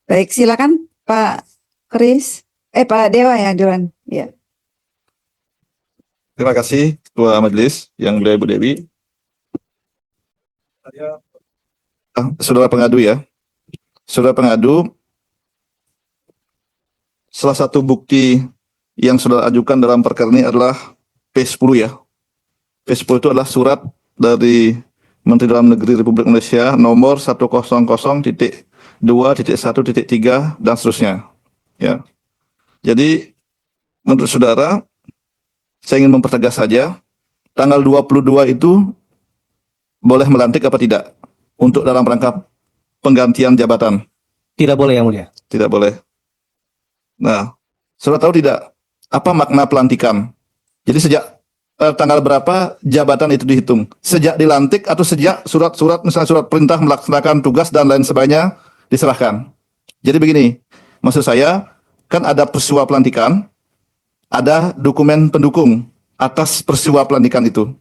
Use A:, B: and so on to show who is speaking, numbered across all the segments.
A: Baik, silakan Pak Kris. Pak Dewa ya, Dewan. Ya.
B: Terima kasih Ketua Majelis yang mulia Ibu Dewi. Saudara pengadu ya. Saudara pengadu, salah satu bukti yang saudara ajukan dalam perkara ini adalah P10 ya. P10 itu adalah surat dari Menteri Dalam Negeri Republik Indonesia nomor 100.2.1.3 dan seterusnya. Ya. Jadi menurut saudara, saya ingin mempertegas saja, tanggal 22 itu boleh melantik apa tidak untuk dalam rangka penggantian jabatan?
C: Tidak boleh, Yang Mulia.
B: Tidak boleh. Nah, saudara tahu tidak apa makna pelantikan? Jadi sejak tanggal berapa jabatan itu dihitung? Sejak dilantik atau sejak surat-surat, misalnya surat perintah melaksanakan tugas dan lain sebagainya diserahkan? Jadi begini, maksud saya, kan ada peristiwa pelantikan, ada dokumen pendukung atas peristiwa pelantikan itu.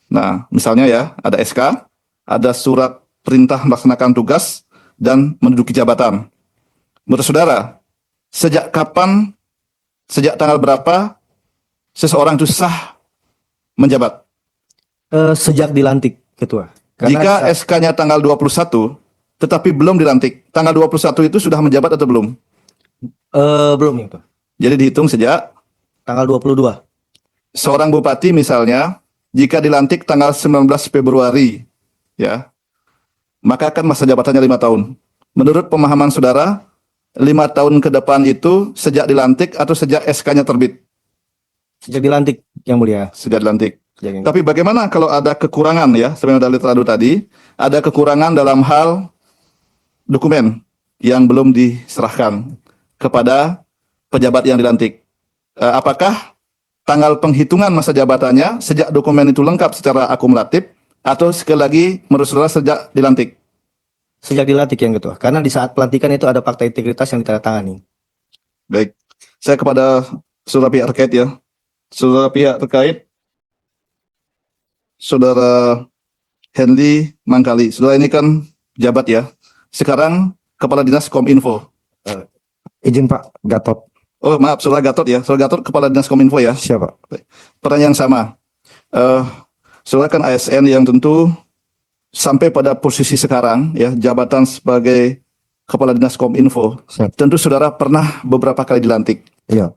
B: Nah, misalnya ya, ada SK, ada surat perintah melaksanakan tugas, dan menduduki jabatan. Menurut saudara, sejak kapan, sejak tanggal berapa, seseorang itu sah menjabat?
C: Sejak dilantik, Ketua.
B: Jika SK-nya tanggal 21, tetapi belum dilantik, tanggal 21 itu sudah menjabat atau belum?
C: Belum, ya, Pak.
B: Jadi dihitung sejak
C: Tanggal 22.
B: seorang bupati misalnya, jika dilantik tanggal 19 Februari, ya, maka kan masa jabatannya 5 tahun. Menurut pemahaman saudara, 5 tahun ke depan itu sejak dilantik atau sejak SK-nya terbit?
C: Sejak dilantik, Yang Mulia.
B: Sejak dilantik.
C: Sejak
B: Tapi bagaimana kalau ada kekurangan ya, sebenarnya dari Radu tadi, ada kekurangan dalam hal dokumen yang belum diserahkan kepada pejabat yang dilantik. Apakah tanggal penghitungan masa jabatannya sejak dokumen itu lengkap secara akumulatif atau sekali lagi menurut saudara sejak dilantik?
C: Sejak dilantik, Yang Ketua. Karena di saat pelantikan itu ada fakta integritas yang ditandatangani.
B: Baik, saya kepada saudara pihak terkait ya. Saudara pihak terkait, Saudara Hendy Mangkali. Saudara ini kan jabat ya. Sekarang Kepala Dinas Kominfo.
D: Izin Pak Gatot.
B: Oh maaf, Saudara Gatot ya. Saudara Gatot Kepala Dinas Kominfo ya.
D: Siapa?
B: Pertanyaan yang sama. Saudara kan ASN yang tentu sampai pada posisi sekarang ya, jabatan sebagai Kepala Dinas Kominfo.
D: Siap.
B: Tentu saudara pernah beberapa kali dilantik.
D: Iya.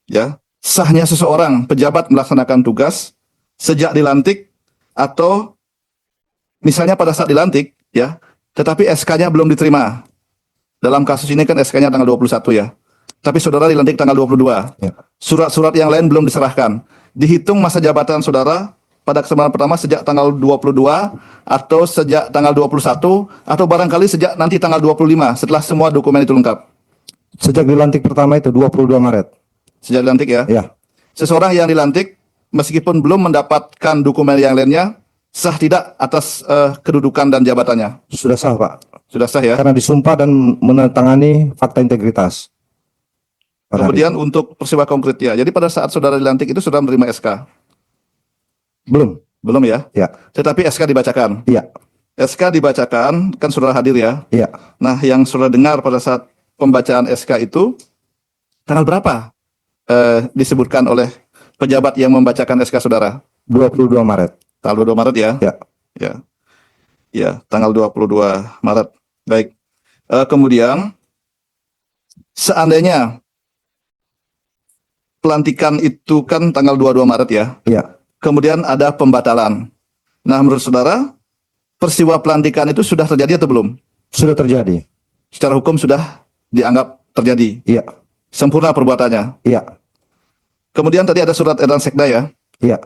B: Ya, sahnya seseorang pejabat melaksanakan tugas sejak dilantik atau misalnya pada saat dilantik ya, tetapi SK-nya belum diterima. Dalam kasus ini kan SK-nya tanggal 21 ya. Tapi saudara dilantik tanggal 22.
D: Ya.
B: Surat-surat yang lain belum diserahkan. Dihitung masa jabatan saudara pada kesempatan pertama sejak tanggal 22 atau sejak tanggal 21 atau barangkali sejak nanti tanggal 25 setelah semua dokumen itu lengkap.
D: Sejak dilantik pertama itu 22 Maret.
B: Sejak dilantik ya.
D: Ya.
B: Seseorang yang dilantik meskipun belum mendapatkan dokumen yang lainnya sah tidak atas kedudukan dan jabatannya.
D: Sudah sah Pak.
B: Sudah sah ya.
D: Karena disumpah dan menandatangani fakta integritas. Pada hari
B: Kemudian untuk peristiwa konkret ya. Jadi pada saat saudara dilantik itu saudara menerima SK.
D: itu. Belum.
B: Belum ya?
D: Ya.
B: Tetapi SK dibacakan.
D: Iya.
B: SK dibacakan, kan saudara hadir ya.
D: Iya.
B: Nah, yang saudara dengar pada saat pembacaan SK itu tanggal berapa disebutkan oleh pejabat yang membacakan SK saudara?
D: 22 Maret.
B: Tanggal 22 Maret ya?
D: Ya.
B: Ya. Ya, tanggal 22 Maret. Baik. Kemudian seandainya pelantikan itu kan tanggal 22 Maret ya.
D: Iya.
B: Kemudian ada pembatalan. Nah, menurut saudara, peristiwa pelantikan itu sudah terjadi atau belum?
D: Sudah terjadi.
B: Secara hukum sudah dianggap terjadi.
D: Iya.
B: Sempurna perbuatannya.
D: Iya.
B: Kemudian tadi ada surat edaran sekda ya.
D: Iya.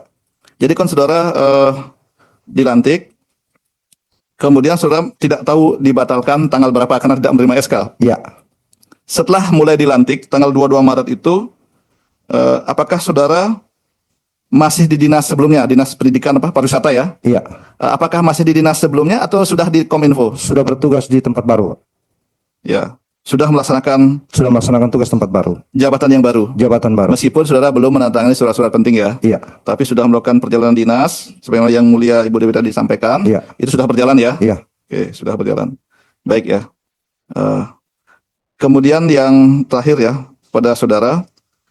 B: Jadi kan saudara dilantik, kemudian saudara tidak tahu dibatalkan tanggal berapa karena tidak menerima SK.
D: Iya.
B: Setelah mulai dilantik, tanggal 22 Maret itu, apakah saudara masih di dinas sebelumnya, dinas pendidikan pariwisata ya?
D: Iya.
B: Apakah masih di dinas sebelumnya atau sudah di Kominfo?
D: Sudah bertugas di tempat baru.
B: Ya, sudah melaksanakan
D: Sudah melaksanakan tugas tempat baru.
B: jabatan yang baru.
D: Jabatan baru.
B: Meskipun saudara belum menandatangani surat-surat penting ya,
D: Iya.
B: tapi sudah melakukan perjalanan dinas, sebagaimana yang mulia Ibu Dewi tadi sampaikan,
D: Iya.
B: itu sudah berjalan ya?
D: Iya.
B: Oke, sudah berjalan. Baik ya. kemudian yang terakhir ya, pada saudara,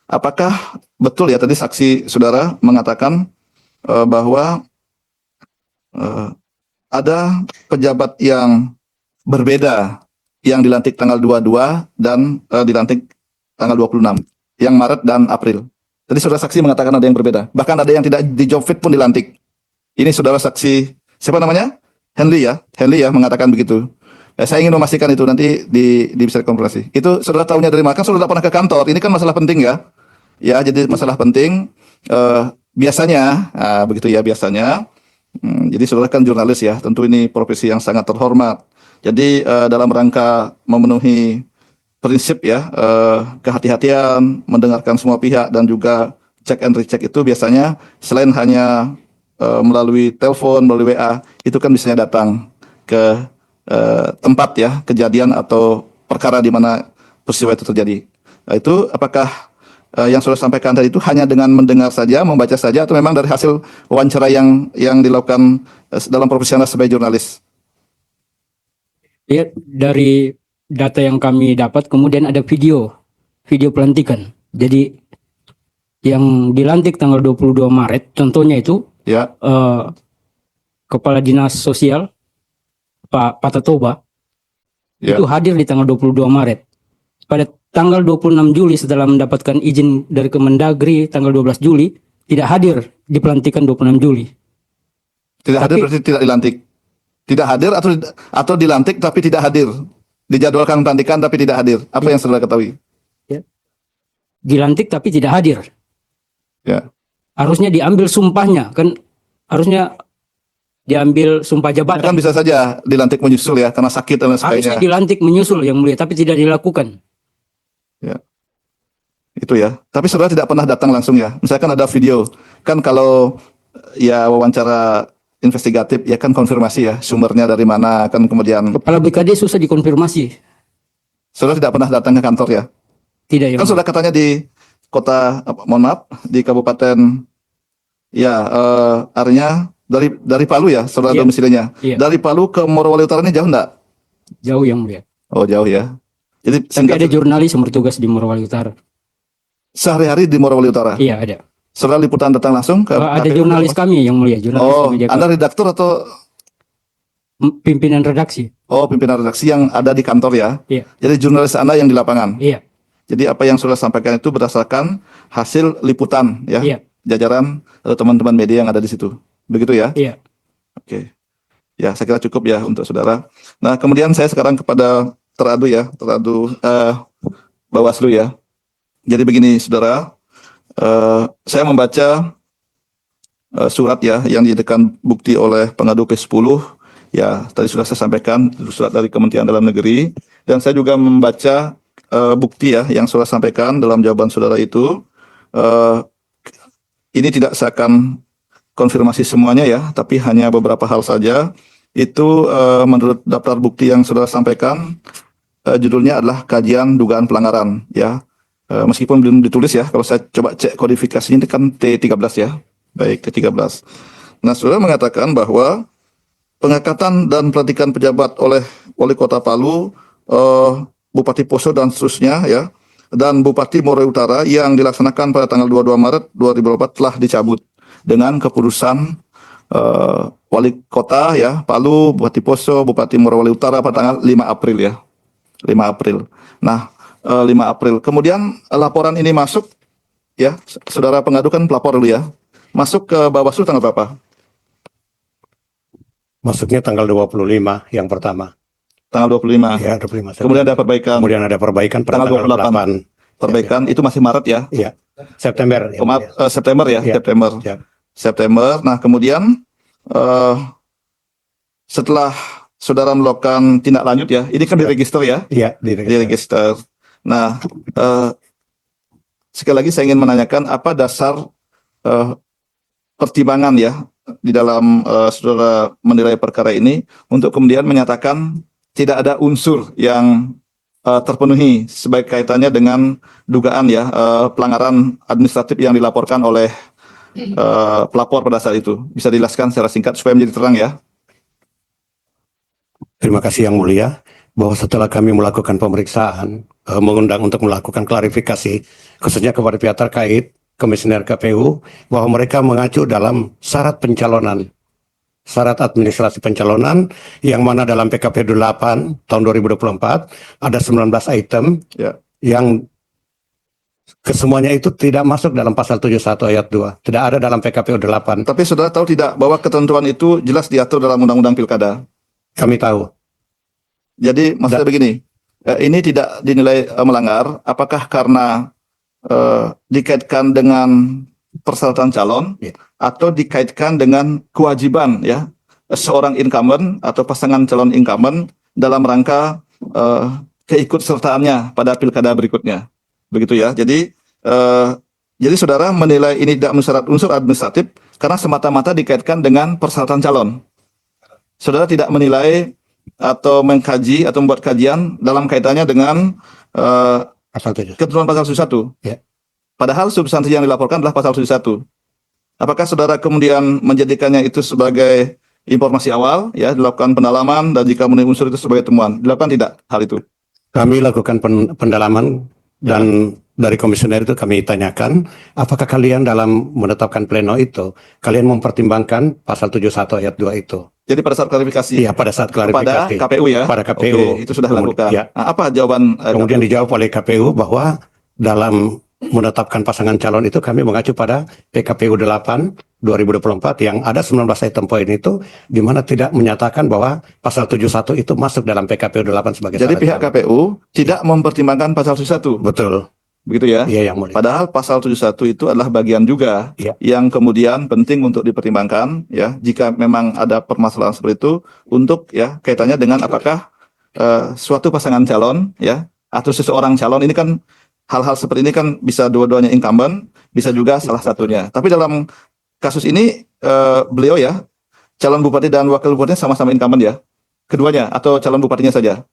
B: apakah betul ya tadi saksi saudara mengatakan bahwa ada pejabat yang berbeda yang dilantik tanggal 22 dan dilantik tanggal 26, yang Maret dan April. Tadi saudara saksi mengatakan ada yang berbeda. Bahkan ada yang tidak di job fit pun dilantik. Ini saudara saksi, siapa namanya? Henry ya mengatakan begitu. Saya ingin memastikan itu nanti bisa dikonfirmasi. Itu saudara tahunya dari mana? Kan saudara pernah ke kantor. Ini kan masalah penting ya. Ya, jadi masalah penting. Biasanya, begitu ya biasanya. Jadi saudara kan jurnalis ya. Tentu ini profesi yang sangat terhormat. Jadi dalam rangka memenuhi prinsip ya, kehati-hatian, mendengarkan semua pihak dan juga check and recheck itu biasanya selain hanya melalui telepon, melalui WA, itu kan biasanya datang ke tempat ya, kejadian atau perkara di mana peristiwa itu terjadi. Itu apakah yang sudah sampaikan tadi itu hanya dengan mendengar saja, membaca saja, atau memang dari hasil wawancara yang dilakukan dalam profesional sebagai jurnalis?
E: Ya, dari data yang kami dapat, kemudian ada video pelantikan. Jadi yang dilantik tanggal 22 Maret, contohnya itu
B: Ya,
E: Kepala Dinas Sosial Pak Patatoba
B: ya.
E: itu hadir di tanggal 22 Maret. Pada tanggal 26 Juli setelah mendapatkan izin dari Kemendagri tanggal 12 Juli tidak hadir di pelantikan 26 Juli.
B: Tidak hadir
E: Tapi-
B: berarti tidak dilantik. Tidak hadir atau dilantik tapi tidak hadir. Dijadwalkan pelantikan tapi tidak hadir. Apa yang saudara ketahui?
E: Dilantik tapi tidak hadir.
B: Ya.
E: Harusnya diambil sumpahnya, kan harusnya diambil sumpah
B: Kan
E: jabatan.
B: bisa saja dilantik menyusul ya karena sakit dan lain
E: Harusnya
B: sebagainya.
E: dilantik menyusul yang mulia, tapi tidak dilakukan.
B: Itu ya. Tapi saudara tidak pernah datang langsung ya. Misalkan ada video. Kan kalau ya wawancara investigatif ya kan konfirmasi ya sumbernya dari mana, kan kemudian
E: Kepala BKD susah dikonfirmasi.
B: saudara tidak pernah datang ke kantor ya.
E: Tidak ya.
B: Kan saudara katanya di kota, mohon maaf, di kabupaten ya, artinya dari Palu ya, saudara
E: Iya.
B: domisilinya.
E: Iya.
B: Dari Palu ke Morowali Utara ini jauh enggak?
E: Jauh yang mulia.
B: Oh jauh ya. Jadi
E: Tapi
B: singkat,
E: ada jurnalis yang bertugas di Morowali Utara.
B: sehari-hari di Morowali Utara.
E: Iya ada.
B: Saudara liputan datang langsung ke
E: Ada
B: KPU?
E: jurnalis kami yang mulia, jurnalis
B: Oh,
E: media
B: Anda redaktur atau
E: pimpinan redaksi.
B: pimpinan redaksi yang ada di kantor ya?
E: Iya.
B: Jadi jurnalis Anda yang di lapangan.
E: Iya.
B: Jadi apa yang sudah sampaikan itu berdasarkan hasil liputan ya,
E: Iya.
B: jajaran teman-teman media yang ada di situ. Begitu ya?
E: Iya.
B: Oke. Ya, saya kira cukup ya untuk saudara. Nah, kemudian saya sekarang kepada teradu Bawaslu ya. Jadi begini, saudara, saya membaca surat ya yang dijadikan bukti oleh pengadu P10. Ya, tadi sudah saya sampaikan surat dari Kementerian Dalam Negeri, dan saya juga membaca bukti ya yang sudah sampaikan dalam jawaban saudara itu. Ini tidak saya akan konfirmasi semuanya ya, tapi hanya beberapa hal saja. Itu menurut daftar bukti yang sudah sampaikan, judulnya adalah kajian dugaan pelanggaran ya. Meskipun belum ditulis ya, kalau saya coba cek kodifikasinya ini kan T13 ya. Baik, T13. Nah, saudara mengatakan bahwa pengangkatan dan pelantikan pejabat oleh Wali Kota Palu, Bupati Poso dan seterusnya ya, dan Bupati Morowali Utara yang dilaksanakan pada tanggal 22 Maret 2024 telah dicabut dengan keputusan Wali Kota ya, Palu, Bupati Poso, Bupati Morowali Utara pada tanggal 5 April ya. 5 April. Nah, 5 April. Kemudian laporan ini masuk ya, saudara pengadu kan pelapor dulu ya. Masuk ke Bawaslu tanggal berapa?
F: Masuknya tanggal 25 yang pertama.
B: Tanggal 25.
F: Ya, 25.
B: Kemudian ada perbaikan.
F: Kemudian ada perbaikan pada
B: Tanggal
F: tanggal
B: 28.
F: 8
B: Perbaikan itu masih Maret ya.
F: Iya. September.
B: Oh, maaf, September ya,
F: Ya.
B: September.
F: Ya.
B: September. Nah, kemudian setelah saudara melakukan tindak lanjut ya, ini kan diregister ya,
F: Iya,
B: diregister. Nah, sekali lagi saya ingin menanyakan apa dasar pertimbangan ya di dalam saudara menilai perkara ini untuk kemudian menyatakan tidak ada unsur yang terpenuhi sebagai kaitannya dengan dugaan ya pelanggaran administratif yang dilaporkan oleh pelapor pada saat itu. Bisa dijelaskan secara singkat supaya menjadi terang ya.
F: Terima kasih yang mulia. bahwa setelah kami melakukan pemeriksaan, mengundang untuk melakukan klarifikasi, khususnya kepada pihak terkait, Komisioner KPU, bahwa mereka mengacu dalam syarat pencalonan, syarat administrasi pencalonan, yang mana dalam PKP 8 tahun 2024 ada 19 item
B: Ya.
F: yang kesemuanya itu tidak masuk dalam pasal 71 ayat 2. Tidak ada dalam PKPU 8.
B: Tapi saudara tahu tidak bahwa ketentuan itu jelas diatur dalam Undang-Undang Pilkada?
F: Kami tahu.
B: Jadi maksudnya begini, ini tidak dinilai melanggar. Apakah karena dikaitkan dengan persyaratan calon
F: Ya.
B: atau dikaitkan dengan kewajiban ya seorang incumbent atau pasangan calon incumbent dalam rangka keikutsertaannya pada pilkada berikutnya, begitu ya. Jadi saudara menilai ini tidak mensyarat unsur administratif karena semata-mata dikaitkan dengan persyaratan calon. Saudara tidak menilai atau mengkaji atau membuat kajian dalam kaitannya dengan
F: Pasal 7.
B: ketentuan pasal 71.
F: Ya.
B: Padahal substansi yang dilaporkan adalah pasal 71. Apakah saudara kemudian menjadikannya itu sebagai informasi awal, ya, dilakukan pendalaman, dan jika memenuhi unsur itu sebagai temuan? Dilakukan tidak hal itu?
F: Kami lakukan pendalaman dan dari komisioner itu kami tanyakan, apakah kalian dalam menetapkan pleno itu, kalian mempertimbangkan pasal 71 ayat 2 itu?
B: Jadi pada saat klarifikasi
F: Iya, pada saat
B: kepada
F: klarifikasi.
B: KPU ya?
F: Pada KPU.
B: Oke, itu sudah dilakukan.
F: Ya.
B: Nah, apa jawaban
F: Kemudian
B: KPU?
F: dijawab oleh KPU bahwa dalam menetapkan pasangan calon itu kami mengacu pada PKPU 8 2024 yang ada 19 item poin itu di mana tidak menyatakan bahwa pasal 71 itu masuk dalam PKPU 8 sebagai
B: Jadi
F: syarat
B: pihak
F: calon.
B: KPU tidak mempertimbangkan pasal 71,
F: Betul.
B: begitu ya?
F: Iya, yang mulia.
B: Padahal pasal 71 itu adalah bagian juga
F: Ya.
B: yang kemudian penting untuk dipertimbangkan ya jika memang ada permasalahan seperti itu untuk ya kaitannya dengan apakah suatu pasangan calon ya atau seseorang calon ini kan hal-hal seperti ini kan bisa dua-duanya incumbent, bisa juga salah satunya. Tapi dalam kasus ini beliau ya calon bupati dan wakil bupatinya sama-sama incumbent ya. Keduanya atau calon bupatinya saja?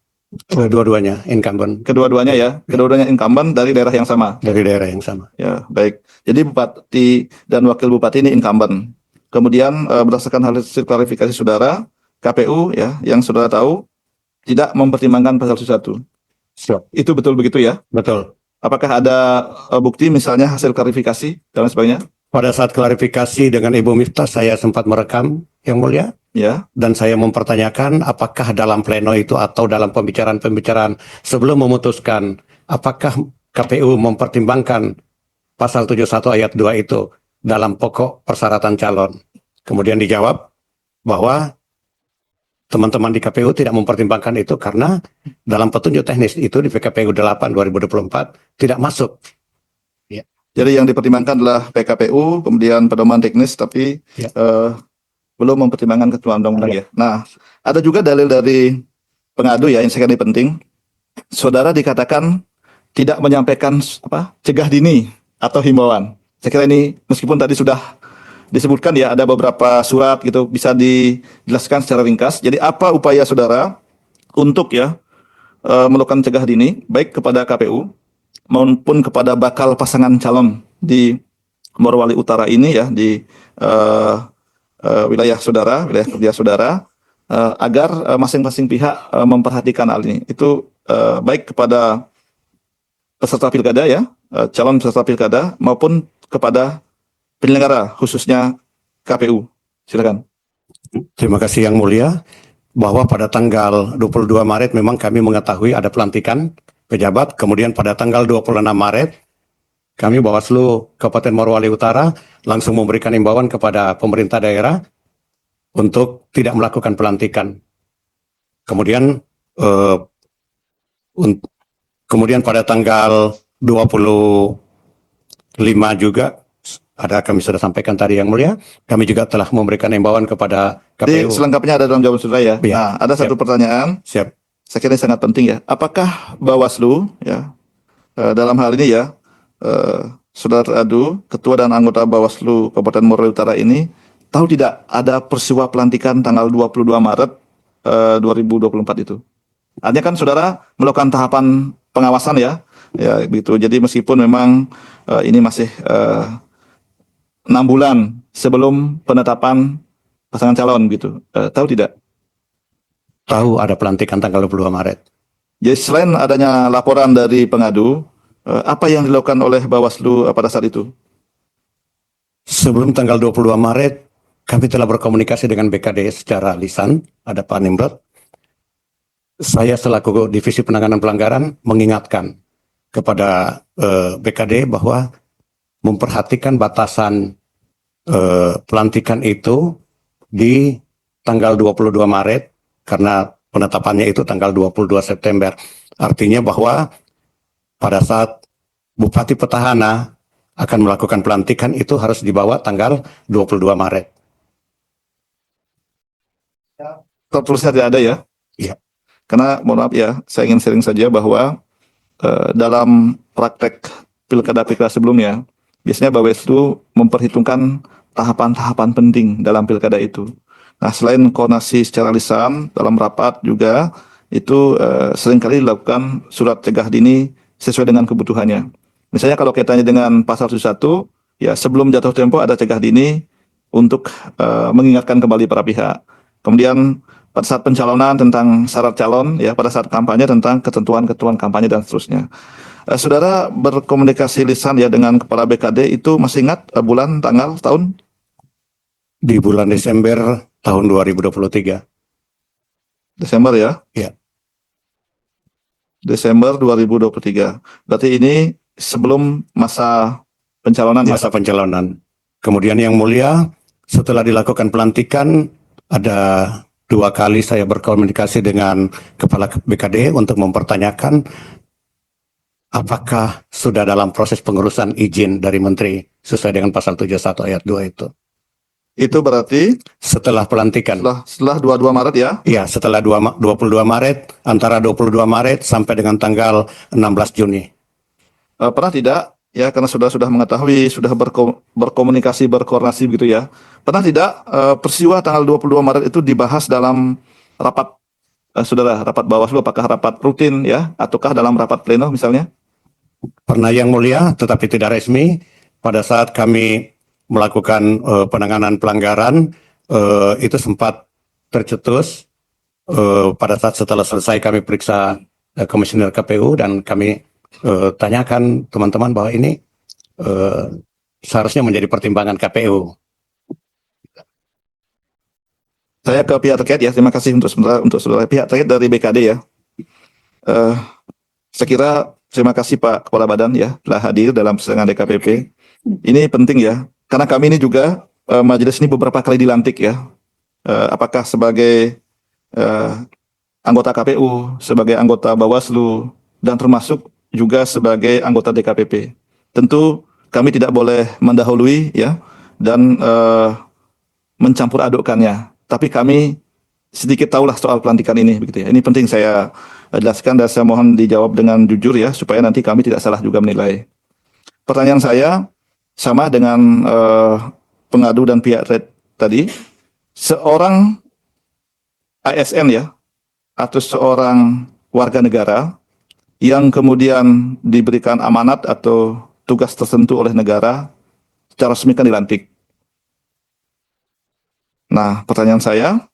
F: Dua-duanya incumbent
B: Kedua-duanya ya. Kedua-duanya incumbent dari daerah yang sama.
F: dari daerah yang sama.
B: Ya, baik. Jadi bupati dan wakil bupati ini incumbent. Kemudian berdasarkan hasil klarifikasi saudara, KPU ya yang saudara tahu tidak mempertimbangkan pasal 71.
F: Siap.
B: Itu betul begitu ya?
F: Betul.
B: Apakah ada bukti misalnya hasil klarifikasi dan lain sebagainya?
F: Pada saat klarifikasi dengan Ibu Miftah saya sempat merekam yang mulia
B: Ya.
F: dan saya mempertanyakan apakah dalam pleno itu atau dalam pembicaraan-pembicaraan sebelum memutuskan apakah KPU mempertimbangkan pasal 71 ayat 2 itu dalam pokok persyaratan calon. Kemudian dijawab bahwa teman-teman di KPU tidak mempertimbangkan itu karena dalam petunjuk teknis itu di PKPU 8 2024 tidak masuk.
B: Jadi yang dipertimbangkan adalah PKPU, kemudian pedoman teknis, tapi
F: Ya.
B: belum mempertimbangkan ketentuan undang-undang ya. Nah, ada juga dalil dari pengadu ya yang sekali penting. Saudara dikatakan tidak menyampaikan cegah dini atau himbauan. Saya kira ini meskipun tadi sudah disebutkan ya ada beberapa surat gitu bisa dijelaskan secara ringkas. Jadi apa upaya saudara untuk ya melakukan cegah dini baik kepada KPU maupun kepada bakal pasangan calon di Morowali Utara ini ya di wilayah saudara, wilayah kerja saudara agar masing-masing pihak memperhatikan hal ini. Itu baik kepada peserta pilkada ya, calon peserta pilkada maupun kepada penyelenggara khususnya KPU. Silakan.
F: Terima kasih yang mulia bahwa pada tanggal 22 Maret memang kami mengetahui ada pelantikan pejabat, kemudian pada tanggal 26 Maret kami Bawaslu Kabupaten Morowali Utara langsung memberikan imbauan kepada pemerintah daerah untuk tidak melakukan pelantikan. Kemudian kemudian pada tanggal 25 juga ada kami sudah sampaikan tadi yang mulia, kami juga telah memberikan imbauan kepada
B: Jadi
F: KPU.
B: selengkapnya ada dalam jawaban saudara ya.
F: Ya.
B: Nah, ada satu pertanyaan.
F: Siap.
B: Saya kira ini sangat penting ya. Apakah Bawaslu ya dalam hal ini ya saudara teradu ketua dan anggota Bawaslu Kabupaten Morowali Utara ini tahu tidak ada peristiwa pelantikan tanggal 22 Maret 2024 itu? Artinya kan saudara melakukan tahapan pengawasan ya begitu. Jadi meskipun memang ini masih 6 bulan sebelum penetapan pasangan calon gitu, tahu tidak?
F: Tahu ada pelantikan tanggal 22 Maret.
B: Jadi selain adanya laporan dari pengadu, apa yang dilakukan oleh Bawaslu pada saat itu?
F: Sebelum tanggal 22 Maret, kami telah berkomunikasi dengan BKD secara lisan, ada Pak Nimrod. Saya selaku Divisi Penanganan Pelanggaran mengingatkan kepada BKD bahwa memperhatikan batasan pelantikan itu di tanggal 22 Maret, karena penetapannya itu tanggal 22 September. Artinya bahwa pada saat Bupati Petahana akan melakukan pelantikan itu harus dibawa tanggal 22 Maret.
B: Tertulisnya tidak ada ya?
F: Iya.
B: Karena mohon maaf ya, saya ingin sharing saja bahwa dalam praktek pilkada-pilkada sebelumnya, biasanya Bawaslu memperhitungkan tahapan-tahapan penting dalam pilkada itu. Nah, selain koordinasi secara lisan, dalam rapat juga, itu seringkali dilakukan surat cegah dini sesuai dengan kebutuhannya. Misalnya kalau kaitannya dengan pasal 71, ya sebelum jatuh tempo ada cegah dini untuk mengingatkan kembali para pihak. Kemudian pada saat pencalonan tentang syarat calon, ya pada saat kampanye tentang ketentuan-ketentuan kampanye dan seterusnya. Saudara berkomunikasi lisan ya dengan kepala BKD itu masih ingat bulan, tanggal, tahun?
F: Di bulan Desember tahun 2023.
B: Desember ya?
F: Iya.
B: Desember 2023. Berarti ini sebelum masa pencalonan ya?
F: Masa pencalonan. Kemudian yang mulia, setelah dilakukan pelantikan, ada 2 kali saya berkomunikasi dengan Kepala BKD untuk mempertanyakan apakah sudah dalam proses pengurusan izin dari Menteri sesuai dengan pasal 71 ayat 2 itu.
B: Itu berarti
F: Setelah pelantikan.
B: setelah 22 Maret ya?
F: Iya, setelah 22 Maret, antara 22 Maret sampai dengan tanggal 16 Juni.
B: Pernah tidak ya, karena sudah mengetahui, sudah berkomunikasi, berkoordinasi begitu ya, pernah tidak peristiwa tanggal 22 Maret itu dibahas dalam rapat saudara, rapat Bawaslu, apakah rapat rutin ya ataukah dalam rapat pleno misalnya?
F: Pernah yang mulia, tetapi tidak resmi. Pada saat kami melakukan penanganan pelanggaran, itu sempat tercetus. Pada saat setelah selesai kami periksa komisioner KPU dan kami tanyakan teman-teman bahwa ini seharusnya menjadi pertimbangan KPU.
B: Saya ke pihak terkait ya, terima kasih untuk saudara pihak terkait dari BKD ya. Saya kira terima kasih Pak Kepala Badan ya telah hadir dalam persidangan DKPP. Ini penting ya, karena kami ini juga majelis ini beberapa kali dilantik ya. Apakah sebagai anggota KPU, sebagai anggota Bawaslu, dan termasuk juga sebagai anggota DKPP. Tentu kami tidak boleh mendahului ya dan mencampur adukkannya. Tapi kami sedikit tahulah soal pelantikan ini begitu ya. Ini penting saya jelaskan dan saya mohon dijawab dengan jujur ya supaya nanti kami tidak salah juga menilai. Pertanyaan saya sama dengan pengadu dan pihak tadi. Seorang ASN ya atau seorang warga negara yang kemudian diberikan amanat atau tugas tertentu oleh negara secara resmi kan dilantik. Nah, pertanyaan saya,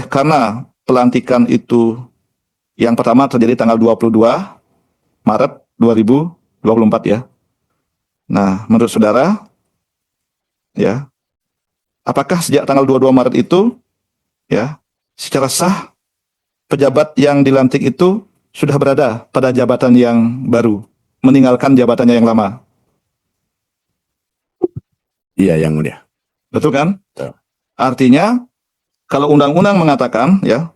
B: karena pelantikan itu yang pertama terjadi tanggal 22 Maret 2024 ya. Nah, menurut saudara, ya, apakah sejak tanggal 22 Maret itu, ya, secara sah pejabat yang dilantik itu sudah berada pada jabatan yang baru, meninggalkan jabatannya yang lama?
D: Iya, yang mulia.
B: Betul kan?
D: Betul.
B: Artinya kalau undang-undang mengatakan ya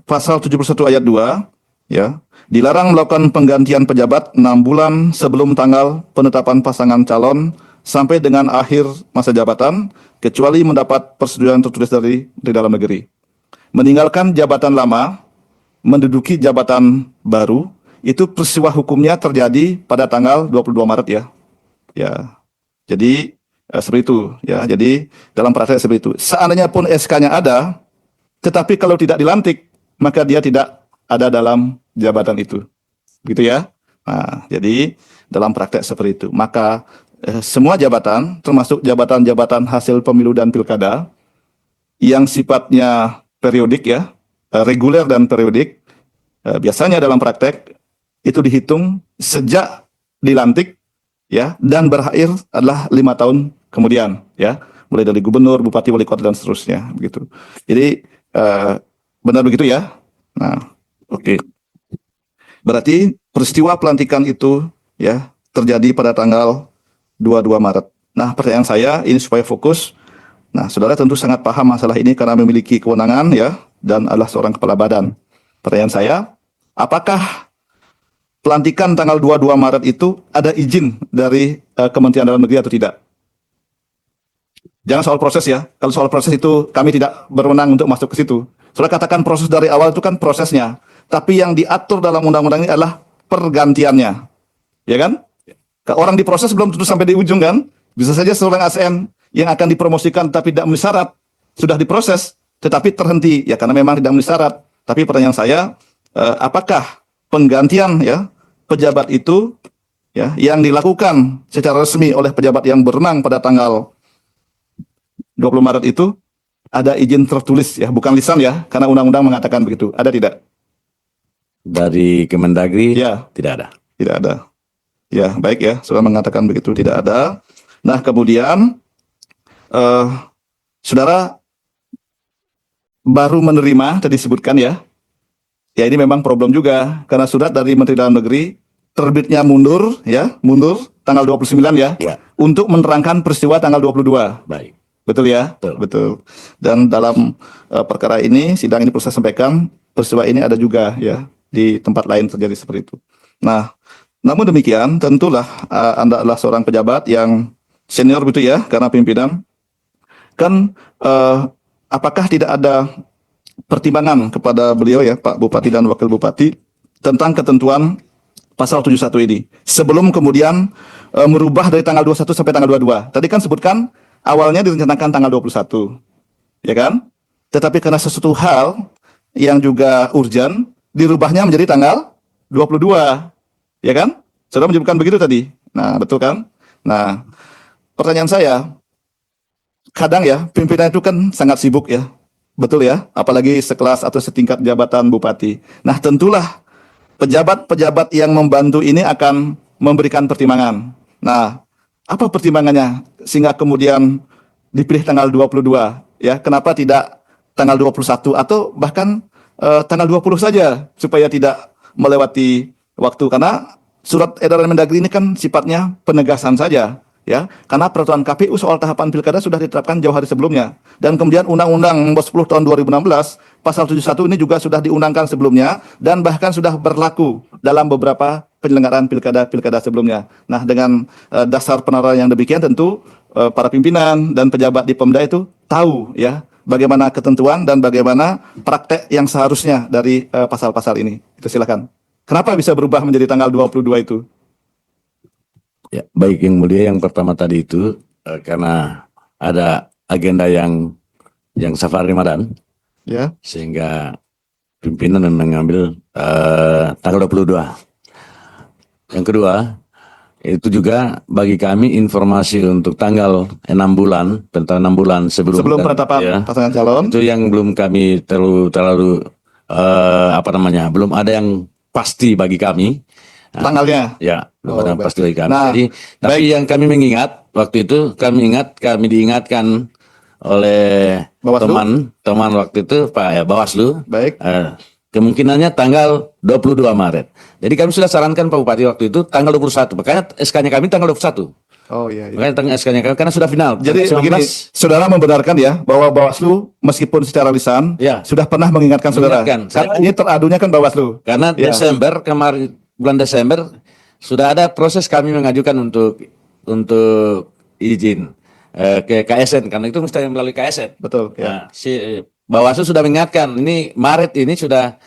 B: pasal 71 ayat 2 ya dilarang melakukan penggantian pejabat 6 bulan sebelum tanggal penetapan pasangan calon sampai dengan akhir masa jabatan kecuali mendapat persetujuan tertulis dari dalam negeri. Meninggalkan jabatan lama, menduduki jabatan baru, itu peristiwa hukumnya terjadi pada tanggal 22 Maret ya. Ya. Jadi seperti itu ya. Jadi dalam praktek seperti itu. Seandainya pun SK-nya ada, tetapi kalau tidak dilantik, maka dia tidak ada dalam jabatan itu. Gitu ya. Nah, jadi dalam praktek seperti itu. Maka semua jabatan, termasuk jabatan-jabatan hasil pemilu dan pilkada yang sifatnya periodik ya, reguler dan periodik, biasanya dalam praktek itu dihitung sejak dilantik ya dan berakhir adalah 5 tahun kemudian ya, mulai dari gubernur, bupati, wali kota dan seterusnya begitu. Jadi benar begitu ya. Nah, oke. Berarti peristiwa pelantikan itu ya terjadi pada tanggal 22 Maret. Nah, pertanyaan saya ini supaya fokus. Nah, saudara tentu sangat paham masalah ini karena memiliki kewenangan ya dan adalah seorang kepala badan. Pertanyaan saya, apakah pelantikan tanggal 22 Maret itu ada izin dari Kementerian Dalam Negeri atau tidak? Jangan soal proses ya. Kalau soal proses itu kami tidak berwenang untuk masuk ke situ. Saudara katakan proses dari awal itu kan prosesnya. Tapi yang diatur dalam undang-undang ini adalah pergantiannya. Ya kan? Orang diproses belum tentu sampai di ujung kan? Bisa saja seorang ASN yang akan dipromosikan tapi tidak memenuhi syarat sudah diproses tetapi terhenti ya karena memang tidak memenuhi syarat. Tapi pertanyaan saya, apakah penggantian ya pejabat itu ya yang dilakukan secara resmi oleh pejabat yang berwenang pada tanggal 20 Maret itu ada izin tertulis ya, bukan lisan ya, karena undang-undang mengatakan begitu. Ada tidak?
G: Dari Kemendagri
B: Ya,
G: tidak ada.
B: tidak ada. Ya, baik ya, saudara mengatakan begitu tidak ada. Nah, kemudian saudara baru menerima tadi disebutkan ya. Ya, ini memang problem juga karena surat dari Menteri Dalam Negeri terbitnya mundur ya, mundur tanggal 29 ya,
G: Ya.
B: untuk menerangkan peristiwa tanggal 22.
G: Baik.
B: Betul ya?
G: Betul.
B: Betul. Dan dalam perkara ini, sidang ini perlu saya sampaikan, peristiwa ini ada juga ya di tempat lain terjadi seperti itu. Nah, namun demikian, tentulah Anda adalah seorang pejabat yang senior begitu ya, karena pimpinan. Kan apakah tidak ada pertimbangan kepada beliau ya, Pak Bupati dan Wakil Bupati, tentang ketentuan pasal 71 ini, sebelum kemudian merubah dari tanggal 21 sampai tanggal 22. Tadi kan sebutkan, awalnya direncanakan tanggal 21, ya kan? Tetapi karena sesuatu hal yang juga urgent, dirubahnya menjadi tanggal 22, ya kan? Saudara menyebutkan begitu tadi. Nah, betul kan? Nah, pertanyaan saya, kadang ya, pimpinan itu kan sangat sibuk ya. Betul ya? Apalagi sekelas atau setingkat jabatan bupati. Nah, tentulah pejabat-pejabat yang membantu ini akan memberikan pertimbangan. Nah, apa pertimbangannya sehingga kemudian dipilih tanggal 22 ya? Kenapa tidak tanggal 21 atau bahkan tanggal 20 saja supaya tidak melewati waktu, karena surat edaran Mendagri ini kan sifatnya penegasan saja ya. Karena peraturan KPU soal tahapan pilkada sudah ditetapkan jauh hari sebelumnya dan kemudian Undang-Undang Nomor 10 Tahun 2016 Pasal 71 ini juga sudah diundangkan sebelumnya dan bahkan sudah berlaku dalam beberapa penyelenggaraan pilkada sebelumnya. Nah, dengan dasar penerapan yang demikian tentu para pimpinan dan pejabat di Pemda itu tahu ya bagaimana ketentuan dan bagaimana praktek yang seharusnya dari pasal-pasal ini. Itu silakan. Kenapa bisa berubah menjadi tanggal 22 itu?
G: Ya, baik yang mulia, yang pertama tadi itu karena ada agenda yang safar Ramadan,
B: Ya.
G: sehingga pimpinan mengambil tanggal 22. Yang kedua, itu juga bagi kami informasi untuk tanggal 6 bulan, tentang 6 bulan sebelum
B: Penetapan
G: ya,
B: pasangan calon.
G: itu yang belum kami terlalu belum ada yang pasti bagi kami.
B: Tanggalnya.
G: Ya, belum
B: Oh,
G: ada yang
B: baik.
G: pasti bagi kami.
B: Nah,
G: Jadi, tapi yang kami mengingat waktu itu, kami diingatkan oleh
B: Bawaslu?
G: teman waktu itu Pak Bawaslu,
B: Baik.
G: kemungkinannya tanggal 22 Maret. Jadi kami sudah sarankan Pak Bupati waktu itu tanggal 21. Makanya SK-nya kami tanggal 21.
B: Oh iya.
G: Makanya tanggal SK-nya kami karena sudah final.
B: Jadi
G: Tanggal
B: begini,
G: 19.
B: saudara membenarkan ya bahwa Bawaslu meskipun secara lisan
G: Ya.
B: sudah pernah mengingatkan saudara.
G: Mengingatkan.
B: Karena ini teradunya kan Bawaslu.
G: Karena
B: Ya.
G: Desember kemarin, bulan Desember sudah ada proses kami mengajukan untuk izin ke KSN, karena itu mesti melalui KSN.
B: Betul. Ya.
G: Nah, si Bawaslu sudah mengingatkan, ini Maret ini sudah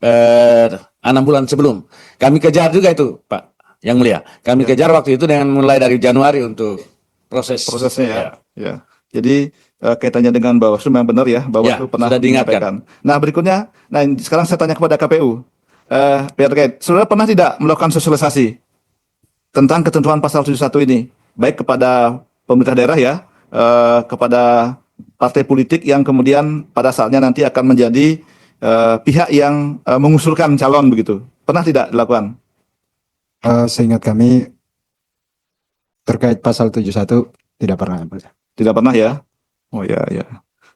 G: 6 bulan sebelum. Kami kejar juga itu, Pak Yang Mulia. Kami kejar waktu itu dengan mulai dari Januari untuk
B: Prosesnya ya. Ya. Jadi kaitannya dengan Bawaslu memang benar ya. Bawaslu
G: Ya,
B: pernah
G: sudah diingatkan.
B: menyampaikan. Nah berikutnya, sekarang saya tanya kepada KPU. Biar terkait, saudara pernah tidak melakukan sosialisasi tentang ketentuan pasal 71 ini, baik kepada pemerintah daerah ya, kepada partai politik yang kemudian pada saatnya nanti akan menjadi pihak yang mengusulkan calon begitu. Pernah tidak dilakukan?
H: Seingat kami terkait pasal 71 tidak pernah.
B: Tidak pernah ya? Oh ya, ya.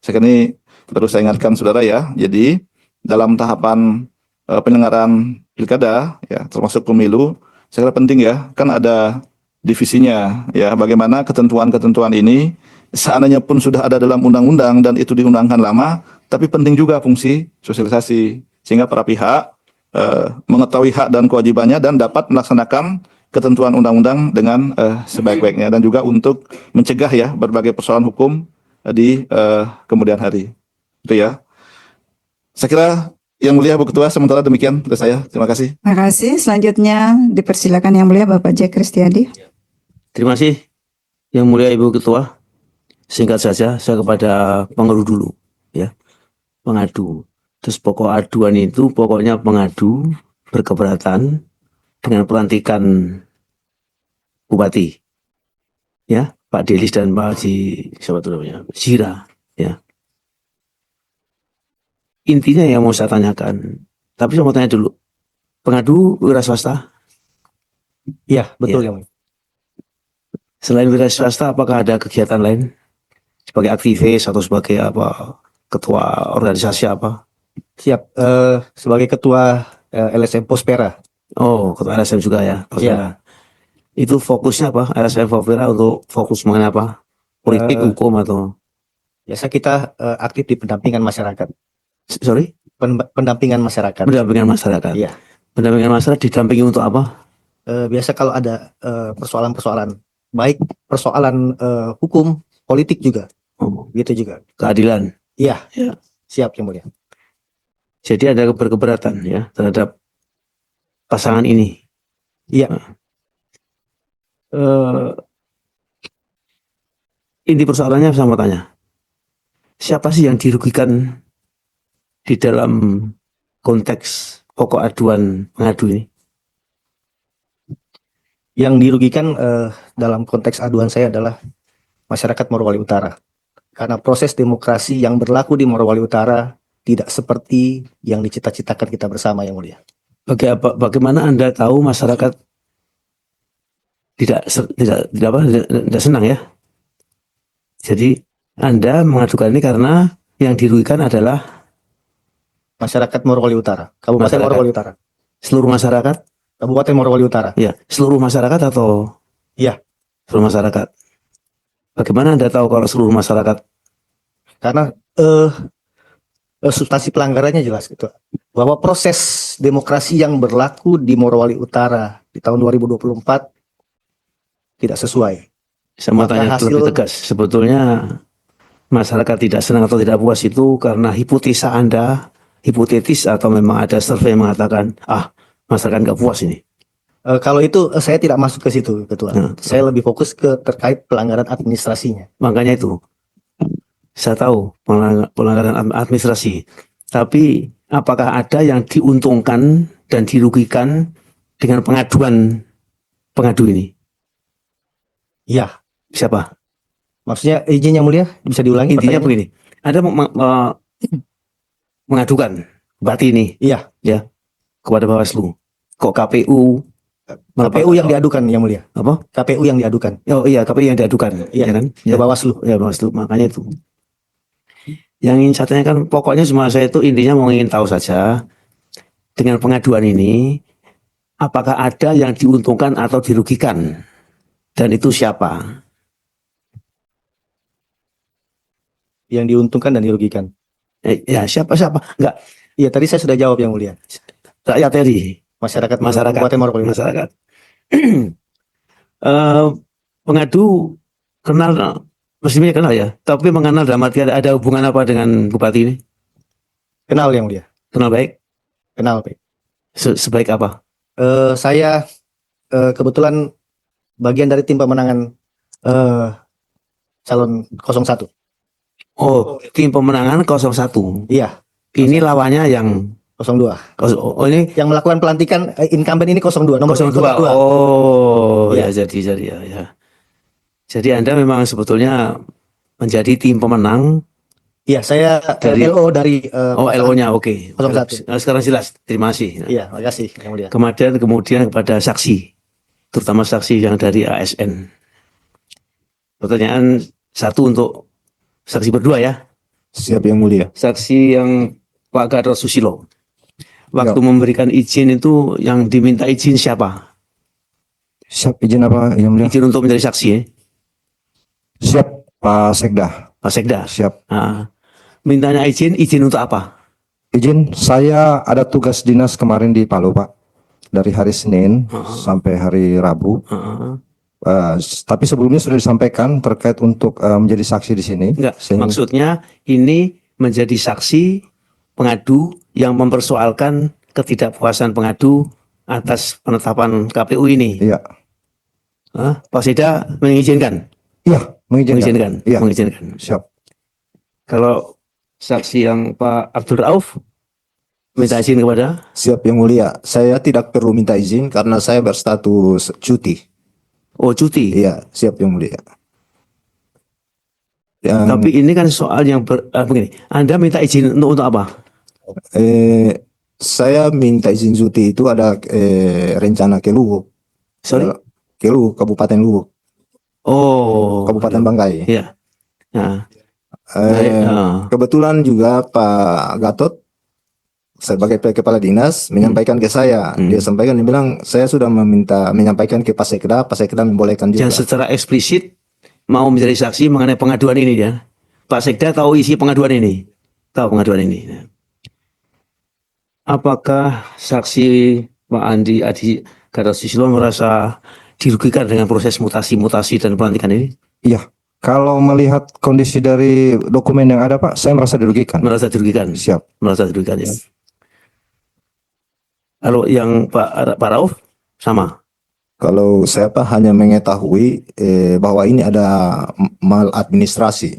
B: Saya ini perlu saya ingatkan saudara ya. Jadi dalam tahapan penyelenggaraan pilkada ya, termasuk pemilu, saya kira penting ya, kan ada divisinya ya. Bagaimana ketentuan-ketentuan ini seandainya pun sudah ada dalam undang-undang dan itu diundangkan lama, tapi penting juga fungsi sosialisasi sehingga para pihak mengetahui hak dan kewajibannya dan dapat melaksanakan ketentuan undang-undang dengan sebaik-baiknya dan juga untuk mencegah ya berbagai persoalan hukum di kemudian hari. Itu ya. Saya kira Yang Mulia Bu Ketua, sementara demikian dari saya. Terima kasih.
A: Terima kasih. Selanjutnya dipersilakan Yang Mulia Bapak Jack Kristiadi.
I: Terima kasih Yang Mulia Ibu Ketua. Singkat saja, saya kepada pengadu dulu, ya, pengadu. Terus pokok aduan itu pokoknya pengadu berkeberatan dengan pelantikan bupati, ya, Pak Delis dan Pak siapa itu namanya, Zira, ya. Intinya yang mau saya tanyakan, tapi saya mau tanya dulu, pengadu wira swasta?
C: Iya, betul
I: Ya.
C: ya.
I: Selain wira swasta, apakah ada kegiatan lain sebagai aktivis atau sebagai apa, ketua organisasi apa?
C: Siap. Sebagai ketua LSM Pospera.
I: Oh, ketua LSM juga ya.
C: Iya.
I: Itu fokusnya apa? LSM Pospera untuk fokus mengenai apa? Politik, hukum atau?
C: Biasa kita aktif di pendampingan masyarakat.
I: Sorry?
C: Pendampingan masyarakat.
I: Pendampingan masyarakat.
C: Iya.
I: Pendampingan masyarakat didampingi untuk apa?
C: Biasa kalau ada persoalan-persoalan, baik persoalan hukum, politik juga,
I: Oh,
C: gitu juga.
I: keadilan.
C: Iya.
I: Ya.
C: Siap Yang Mulia.
I: Jadi ada berkeberatan ya terhadap pasangan ini.
C: Iya.
I: Inti persoalannya saya mau tanya, siapa sih yang dirugikan di dalam konteks pokok aduan pengadu ini?
C: Yang dirugikan dalam konteks aduan saya adalah masyarakat Morowali Utara. Karena proses demokrasi yang berlaku di Morowali Utara tidak seperti yang dicita-citakan kita bersama Yang Mulia.
I: Bagaimana Anda tahu masyarakat tidak senang ya? Jadi Anda mengadukan ini karena yang dirugikan adalah
C: Masyarakat Morowali Utara, Kabupaten
I: Masyarakat.
C: Morowali Utara,
I: seluruh masyarakat?
C: Kabupaten Morowali Utara.
I: Ya, seluruh masyarakat atau?
C: Iya.
I: Seluruh masyarakat. Bagaimana Anda tahu kalau seluruh masyarakat?
C: Karena substansi pelanggarannya jelas gitu. Bahwa proses demokrasi yang berlaku di Morowali Utara di tahun 2024 tidak sesuai.
I: Saya mau
C: Maka
I: tanya
C: hasil-
I: lebih tegas. Sebetulnya masyarakat tidak senang atau tidak puas itu karena hipotesa Anda hipotetis atau memang ada survei yang mengatakan masyarakat nggak puas ini.
C: Kalau itu saya tidak masuk ke situ, Ketua.
I: Nah,
C: Saya lebih fokus ke terkait pelanggaran administrasinya.
I: makanya itu saya tahu pelanggaran administrasi. Tapi apakah ada yang diuntungkan dan dirugikan dengan pengaduan pengadu ini?
C: Iya.
I: Siapa?
C: Maksudnya izin Yang Mulia bisa diulangi?
I: Intinya
C: pertanyaannya?
I: begini. Ada mengadukan bupati ini.
C: Iya.
I: Ya. Kepada Bawaslu. Kok KPU
C: KPU yang diadukan Yang Mulia.
I: apa?
C: KPU yang diadukan
I: Oh iya, KPU yang diadukan.
C: Iya.
I: Ya kan?
C: ke
I: Ya,
C: Bawaslu.
I: ya Bawaslu. Makanya itu. Yang ingin saya tanyakan pokoknya cuma saya itu intinya mau ingin tahu saja dengan pengaduan ini apakah ada yang diuntungkan atau dirugikan dan itu siapa?
C: Yang diuntungkan dan dirugikan.
I: Ya siapa enggak
C: Iya, tadi saya sudah jawab Yang Mulia.
I: rakyat tadi
C: Masyarakat
I: Masyarakat.
C: Kabupaten Morowali Utara.
I: masyarakat. Pengadu kenal mestinya kenal ya, tapi mengenal dalam arti ada hubungan apa dengan bupati ini?
C: Kenal Yang Mulia.
I: Kenal baik?
C: Kenal, Pak.
I: Sebaik apa?
C: Saya kebetulan bagian dari tim pemenangan calon 01.
I: Oh, tim pemenangan 01.
C: Iya,
I: Ini lawannya yang
C: 02.
I: oh ini
C: Yang melakukan pelantikan incumbent ini 02, nomor
I: 02.
C: 02.
I: Oh,
C: Iya.
I: ya jadi ya. Jadi Anda memang sebetulnya menjadi tim pemenang
C: Iya, saya
I: Dari-
C: LO dari
I: Oh, LO-nya, oke.
C: 01.
I: Sekarang jelas. Terima kasih.
C: Iya, makasih yang mulia.
I: Kemudian kepada saksi, terutama saksi yang dari ASN. Pertanyaan satu untuk saksi berdua ya.
D: Siap yang mulia.
I: Saksi yang Pak Gatot Susilo. Waktu memberikan izin itu yang diminta izin siapa?
D: Siap izin apa yang mulia?
I: Izin untuk menjadi saksi ya?
D: Siap Pak Sekda.
I: Pak Sekda.
D: Siap.
I: Nah, mintanya izin untuk apa?
D: Izin, saya ada tugas dinas kemarin di Palu Pak. Dari hari Senin sampai hari Rabu. Tapi sebelumnya sudah disampaikan terkait untuk menjadi saksi di sini.
I: Enggak,
D: Sehingga-
I: maksudnya ini menjadi saksi pengadu yang mempersoalkan ketidakpuasan pengadu atas penetapan KPU ini.
D: Iya.
I: Pak Sekda mengizinkan?
D: Iya, mengizinkan. Iya.
I: Mengizinkan.
D: Siap.
I: Kalau saksi yang Pak Abdul Rauf minta izin kepada?
J: Siap yang mulia, saya tidak perlu minta izin karena saya berstatus cuti.
I: Oh, cuti.
J: Iya, siap yang mulia.
I: Tapi ini kan soal yang begini. Anda minta izin untuk apa?
J: Saya minta izin cuti itu ada rencana ke Luwu.
I: Sorry?
J: Ke Luwu, Kabupaten Luwu.
I: Oh.
J: Kabupaten Banggai.
I: Iya. Nah.
J: Kebetulan juga Pak Gatot sebagai kepala dinas menyampaikan ke saya. Dia sampaikan, dia bilang saya sudah menyampaikan ke Pak Sekda membolehkan juga.
I: Yang secara eksplisit mau menjadi saksi mengenai pengaduan ini ya. Pak Sekda tahu isi pengaduan ini. Tahu pengaduan ini. Apakah saksi Pak Andi Gatot Susilo merasa dirugikan dengan proses mutasi dan pelantikan ini?
D: Iya. Kalau melihat kondisi dari dokumen yang ada Pak, saya merasa dirugikan.
I: Merasa dirugikan.
D: Siap.
I: Merasa dirugikan ya. Kalau yang Pak Rauf sama.
J: Kalau saya hanya mengetahui bahwa ini ada maladministrasi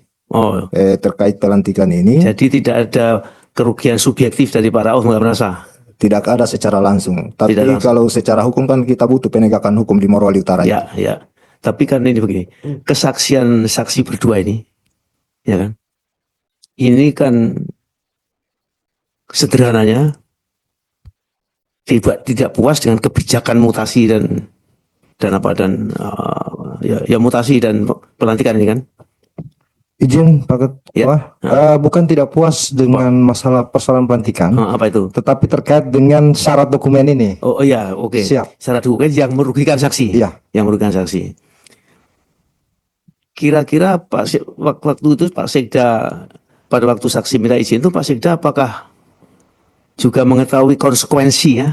J: terkait pelantikan ini.
I: Jadi tidak ada kerugian subjektif dari Pak Rauf, nggak merasa?
J: Tidak ada secara langsung. Tapi
I: Tidak langsung.
J: kalau secara hukum kan kita butuh penegakan hukum di Morowali Utara.
I: Ya, ya. Tapi kan ini begini, kesaksian saksi berdua ini, ya kan? Ini kan sederhananya tidak puas dengan kebijakan mutasi dan mutasi dan pelantikan ini kan?
D: Izin Pak Ketua, bukan tidak puas dengan masalah persoalan pelantikan.
I: Apa itu?
D: Tetapi terkait dengan syarat dokumen ini.
I: Oh iya, oke.
D: Siap.
I: Syarat dokumen yang merugikan saksi.
D: Iya.
I: Yang merugikan saksi. Kira-kira waktu itu Pak Sekda pada waktu saksi minta izin itu Pak Sekda apakah juga mengetahui konsekuensi ya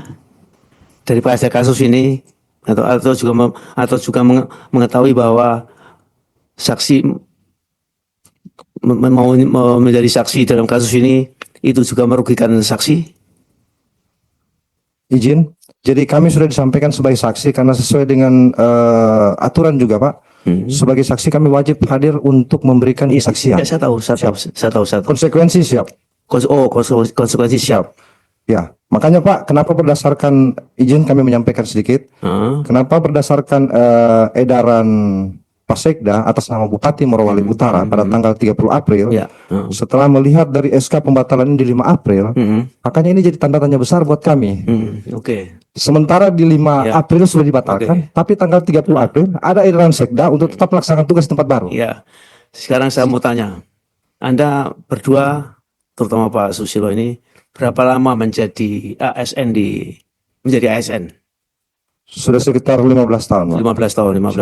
I: daripada kasus ini atau juga mengetahui bahwa saksi mau menjadi saksi dalam kasus ini itu juga merugikan saksi?
D: Izin. Jadi kami sudah disampaikan sebagai saksi karena sesuai dengan aturan juga Pak. Sebagai saksi kami wajib hadir untuk memberikan kesaksian.
I: Ya, saya tahu.
D: Konsekuensi siap.
I: Konsekuensi siap.
D: Ya, makanya Pak, kenapa berdasarkan izin kami menyampaikan sedikit. Kenapa berdasarkan edaran Pak Sekda atas nama Bupati Morowali Utara pada tanggal 30 April. Setelah melihat dari SK pembatalan ini di 5 April, makanya ini jadi tanda tanya besar buat kami.
I: Oke.
D: Sementara di 5 April sudah dibatalkan, tapi tanggal 30 April ada edaran Sekda untuk tetap melaksanakan tugas di tempat baru.
I: Ya. Sekarang saya mau tanya. Anda berdua, terutama Pak Susilo ini, berapa lama menjadi ASN menjadi ASN?
D: Sudah sekitar 15 tahun. Pak.
I: 15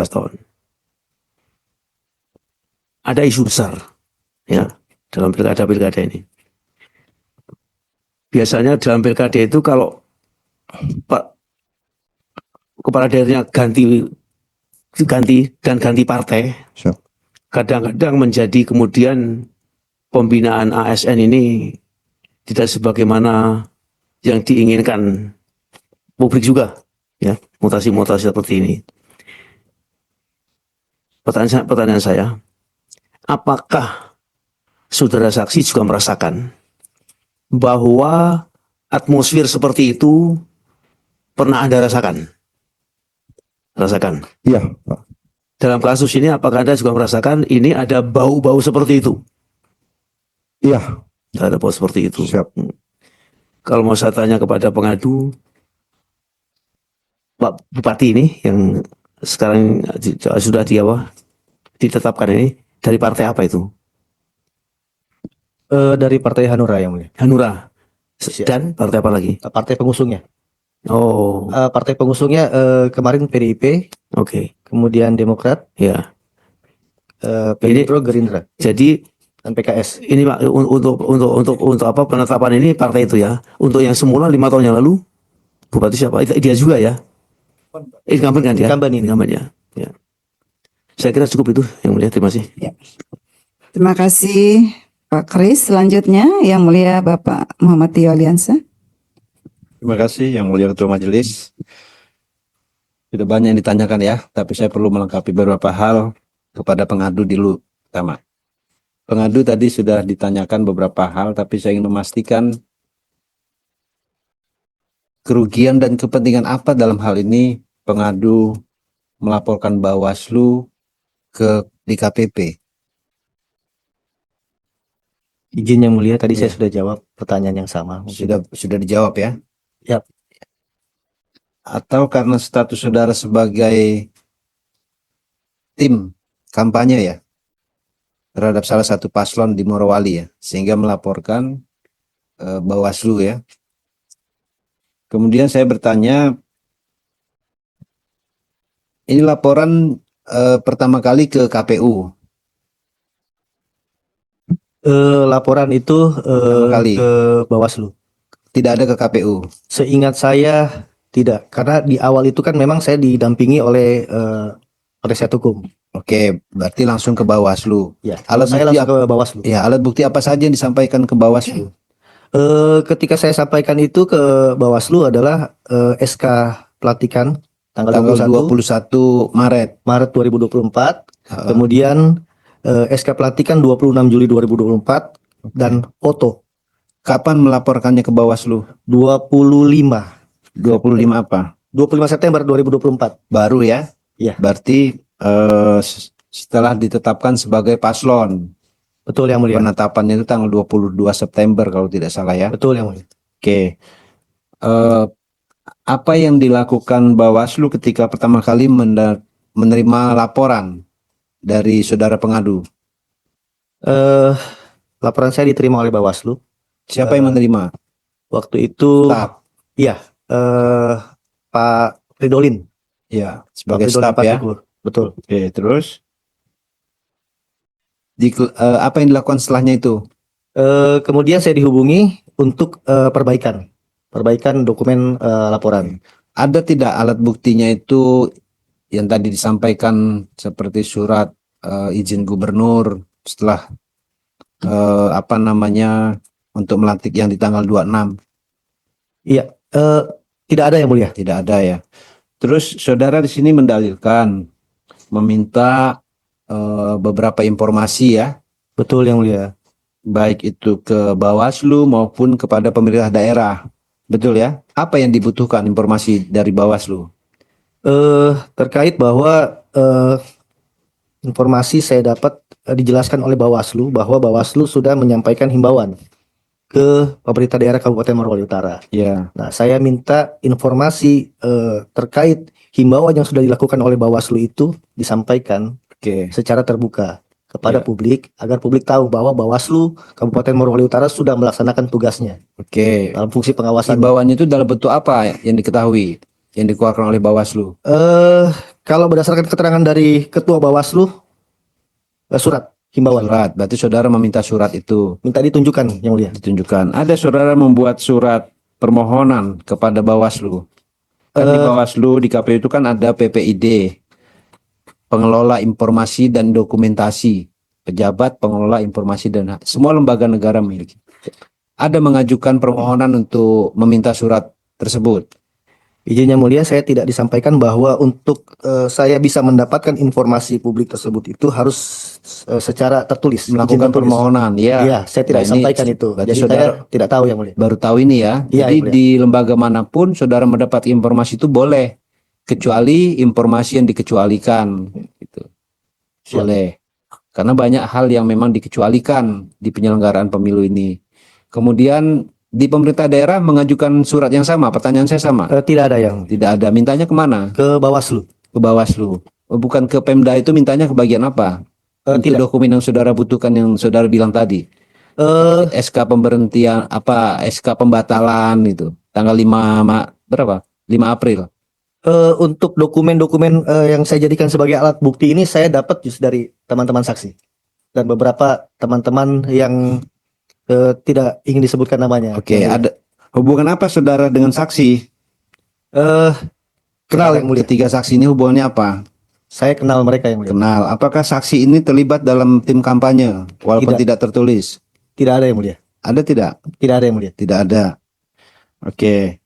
I: tahun. Ada isu besar ya dalam pilkada ini. Biasanya dalam pilkada itu kalau Pak kepala daerahnya ganti partai, kadang-kadang menjadi kemudian pembinaan ASN ini tidak sebagaimana yang diinginkan publik juga, ya, mutasi-mutasi seperti ini. Pertanyaan saya, apakah saudara saksi juga merasakan bahwa atmosfer seperti itu pernah Anda rasakan?
D: Iya, Pak.
I: Dalam kasus ini apakah Anda juga merasakan ini ada bau-bau seperti itu?
D: Iya,
I: Nggak ada pos seperti itu.
D: siap.
I: Kalau mau saya tanya kepada pengadu, Pak Bupati ini yang sekarang sudah ditetapkan ini dari partai apa itu?
C: Dari Partai Hanura yang mulia.
I: Hanura.
C: Siap.
I: Dan partai apa lagi?
C: Partai pengusungnya.
I: Oh,
C: Partai pengusungnya kemarin PDIP,
I: oke.
C: kemudian Demokrat,
I: Ya.
C: Gerindra, Gerindra,
I: Jadi
C: dan PKS.
I: ini Pak untuk apa penetapan ini partai itu ya. Untuk yang semula 5 tahun yang lalu Bupati siapa? Dia juga ya. Incumbent kan dia?
C: Incumbent ini.
I: Incumbent ya. Ya. Saya kira cukup itu yang mulia. Terima kasih.
A: Terima kasih Pak Kris. Selanjutnya Yang Mulia Bapak Muhammad Tio Aliansa.
K: Terima kasih Yang Mulia Ketua Majelis. Sudah banyak yang ditanyakan ya, tapi saya perlu melengkapi beberapa hal kepada pengadu dulu. Pertama, pengadu tadi sudah ditanyakan beberapa hal, tapi saya ingin memastikan kerugian dan kepentingan apa dalam hal ini pengadu melaporkan Bawaslu ke DKPP.
C: Izin yang mulia, tadi saya sudah jawab pertanyaan yang sama.
K: Sudah dijawab ya?
C: Yap.
K: Atau karena status saudara sebagai tim kampanye ya terhadap salah satu paslon di Morowali ya, sehingga melaporkan Bawaslu ya. Kemudian saya bertanya, ini laporan pertama kali ke KPU.
C: Laporan itu
K: kali.
C: ke Bawaslu.
K: Tidak ada ke KPU.
C: Seingat saya tidak, karena di awal itu kan memang saya didampingi oleh penasihat hukum.
K: Oke, berarti langsung ke Bawaslu.
C: Ya,
K: Alat
C: saya
K: bukti
C: langsung ke Bawaslu.
K: Ya, alat bukti apa saja yang disampaikan ke Bawaslu?
C: Ketika saya sampaikan itu ke Bawaslu adalah SK pelantikan tanggal
K: 21 Maret.
C: Maret 2024. Kemudian SK pelantikan 26 Juli 2024 dan foto.
K: Kapan melaporkannya ke Bawaslu?
C: 25
K: apa?
C: 25 September 2024.
K: Baru ya?
C: Iya.
K: Berarti setelah ditetapkan sebagai paslon.
C: Betul yang mulia.
K: Penetapannya itu tanggal 22 September kalau tidak salah ya.
C: Betul yang mulia.
K: Oke. Apa yang dilakukan Bawaslu ketika pertama kali menerima laporan dari saudara pengadu?
C: Laporan saya diterima oleh Bawaslu.
K: Siapa yang menerima?
C: Waktu itu
K: Staf.
C: iya, Pak Ridolin.
K: Ya, sebagai
C: Pak Ridolin
K: staf ya.
C: Patikur. Betul.
K: Oke, terus apa yang dilakukan setelahnya itu?
C: Kemudian saya dihubungi untuk perbaikan dokumen laporan.
K: Ada tidak alat buktinya itu yang tadi disampaikan seperti surat izin gubernur setelah untuk melantik yang di tanggal 26?
C: Iya, tidak ada yang mulia.
K: Tidak ada ya. Terus saudara di sini mendalilkan meminta beberapa informasi ya.
C: Betul yang mulia.
K: Baik itu ke Bawaslu maupun kepada pemerintah daerah. Betul ya? Apa yang dibutuhkan informasi dari Bawaslu?
C: Terkait bahwa informasi saya dapat dijelaskan oleh Bawaslu bahwa Bawaslu sudah menyampaikan himbauan ke pemerintah daerah Kabupaten Morowali Utara.
K: Ya.
C: Nah, saya minta informasi terkait himbauan yang sudah dilakukan oleh Bawaslu itu disampaikan secara terbuka kepada publik agar publik tahu bahwa Bawaslu Kabupaten Morowali Utara sudah melaksanakan tugasnya. Dalam fungsi pengawasan.
K: Himbauan itu dalam bentuk apa yang diketahui yang dikeluarkan oleh Bawaslu?
C: Kalau berdasarkan keterangan dari Ketua Bawaslu, surat himbauan.
K: Surat. Berarti saudara meminta surat itu.
C: Minta ditunjukkan yang mulia.
K: Ditunjukkan. Ada saudara membuat surat permohonan kepada Bawaslu. Kan di Bawaslu di KPU itu kan ada PPID, pengelola informasi dan dokumentasi, pejabat pengelola informasi dan semua lembaga negara memiliki. Ada mengajukan permohonan untuk meminta surat tersebut.
C: Izin yang mulia, saya tidak disampaikan bahwa untuk saya bisa mendapatkan informasi publik tersebut itu harus secara tertulis.
K: Melakukan permohonan, ya.
C: Iya, saya tidak sampaikan itu. Jadi saya tidak tahu yang mulia.
K: Baru tahu ini ya.
C: Iya,
K: Jadi di lembaga manapun saudara mendapat informasi itu boleh, kecuali informasi yang dikecualikan. Gitu. Boleh. Karena banyak hal yang memang dikecualikan di penyelenggaraan pemilu ini. Kemudian di pemerintah daerah mengajukan surat yang sama, pertanyaan saya sama.
C: Tidak ada yang
K: Tidak ada. Mintanya kemana?
C: ke Bawaslu.
K: Ke Bawaslu. Oh, bukan ke Pemda, itu mintanya ke bagian apa? Untuk
C: Tidak.
K: dokumen yang saudara butuhkan yang saudara bilang tadi. SK pemberhentian apa SK pembatalan itu tanggal 5 April.
C: Untuk dokumen-dokumen yang saya jadikan sebagai alat bukti ini saya dapat justru dari teman-teman saksi dan beberapa teman-teman yang tidak ingin disebutkan namanya.
K: Oke, ada hubungan apa saudara dengan saksi?
C: Kenal yang mulia.
K: Ketiga saksi ini hubungannya apa?
C: Saya kenal mereka yang mulia.
K: Kenal. Apakah saksi ini terlibat dalam tim kampanye walaupun tidak tertulis?
C: Tidak ada yang mulia.
K: Ada tidak?
C: Tidak ada yang mulia.
K: Tidak ada. Oke.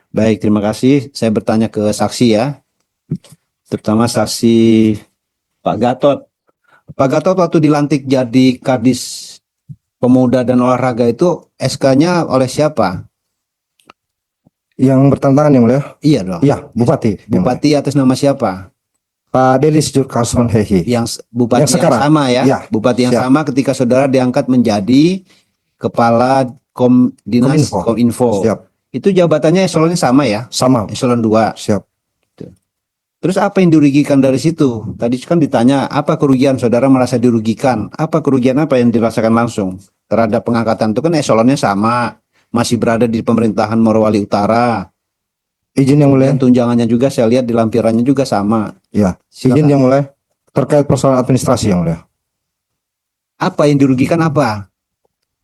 K: Baik, terima kasih. Saya bertanya ke saksi ya. Terutama saksi Pak Gatot. Pak Gatot waktu dilantik jadi Kadis Pemuda dan Olahraga itu SK-nya oleh siapa?
D: Yang bertentangan yang mulia.
K: Iya dong.
D: Iya, Bupati.
K: Bupati atas nama siapa?
D: Pak Delis Jurkarson Hehi.
K: Yang bupati
D: Yang
K: yang
D: sekarang.
K: sama ya?
D: Ya,
K: Bupati yang
D: siap.
K: sama ketika saudara diangkat menjadi Kepala Dinas Kominfo.
D: Siap.
K: Itu jabatannya eselonnya sama ya?
D: Sama.
K: Eselon 2.
D: Siap.
K: Terus apa yang dirugikan dari situ? Tadi kan ditanya apa kerugian, saudara merasa dirugikan. Apa kerugian apa yang dirasakan langsung terhadap pengangkatan itu kan eselonnya sama, masih berada di pemerintahan Morowali Utara.
D: Izin yang mulia.
K: Dan tunjangannya juga saya lihat di lampirannya juga sama.
D: Ya,
K: Silakan.
D: izin yang mulia. Terkait persoalan administrasi yang mulia.
K: Apa yang dirugikan apa?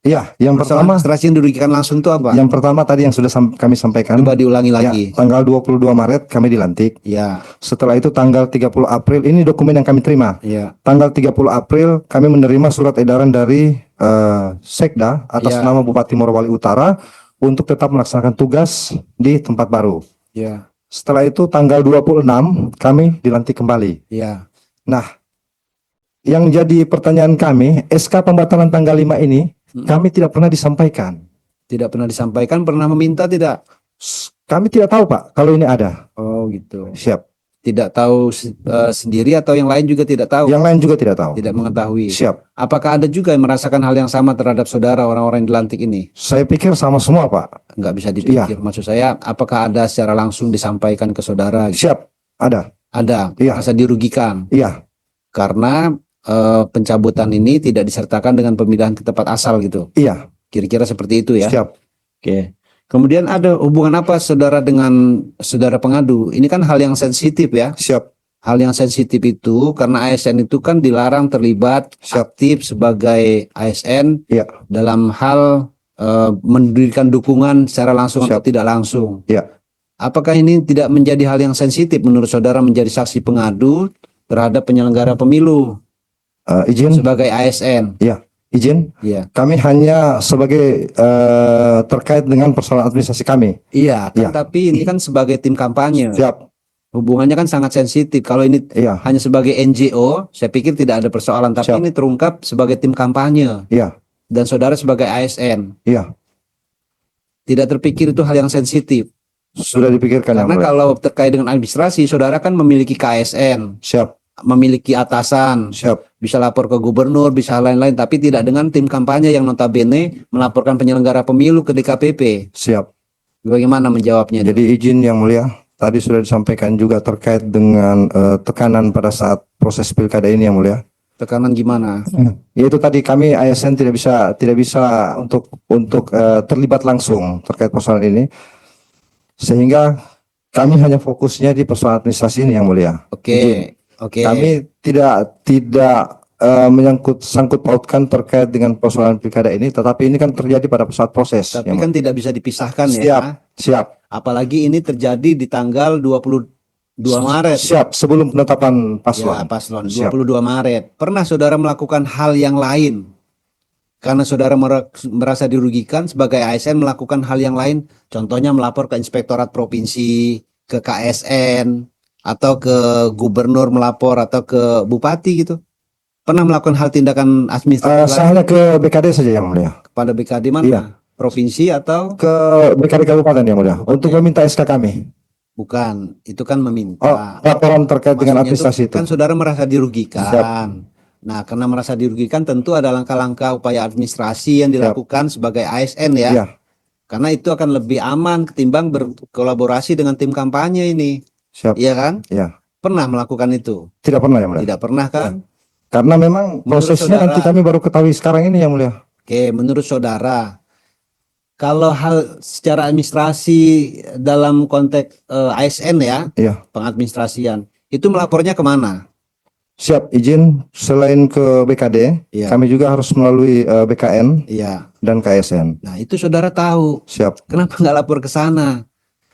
D: Iya, yang
K: Persoalan
D: pertama,
K: administrasi yang dirugikan langsung itu apa?
D: yang pertama tadi yang sudah kami sampaikan.
K: Coba diulangi
D: Ya,
K: lagi.
D: tanggal 22 Maret kami dilantik.
K: Ya,
D: Setelah itu tanggal 30 April, ini dokumen yang kami terima.
K: ya,
D: Tanggal 30 April kami menerima surat edaran dari Sekda atas
K: Ya.
D: nama Bupati Morowali Utara untuk tetap melaksanakan tugas di tempat baru.
K: ya,
D: Setelah itu tanggal 26 kami dilantik kembali.
K: ya.
D: Nah, yang jadi pertanyaan kami, SK pembatalan tanggal 5 ini kami tidak pernah disampaikan.
K: Tidak pernah disampaikan, pernah meminta tidak?
D: Kami tidak tahu, Pak, kalau ini ada.
K: Oh gitu.
D: Siap.
K: Tidak tahu sendiri atau yang lain juga tidak tahu?
D: Yang lain juga tidak tahu.
K: Tidak mengetahui.
D: Siap.
K: Apakah ada juga yang merasakan hal yang sama terhadap saudara orang-orang yang dilantik ini?
D: Saya pikir sama semua, Pak.
K: Nggak bisa dipikir. Maksud saya, apakah ada secara langsung disampaikan ke saudara?
D: Siap. Ada.
K: Ada.
D: Iya.
K: Merasa dirugikan.
D: Iya.
K: Karena pencabutan ini tidak disertakan dengan pemilihan ke tempat asal gitu.
D: Iya.
K: Kira-kira seperti itu ya.
D: Siap.
K: Oke. Kemudian ada hubungan apa saudara dengan saudara pengadu? Ini kan hal yang sensitif ya.
D: Siap.
K: Hal yang sensitif itu karena ASN itu kan dilarang terlibat aktif sebagai ASN
D: Iya.
K: dalam hal mendirikan dukungan secara langsung atau tidak langsung.
D: Iya.
K: Apakah ini tidak menjadi hal yang sensitif menurut saudara menjadi saksi pengadu terhadap penyelenggara pemilu
D: Izin.
K: sebagai ASN?
D: Iya. Izin.
K: Iya.
D: Kami hanya sebagai terkait dengan persoalan administrasi kami.
K: Iya, kan,
D: Iya.
K: tapi ini kan sebagai tim kampanye.
D: Siap.
K: Hubungannya kan sangat sensitif. Kalau ini
D: Iya.
K: hanya sebagai NGO, saya pikir tidak ada persoalan. Tapi
D: Siap.
K: ini terungkap sebagai tim kampanye
D: Iya.
K: dan saudara sebagai ASN.
D: Iya.
K: Tidak terpikir itu hal yang sensitif.
D: Sudah dipikirkan yang
K: Karena
D: mulia.
K: kalau terkait dengan administrasi, saudara kan memiliki KSN,
D: Siap.
K: memiliki atasan,
D: Siap.
K: bisa lapor ke gubernur, bisa lain-lain, tapi tidak dengan tim kampanye yang notabene melaporkan penyelenggara pemilu ke DKPP.
D: Siap.
K: Bagaimana menjawabnya?
D: Jadi izin yang mulia, tadi sudah disampaikan juga terkait dengan tekanan pada saat proses pilkada ini yang mulia.
K: Tekanan gimana?
D: Yaitu tadi kami ASN tidak bisa untuk terlibat langsung terkait persoalan ini, sehingga kami hanya fokusnya di persoalan administrasi ini yang mulia.
K: Oke, oke.
D: Kami tidak sangkut pautkan terkait dengan persoalan pilkada ini, tetapi ini kan terjadi pada saat proses.
K: Tapi
D: yang
K: kan tidak bisa dipisahkan
D: Siap.
K: ya.
D: Siap.
K: Apalagi ini terjadi di tanggal 22 Maret.
D: Siap. Sebelum penetapan paslon.
K: Ya, paslon
D: Siap.
K: 22 Maret. Pernah saudara melakukan hal yang lain? Karena saudara merasa dirugikan sebagai ASN melakukan hal yang lain, contohnya melapor ke Inspektorat Provinsi, ke KSN, atau ke gubernur melapor, atau ke bupati gitu. Pernah melakukan hal tindakan administratif
D: Saya hanya ke BKD saja yang mulia.
K: kepada BKD mana?
D: Iya.
K: Provinsi atau
D: Ke BKD Kabupaten yang mulia. Untuk meminta SK kami.
K: Bukan, itu kan
D: Oh,
K: meminta.
D: laporan terkait dengan
K: Maksudnya
D: administrasi itu.
K: kan saudara merasa
D: Siap.
K: dirugikan. Nah, karena merasa dirugikan tentu ada langkah-langkah upaya administrasi yang dilakukan sebagai ASN ya.
D: Iya.
K: Karena itu akan lebih aman ketimbang berkolaborasi dengan tim kampanye ini.
D: Siap.
K: Iya kan?
D: Iya.
K: Pernah melakukan itu?
D: Tidak pernah yang mulia.
K: Tidak pernah kan?
D: Karena memang
K: Menurut
D: prosesnya
K: saudara-
D: nanti kami baru ketahui sekarang ini yang mulia.
K: Oke, menurut saudara, kalau hal secara administrasi dalam konteks ASN ya,
D: Iya.
K: pengadministrasian, itu melapornya kemana?
D: Siap, izin selain ke BKD,
K: Iya.
D: kami juga harus melalui BKN
K: Iya.
D: dan KSN.
K: Nah, itu saudara tahu.
D: Siap.
K: Kenapa nggak lapor ke sana?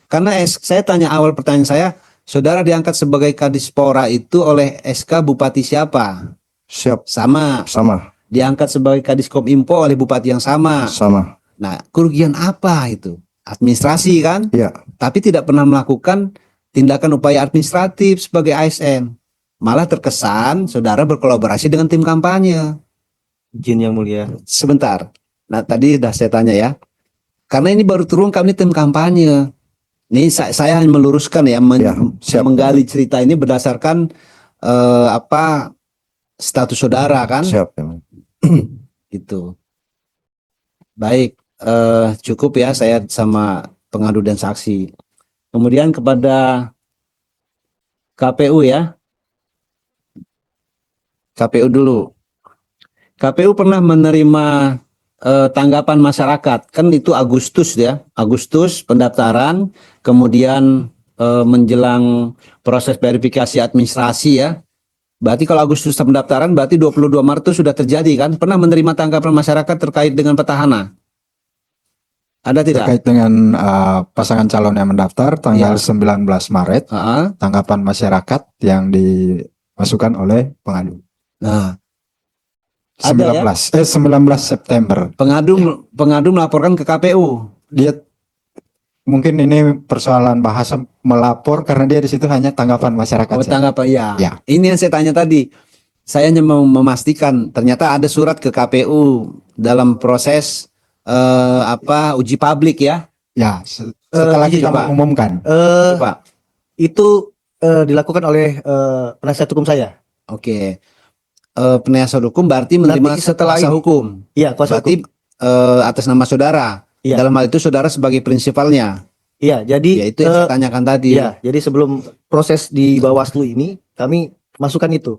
K: Karena saya tanya awal pertanyaan saya, saudara diangkat sebagai Kadispora itu oleh SK Bupati siapa?
D: Siap.
K: Sama.
D: Sama.
K: Diangkat sebagai Kadiskominfo oleh Bupati yang sama.
D: Sama.
K: Nah, kerugian apa itu? Administrasi kan?
D: Iya.
K: Tapi tidak pernah melakukan tindakan upaya administratif sebagai ASN. Malah terkesan saudara berkolaborasi dengan tim kampanye.
C: Izin yang mulia.
K: Sebentar. Nah, tadi sudah saya tanya ya. Karena ini baru terungkap ini tim kampanye. Ini saya hanya meluruskan ya,
D: Ya, siap.
K: menggali cerita ini berdasarkan status saudara kan?
D: Siap. yang mulia.
K: Gitu. Baik, cukup ya saya sama pengadu dan saksi. Kemudian kepada KPU ya. KPU dulu. KPU pernah menerima tanggapan masyarakat, kan itu Agustus ya, Agustus pendaftaran, kemudian menjelang proses verifikasi administrasi ya. Berarti kalau Agustus pendaftaran berarti 22 Maret itu sudah terjadi kan? Pernah menerima tanggapan masyarakat terkait dengan petahana? Ada tidak?
H: Terkait dengan pasangan calon yang mendaftar tanggal
K: Iya.
H: 19 Maret, tanggapan masyarakat yang dimasukkan oleh pengadu.
K: Nah, ada ya?
H: 19 September.
K: Pengadu melaporkan ke KPU.
H: Dia mungkin ini persoalan bahasa melapor karena dia di situ hanya tanggapan masyarakat.
K: Oh,
H: saja.
K: tanggapan ya.
H: Ya.
K: Ini yang saya tanya tadi. Saya hanya mau memastikan ternyata ada surat ke KPU dalam proses uji publik ya.
H: Ya, setelah kita
K: Pak.
H: mengumumkan.
K: Pak.
C: Itu dilakukan oleh penasihat hukum saya.
K: Oke. Penasihat hukum berarti menerima
C: Nanti setelah
K: kuasa
C: ini.
K: hukum.
C: Iya, kuasa
K: Berarti
C: hukum.
K: atas nama saudara.
C: Iya.
K: Dalam hal itu saudara sebagai prinsipalnya.
C: Iya, jadi
K: Ya itu yang saya tanyakan tadi.
C: iya, jadi sebelum proses di Bawaslu ini kami masukkan itu.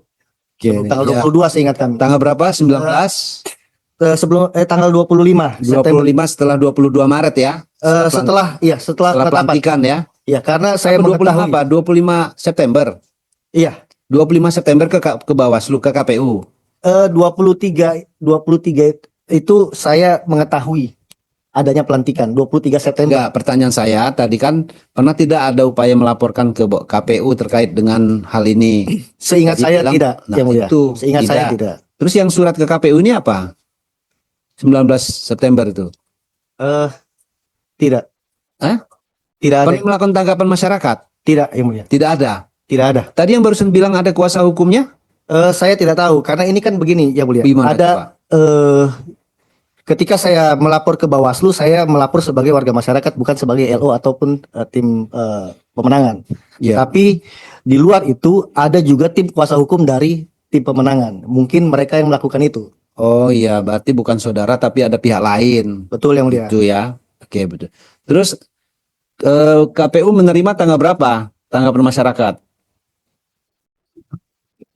K: Oke,
C: Tanggal
K: ya.
C: 22 seingat kami.
K: Tanggal berapa? 19?
C: Sebelum tanggal 25 September.
K: 25 setelah 22 Maret ya.
C: Setelah
K: Setelah
C: penetapan.
K: pelantikan ya.
C: Iya, karena saya
K: 25
C: mengetahui.
K: apa? 25 September.
C: Iya,
K: 25 September ke Bawaslu ke KPU.
C: 23 itu saya mengetahui adanya pelantikan 23 September.
K: Enggak, pertanyaan saya tadi kan pernah tidak ada upaya melaporkan ke KPU terkait dengan hal ini?
C: Seingat
K: Tadi
C: saya
K: bilang,
C: tidak,
K: nah,
C: yang mulia.
K: itu
C: Seingat saya tidak.
K: Terus yang surat ke KPU ini apa? 19 September itu.
C: Tidak.
K: Hah?
C: Tidak ada.
K: Pernah melakukan tanggapan masyarakat?
C: Tidak, yang mulia.
K: Tidak ada.
C: Tidak ada.
K: Tadi yang barusan bilang ada kuasa hukumnya?
C: Saya tidak tahu karena ini kan begini, yang mulia.
K: Gimana,
C: Ada
K: Pak?
C: ketika saya melapor ke Bawaslu, saya melapor sebagai warga masyarakat bukan sebagai LO ataupun tim pemenangan.
K: Ya.
C: Tapi di luar itu ada juga tim kuasa hukum dari tim pemenangan. Mungkin mereka yang melakukan itu.
K: Oh iya, berarti bukan saudara tapi ada pihak lain.
C: Betul, yang mulia.
K: Itu ya. Oke, betul. Terus KPU menerima tanggal berapa? Tanggapan masyarakat.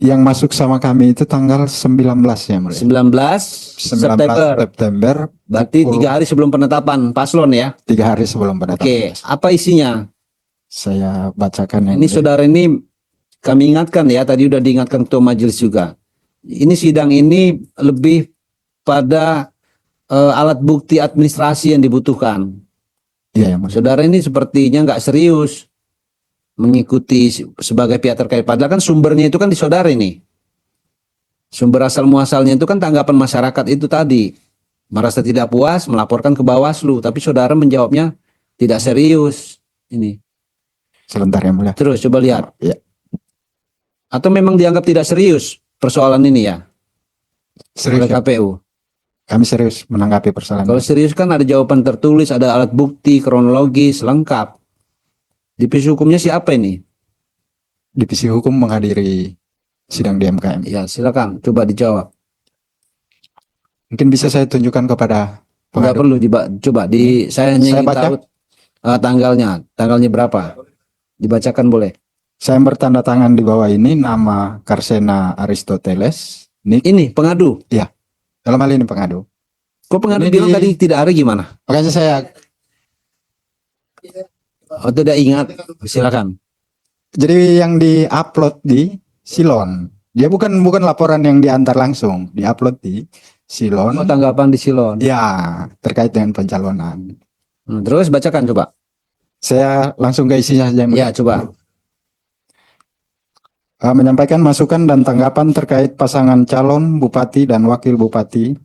H: Yang masuk sama kami itu tanggal 19 ya, Mulia.
K: 19 September.
H: September,
K: Berarti 3 hari sebelum penetapan paslon ya.
H: 3 hari sebelum penetapan.
K: Oke, apa isinya?
H: Saya bacakan yang
K: Ini saudara ini kami ingatkan ya, tadi udah diingatkan ketua majelis juga. Ini sidang ini lebih pada alat bukti administrasi yang dibutuhkan.
H: Iya, yang Mulia.
K: Saudara ini sepertinya nggak serius mengikuti sebagai pihak terkait. Padahal kan sumbernya itu kan di saudara ini. Sumber asal muasalnya itu kan tanggapan masyarakat itu tadi. Merasa tidak puas, melaporkan ke Bawaslu. Tapi saudara menjawabnya tidak serius. Ini.
H: Sebentar ya, Mulia.
K: Terus coba lihat.
H: Ya.
K: Atau memang dianggap tidak serius persoalan ini ya?
H: Serius
K: Oleh
H: ya?
K: KPU.
H: Kami serius menanggapi persoalan
K: Kalau
H: ini.
K: serius kan ada jawaban tertulis, ada alat bukti, kronologis, lengkap. Divisi hukumnya siapa ini?
H: Divisi hukum menghadiri sidang di MKM.
K: Ya, silakan coba dijawab.
H: Mungkin bisa saya tunjukkan kepada
K: Enggak
H: pengadu.
K: perlu coba saya hanya
H: Saya
K: ingin
H: baca?
K: tahu tanggalnya berapa? Dibacakan boleh.
H: Saya bertanda tangan di bawah ini nama Karsena Aristoteles.
K: Ini pengadu.
H: Dalam hal ini pengadu.
K: Kok pengadu
H: Ini
K: bilang
H: di-
K: tadi tidak ada gimana?
H: Makanya saya
K: Oh, tidak ingat. Silakan.
H: jadi yang di-upload di Silon. Dia bukan laporan yang diantar langsung, di-upload di Silon.
K: Oh, tanggapan di Silon.
H: Ya, terkait dengan pencalonan.
K: Terus bacakan coba.
H: Saya langsung ke isinya saja.
K: Ya, coba.
H: Menyampaikan masukan dan tanggapan terkait pasangan calon bupati dan wakil bupati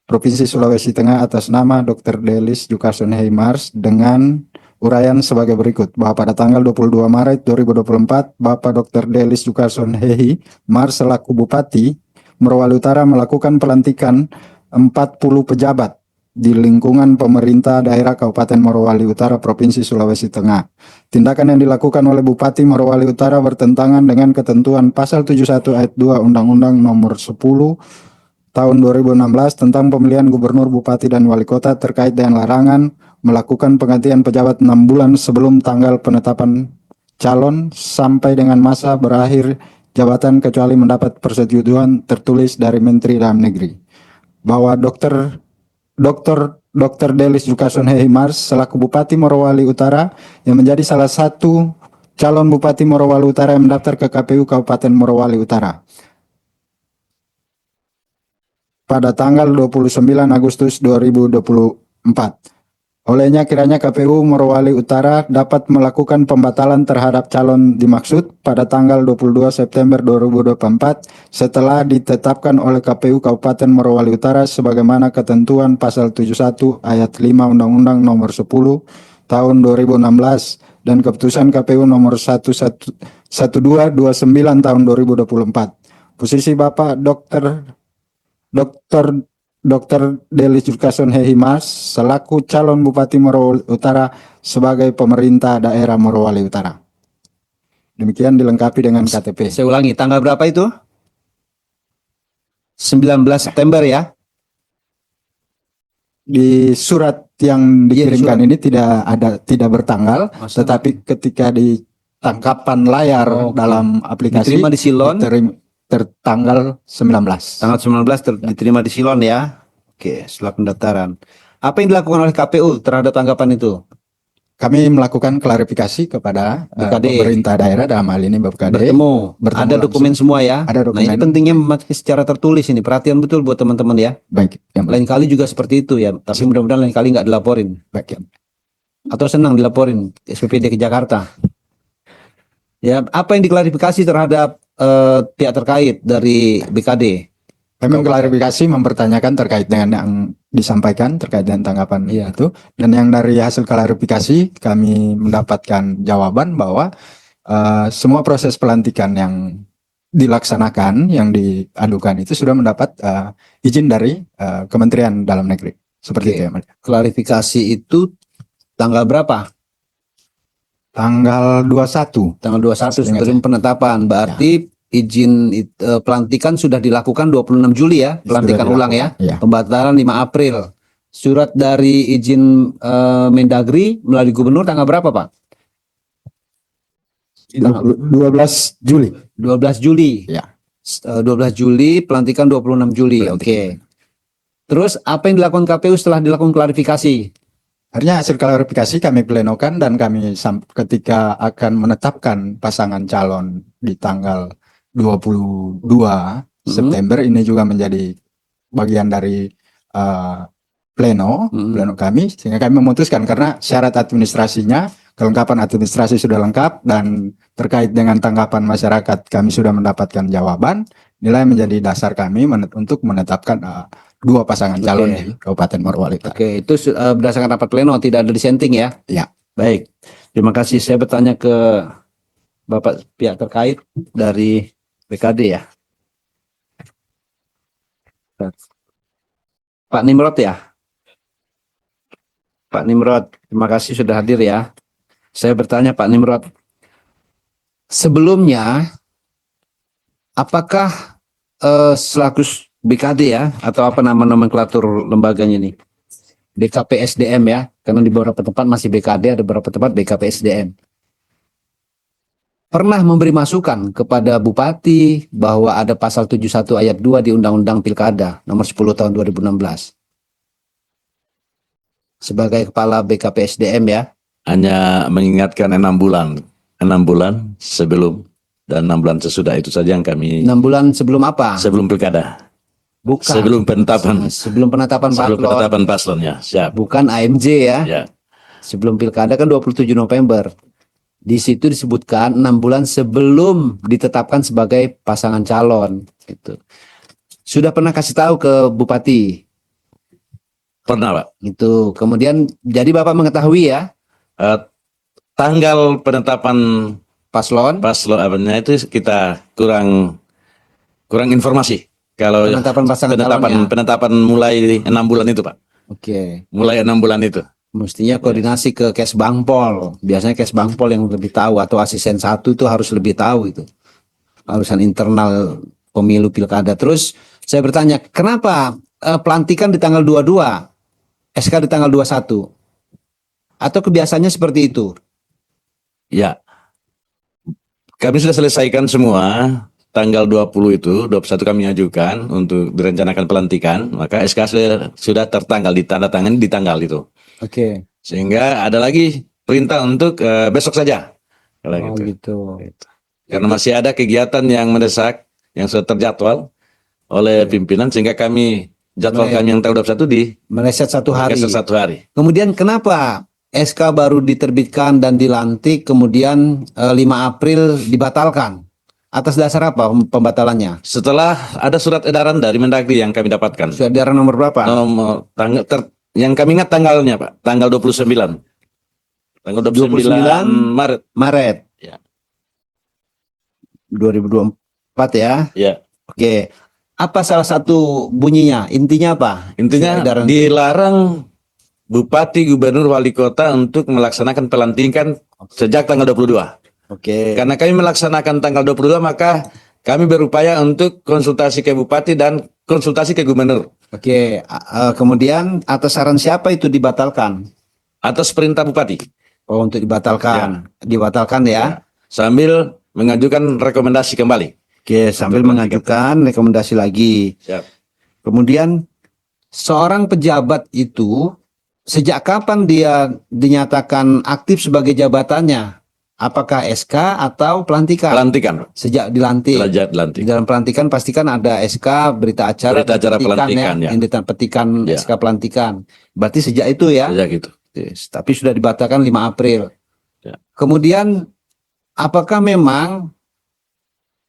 H: Provinsi Sulawesi Tengah atas nama Dr. Delis Jukason Heimars dengan uraian sebagai berikut, bahwa pada tanggal 22 Maret 2024 Bapak Dr. Delis Jukason Heimars selaku Bupati Morowali Utara melakukan pelantikan 40 pejabat di lingkungan pemerintah daerah Kabupaten Morowali Utara Provinsi Sulawesi Tengah. Tindakan yang dilakukan oleh Bupati Morowali Utara bertentangan dengan ketentuan pasal 71 ayat 2 Undang-Undang Nomor 10 Tahun 2016 tentang pemilihan gubernur, bupati, dan wali kota terkait dengan larangan melakukan penggantian pejabat 6 bulan sebelum tanggal penetapan calon sampai dengan masa berakhir jabatan kecuali mendapat persetujuan tertulis dari Menteri Dalam Negeri. Bahwa Dr. Delis Jukason Heimars selaku Bupati Morowali Utara yang menjadi salah satu calon Bupati Morowali Utara yang mendaftar ke KPU Kabupaten Morowali Utara pada tanggal 29 Agustus 2024. Olehnya kiranya KPU Morowali Utara dapat melakukan pembatalan terhadap calon dimaksud pada tanggal 22 September 2024 setelah ditetapkan oleh KPU Kabupaten Morowali Utara sebagaimana ketentuan pasal 71 ayat 5 Undang-Undang Nomor 10 Tahun 2016 dan keputusan KPU Nomor 1229 Tahun 2024. Posisi Bapak Dr. Delis Jukason Heimars selaku calon Bupati Morowali Utara sebagai pemerintah daerah Morowali Utara. Demikian dilengkapi dengan KTP.
K: Saya ulangi, tanggal berapa itu? 19 September ya?
H: Di surat yang dikirimkan
K: surat.
H: ini tidak bertanggal, tetapi ketika di tangkapan layar dalam aplikasi
K: Diterima di Silon.
H: tertanggal 19.
K: Tanggal 19 diterima di Silon ya. Oke, setelah pendaftaran. Apa yang dilakukan oleh KPU terhadap tanggapan itu?
H: Kami melakukan klarifikasi kepada
K: BKD.
H: pemerintah daerah dalam hal ini BKD.
K: Bertemu ada
H: langsung.
K: dokumen semua ya.
H: Ada
K: Nah, ini
H: dokumen.
K: pentingnya memakai secara tertulis ini. Perhatian betul buat teman-teman ya.
H: Baik, yang
K: Lain kali juga seperti itu ya. Tapi mudah-mudahan lain kali nggak dilaporin.
H: baik. Yang
K: Atau senang dilaporin SPPD ke Jakarta. Ya, apa yang diklarifikasi terhadap pihak terkait dari BKD?
H: Kami klarifikasi mempertanyakan terkait dengan yang disampaikan terkait dengan tanggapan itu, dan yang dari hasil klarifikasi kami mendapatkan jawaban bahwa semua proses pelantikan yang dilaksanakan yang diadukan itu sudah mendapat izin dari Kementerian Dalam Negeri. Seperti itu ya, Mas.
K: Klarifikasi itu tanggal berapa?
H: Tanggal 21.
K: Tanggal 21 sebelum penetapan. Berarti izin pelantikan sudah dilakukan 26 Juli ya, pelantikan
H: Sudah
K: ulang ya.
H: dilakukan, ya.
K: Pembatalan 5 April. Surat dari izin Mendagri melalui gubernur tanggal berapa, Pak?
H: 12 Juli.
K: 12 Juli.
H: Ya.
K: 12 Juli, pelantikan 26 Juli. Oke. Terus apa yang dilakukan KPU setelah dilakukan klarifikasi?
H: Akhirnya hasil klarifikasi kami plenokan dan kami ketika akan menetapkan pasangan calon di tanggal 22 September ini juga menjadi bagian dari pleno kami, sehingga kami memutuskan karena syarat administrasinya, kelengkapan administrasi sudah lengkap dan terkait dengan tanggapan masyarakat kami sudah mendapatkan jawaban, nilai menjadi dasar kami untuk menetapkan dua pasangan calon di Kabupaten Morowali Utara.
K: Oke, itu berdasarkan rapat pleno, tidak ada dissenting ya?
H: Ya.
K: Baik, terima kasih. Saya bertanya ke Bapak pihak terkait dari BKD ya. Pak Nimrod ya? Pak Nimrod, terima kasih sudah hadir ya. Saya bertanya Pak Nimrod, sebelumnya apakah selaku BKD ya, atau apa nama nomenklatur lembaganya ini, BKPSDM ya, karena di beberapa tempat masih BKD, ada beberapa tempat BKPSDM, pernah memberi masukan kepada Bupati bahwa ada pasal 71 ayat 2 di Undang-Undang Pilkada nomor 10 tahun 2016. Sebagai kepala BKPSDM ya.
G: Hanya mengingatkan 6 bulan sebelum dan 6 bulan sesudah, itu saja yang kami.
K: 6 bulan sebelum apa?
G: Sebelum pilkada.
K: Bukan.
G: Sebelum penetapan.
K: Sebelum penetapan
G: Sebelum
K: paslon.
G: penetapan paslonnya. Siap.
K: Bukan AMJ ya.
G: Ya.
K: Sebelum pilkada kan 27 November. Di situ disebutkan 6 bulan sebelum ditetapkan sebagai pasangan calon. Gitu. Sudah pernah kasih tahu ke Bupati?
G: Pernah Pak.
K: Gitu. Kemudian jadi Bapak mengetahui ya?
G: Tanggal penetapan
K: paslon
G: apanya itu kita kurang informasi. Kalau
K: penetapan pasangan
G: penetapan mulai 6 bulan itu Pak.
K: Oke.
G: Mulai 6 bulan itu.
K: Mestinya koordinasi ke Kesbangpol. Biasanya Kesbangpol yang lebih tahu, atau asisten 1 itu harus lebih tahu itu. Urusan internal pemilu pilkada. Terus saya bertanya, kenapa pelantikan di tanggal 22, SK di tanggal 21? Atau kebiasaannya seperti itu?
G: Ya. Kami sudah selesaikan semua. Tanggal 20 itu, 21 kami ajukan untuk direncanakan pelantikan, maka SK sudah tertanggal, ditandatangani di tanggal itu.
K: Oke.
G: Sehingga ada lagi perintah untuk besok saja. Kalau
K: gitu.
G: Karena masih ada kegiatan yang mendesak yang sudah terjadwal oleh pimpinan, sehingga kami jadwal kami yang tanggal 21
K: meleset 1 hari.
G: Meleset 1 hari.
K: Kemudian kenapa SK baru diterbitkan dan dilantik kemudian 5 April dibatalkan? Atas dasar apa pembatalannya?
G: Setelah ada surat edaran dari Mendagri yang kami dapatkan.
K: Surat edaran nomor berapa?
G: Yang kami ingat tanggalnya Pak, tanggal 29. Tanggal 29
K: Maret.
G: Ya.
K: 2024 ya.
G: Ya.
K: Oke. Apa salah satu bunyinya? Intinya apa?
G: Intinya dilarang Bupati, Gubernur, Wali Kota untuk melaksanakan pelantikan sejak tanggal 22.
K: Oke.
G: Karena kami melaksanakan tanggal 22, maka kami berupaya untuk konsultasi ke Bupati dan konsultasi ke Gubernur.
K: Oke. Kemudian atas saran siapa itu dibatalkan?
G: Atas perintah Bupati.
K: Oh, untuk dibatalkan. Ya. Dibatalkan ya.
G: Sambil mengajukan rekomendasi kembali.
K: Oke, sambil mengajukan rekomendasi lagi.
G: Siap.
K: Kemudian seorang pejabat itu sejak kapan dia dinyatakan aktif sebagai jabatannya? Apakah SK atau pelantikan?
G: Pelantikan.
K: Sejak dilantik.
G: Di
K: dalam pelantikan pastikan ada SK, berita acara
G: pelantikan ya.
K: Yang petikan
G: ya.
K: SK pelantikan. Berarti sejak itu ya.
G: Sejak itu.
K: Yes, tapi sudah dibatalkan 5 April.
G: Ya.
K: Kemudian apakah memang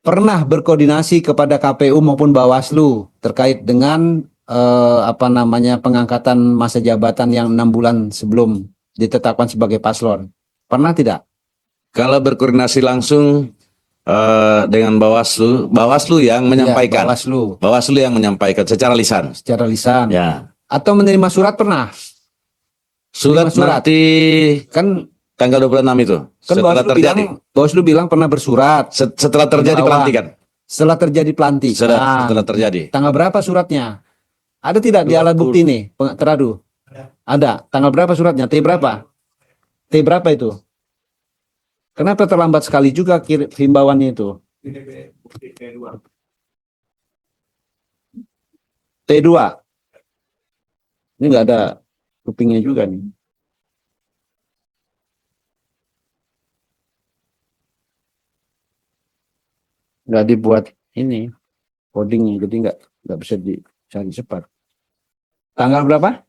K: pernah berkoordinasi kepada KPU maupun Bawaslu terkait dengan pengangkatan masa jabatan yang 6 bulan sebelum ditetapkan sebagai paslon? Pernah tidak?
G: Kalau berkoordinasi langsung dengan Bawaslu yang menyampaikan.
K: Ya,
G: Bawaslu yang menyampaikan secara lisan.
K: Secara lisan.
G: Ya.
K: Atau menerima surat pernah?
G: Surat nanti
K: kan
G: tanggal 26 itu.
K: Kan Bawaslu bilang pernah bersurat.
G: Setelah terjadi pelantikan.
K: Setelah terjadi pelantikan.
G: Setelah terjadi.
K: Tanggal berapa suratnya? Ada tidak di alat bukti ini? Teradu? Ada. Tanggal berapa suratnya? T berapa? T berapa itu? Kenapa terlambat sekali juga himbauannya itu? T2. Ini nggak ada kupingnya juga nih. Nggak dibuat ini codingnya, jadi nggak bisa dicari cepat. Tanggal berapa?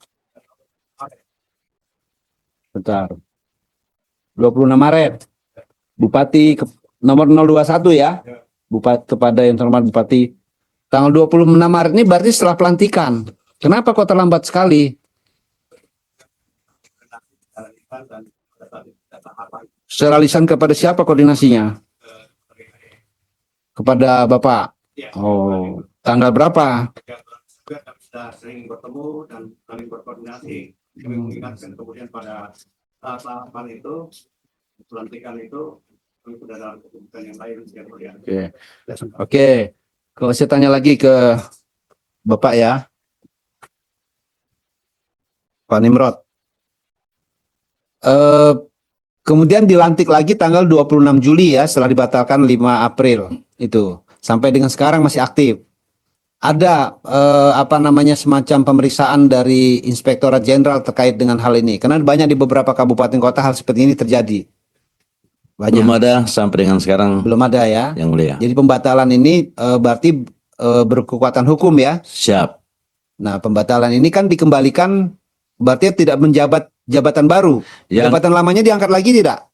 K: Bentar. 26 Maret. Bupati nomor 021 ya. Bupati kepada yang terhormat Bupati. Tanggal 26 Maret ini berarti setelah pelantikan. Kenapa kok terlambat sekali? Secara lisan kepada siapa koordinasinya? Kepada Bapak. Oh, tanggal berapa?
F: Sudah sering bertemu dan saling berkoordinasi. Kami mengingatkan kemudian pada tahapan itu Pelantikan itu sudah dalam keputusan yang lain, yang mulia.
K: Oke. Kalau saya tanya lagi ke Bapak ya, Pak Nimrod. Kemudian dilantik lagi tanggal 26 Juli ya, setelah dibatalkan 5 April itu. Sampai dengan sekarang masih aktif. Ada apa namanya semacam pemeriksaan dari Inspektorat Jenderal terkait dengan hal ini. Karena banyak di beberapa kabupaten kota hal seperti ini terjadi. Banyak.
G: Belum ada sampai dengan sekarang.
K: Belum ada ya.
G: Yang mulia.
K: Jadi pembatalan ini berarti berkekuatan hukum ya.
G: Siap.
K: Nah, pembatalan ini kan dikembalikan berarti tidak menjabat jabatan baru. Jabatan lamanya diangkat lagi tidak?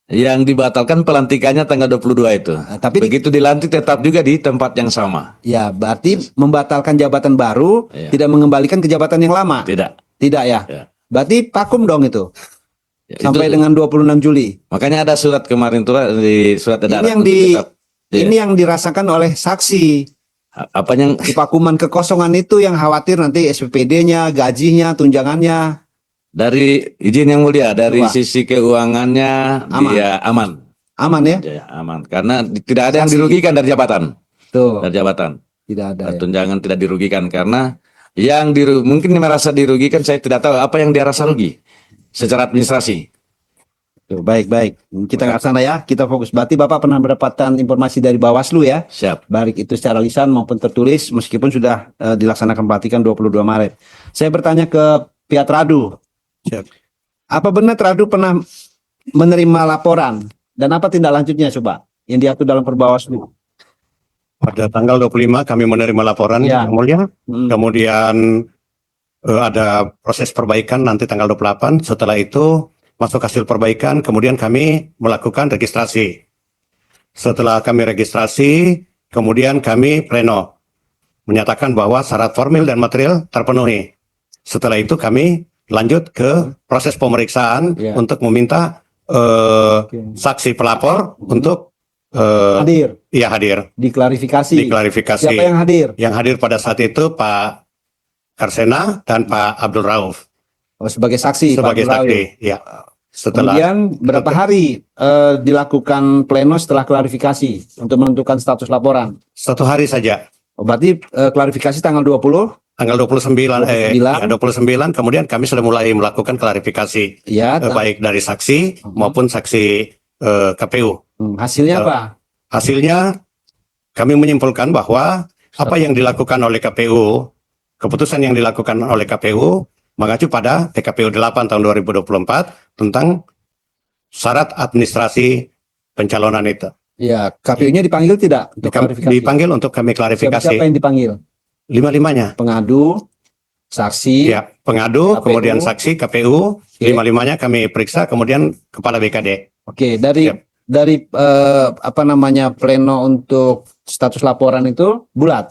G: Yang dibatalkan pelantikannya tanggal 22 itu.
K: Tapi
G: begitu dilantik tetap juga di tempat yang sama.
K: Ya, berarti membatalkan jabatan baru,
G: Iya.
K: tidak mengembalikan ke jabatan yang lama.
G: Tidak.
K: Tidak ya.
G: Ya.
K: Berarti vakum dong itu.
G: Ya,
K: Sampai
G: itu-
K: dengan 26 Juli.
G: Makanya ada surat kemarin tuh di surat edaran.
K: Ini yang
G: untuk
K: di
G: tetap- Iya.
K: ini yang dirasakan oleh saksi.
G: apa yang
K: Vakuman kekosongan itu yang khawatir nanti SPPD-nya, gajinya, tunjangannya.
G: dari izin yang mulia dari
K: Coba.
G: sisi keuangannya
K: Aman.
G: dia aman.
K: Aman ya?
G: Ya, aman karena tidak ada yang
K: Saksi.
G: dirugikan dari jabatan.
K: Tuh,
G: Dari jabatan.
K: tidak ada ya.
G: Tunjangan tidak dirugikan karena yang mungkin merasa dirugikan saya tidak tahu apa yang dia rasa rugi secara administrasi.
K: Tuh, baik. Kita nggak sana ya. Kita fokus. Berarti Bapak pernah mendapatkan informasi dari Bawaslu ya?
G: Siap.
K: Baik itu secara lisan maupun tertulis meskipun sudah dilaksanakan pelantikan 22 Maret. Saya bertanya ke pihak Tradu.
F: Siap.
K: Apa benar Tradu pernah menerima laporan dan apa tindak lanjutnya coba yang diatur dalam Perbawaslu?
F: Pada tanggal 25 kami menerima laporan
K: Ya.
F: yang mulia.
K: Hmm.
F: Kemudian ada proses perbaikan nanti tanggal 28. Setelah itu masuk hasil perbaikan, kemudian kami melakukan registrasi. Setelah kami registrasi, kemudian kami pleno menyatakan bahwa syarat formil dan material terpenuhi. Setelah itu kami lanjut ke proses pemeriksaan
K: Ya.
F: untuk meminta saksi pelapor untuk
K: Hadir,
F: hadir,
K: diklarifikasi.
F: diklarifikasi.
K: Siapa yang hadir?
F: Yang hadir pada saat itu Pak Karsena dan Pak Abdul Rauf
K: Oh, sebagai saksi. Pak
F: sebagai
K: Abdul Rauf.
F: saksi. Ya. Setelah
K: Kemudian berapa hari dilakukan pleno setelah klarifikasi untuk menentukan status laporan?
F: 1 hari saja,
K: Oh, berarti klarifikasi tanggal 20?
F: tanggal 29, 29 kemudian kami sudah mulai melakukan klarifikasi
K: Ya.
F: baik dari saksi maupun saksi KPU.
K: Hasilnya apa?
F: Hasilnya kami menyimpulkan bahwa apa yang dilakukan oleh KPU, keputusan yang dilakukan oleh KPU mengacu pada PKPU 8 tahun 2024 tentang syarat administrasi pencalonan itu.
K: Ya, KPU-nya dipanggil tidak untuk klarifikasi?
F: Dipanggil untuk kami klarifikasi.
K: Siapa yang dipanggil?
F: Lima-limanya.
K: Pengadu, saksi,
F: Ya, pengadu,
K: KPU.
F: kemudian saksi KPU,
K: Oke.
F: lima-limanya kami periksa, kemudian kepala BKD.
K: Oke, dari
F: Siap.
K: dari apa namanya pleno untuk status laporan itu bulat.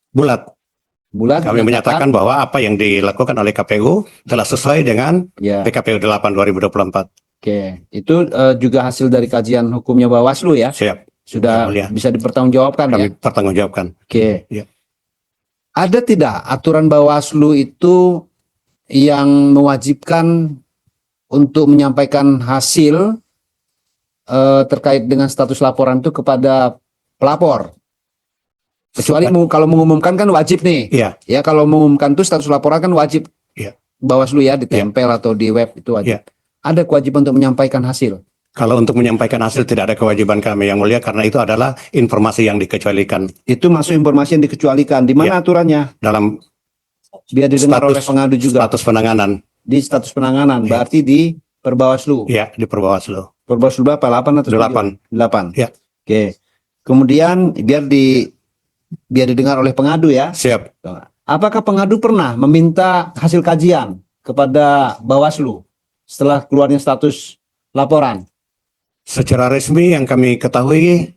F: Bulat. Kami menyatakan bahwa apa yang dilakukan oleh KPU telah sesuai dengan
K: ya.
F: PKPU 8 2024.
K: Oke, itu juga hasil dari kajian hukumnya Bawaslu ya.
F: Siap.
K: Sudah
F: Yang mulia.
K: bisa dipertanggungjawabkan ya.
F: Kami pertanggungjawabkan.
K: Oke.
F: Ya.
K: Ada tidak aturan Bawaslu itu yang mewajibkan untuk menyampaikan hasil terkait dengan status laporan itu kepada pelapor? Kecuali kalau mengumumkan kan wajib nih.
F: Iya.
K: Ya, kalau mengumumkan itu status laporan kan wajib.
F: Iya.
K: Bawaslu ya ditempel atau di web itu wajib.
F: Iya.
K: Ada kewajiban untuk menyampaikan hasil.
F: Kalau untuk menyampaikan hasil tidak ada kewajiban kami yang mulia karena itu adalah informasi yang dikecualikan
K: Itu masuk informasi yang dikecualikan. Di mana
F: Iya.
K: aturannya?
F: dalam
K: Biar didengar oleh pengadu juga.
F: status penanganan.
K: Di status penanganan,
F: Iya.
K: berarti di Perbawaslu.
F: Ya, di Perbawaslu.
K: Perbawaslu berapa? 8 atau
F: 8.
K: 8.
F: Ya.
K: Oke. Kemudian biar didengar oleh pengadu ya.
F: Siap.
K: Apakah pengadu pernah meminta hasil kajian kepada Bawaslu setelah keluarnya status laporan?
F: Secara resmi yang kami ketahui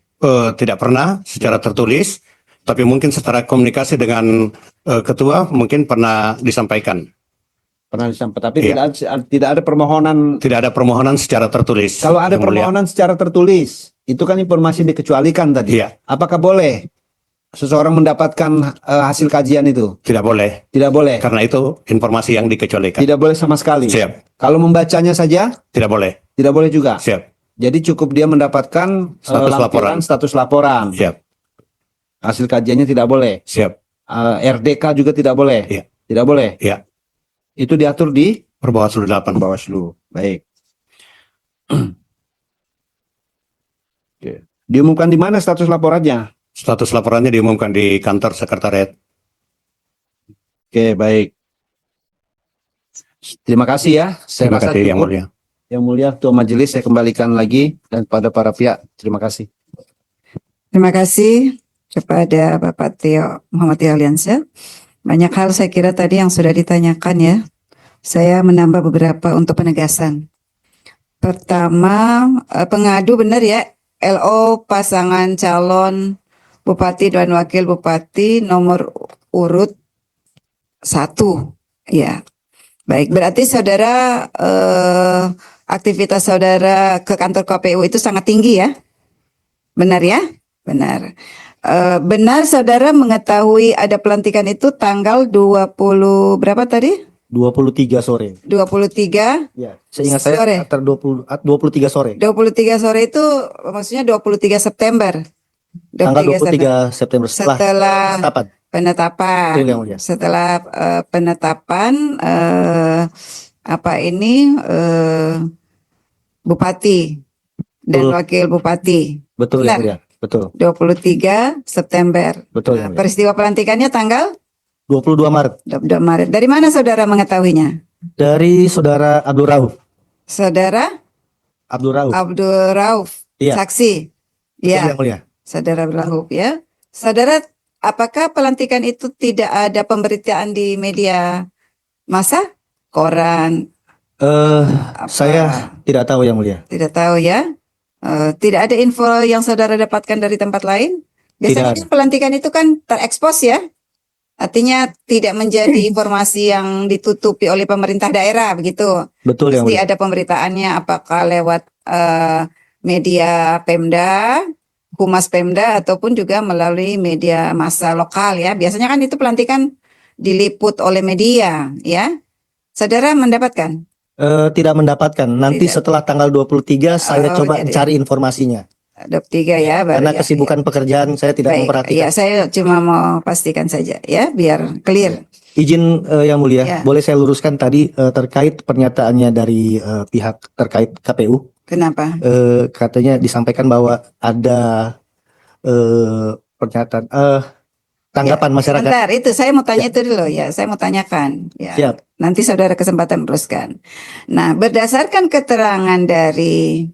F: tidak pernah secara tertulis, tapi mungkin secara komunikasi dengan ketua mungkin pernah disampaikan.
K: Pernah disampaikan, tapi
F: Iya.
K: tidak ada permohonan.
F: Tidak ada permohonan secara tertulis.
K: Kalau ada
F: Yang mulia.
K: permohonan secara tertulis, itu kan informasi dikecualikan tadi.
F: Iya.
K: Apakah boleh seseorang mendapatkan hasil kajian itu?
F: Tidak boleh.
K: Tidak boleh.
F: Karena itu informasi yang dikecualikan.
K: Tidak boleh sama sekali.
F: Siap.
K: Kalau membacanya saja,
F: Tidak boleh.
K: tidak boleh juga.
F: Siap.
K: Jadi cukup dia mendapatkan
F: Status laporan.
K: status laporan.
F: Siap,
K: Hasil kajiannya tidak boleh.
F: siap.
K: RDK juga tidak boleh.
F: Iya.
K: Tidak boleh.
F: Iya.
K: Itu diatur di
F: Perbawaslu 8.
K: Bawaslu. Baik. Oke. Diumumkan di mana status laporannya?
F: Status laporannya diumumkan di kantor sekretariat.
K: Oke, baik. Terima kasih ya. Saya
F: Terima
K: rasa
F: kasih Yang
K: cukup.
F: Mulia.
K: Yang Mulia, Ketua Majelis saya kembalikan lagi dan pada para pihak. Terima kasih.
A: Terima kasih kepada Bapak Tio Muhammad Tio Aliansyah. Banyak hal saya kira tadi yang sudah ditanyakan ya. Saya menambah beberapa untuk penegasan. Pertama, pengadu benar ya, LO pasangan calon Bupati dan Wakil Bupati nomor urut 1. Ya, baik. Berarti saudara aktivitas saudara ke kantor KPU itu sangat tinggi ya? Benar ya? Benar. Benar saudara mengetahui ada pelantikan itu tanggal 20 berapa tadi?
C: 23 sore.
A: 23
C: Ya, seingat saya
A: Sore.
C: antara 23 sore.
A: 23 sore itu maksudnya 23 September.
C: Tanggal
A: 23
C: 23 September setelah
A: setelah
C: penetapan.
A: penetapan.
C: Betul, Yang Mulia.
A: Setelah penetapan Bupati dan
C: Betul.
A: Wakil Bupati.
C: Betul
A: Benar.
C: Yang Mulia. Betul.
A: 23 September.
C: Betul
A: Nah,
C: Yang Mulia.
A: peristiwa pelantikannya tanggal
C: 22 Maret
A: 22 Maret. Dari mana saudara mengetahuinya?
C: dari Saudara Abdul Rauf.
A: Saudara
C: Abdul Rauf.
A: Abdul Rauf,
C: Iya.
A: saksi.
C: Betul,
A: Ya,
C: Yang Mulia.
A: saudara Abdul Rauf ya. Saudara, apakah pelantikan itu tidak ada pemberitaan di media massa, koran? Apa?
C: Saya tidak tahu Yang Mulia.
A: Tidak tahu ya. Tidak ada info yang saudara dapatkan dari tempat lain. Biasanya
C: Tidak
A: kan pelantikan itu kan terekspos ya. Artinya tidak menjadi informasi yang ditutupi oleh pemerintah daerah begitu.
C: Betul Yang
A: Pasti
C: Mulia.
A: ada pemberitaannya apakah lewat media Pemda, Humas Pemda ataupun juga melalui media massa lokal ya. Biasanya kan itu pelantikan diliput oleh media ya. Saudara mendapatkan?
C: Tidak mendapatkan. Nanti
A: Tidak.
C: setelah tanggal 23 saya
A: Oh,
C: coba
A: jadi-
C: cari informasinya.
A: 23 ya baru
C: Karena
A: ya.
C: kesibukan pekerjaan saya tidak
A: Baik,
C: memperhatikan.
A: ya saya cuma mau pastikan saja ya biar clear.
C: Izin Yang Mulia,
A: Ya.
C: boleh saya luruskan tadi terkait pernyataannya dari pihak terkait KPU.
A: Kenapa?
C: Katanya disampaikan bahwa ada pernyataan tanggapan masyarakat.
A: Bentar, itu saya mau tanya itu dulu ya. Saya mau tanyakan. Ya.
C: Siap.
A: Nanti saudara kesempatan meneruskan. Nah, berdasarkan keterangan dari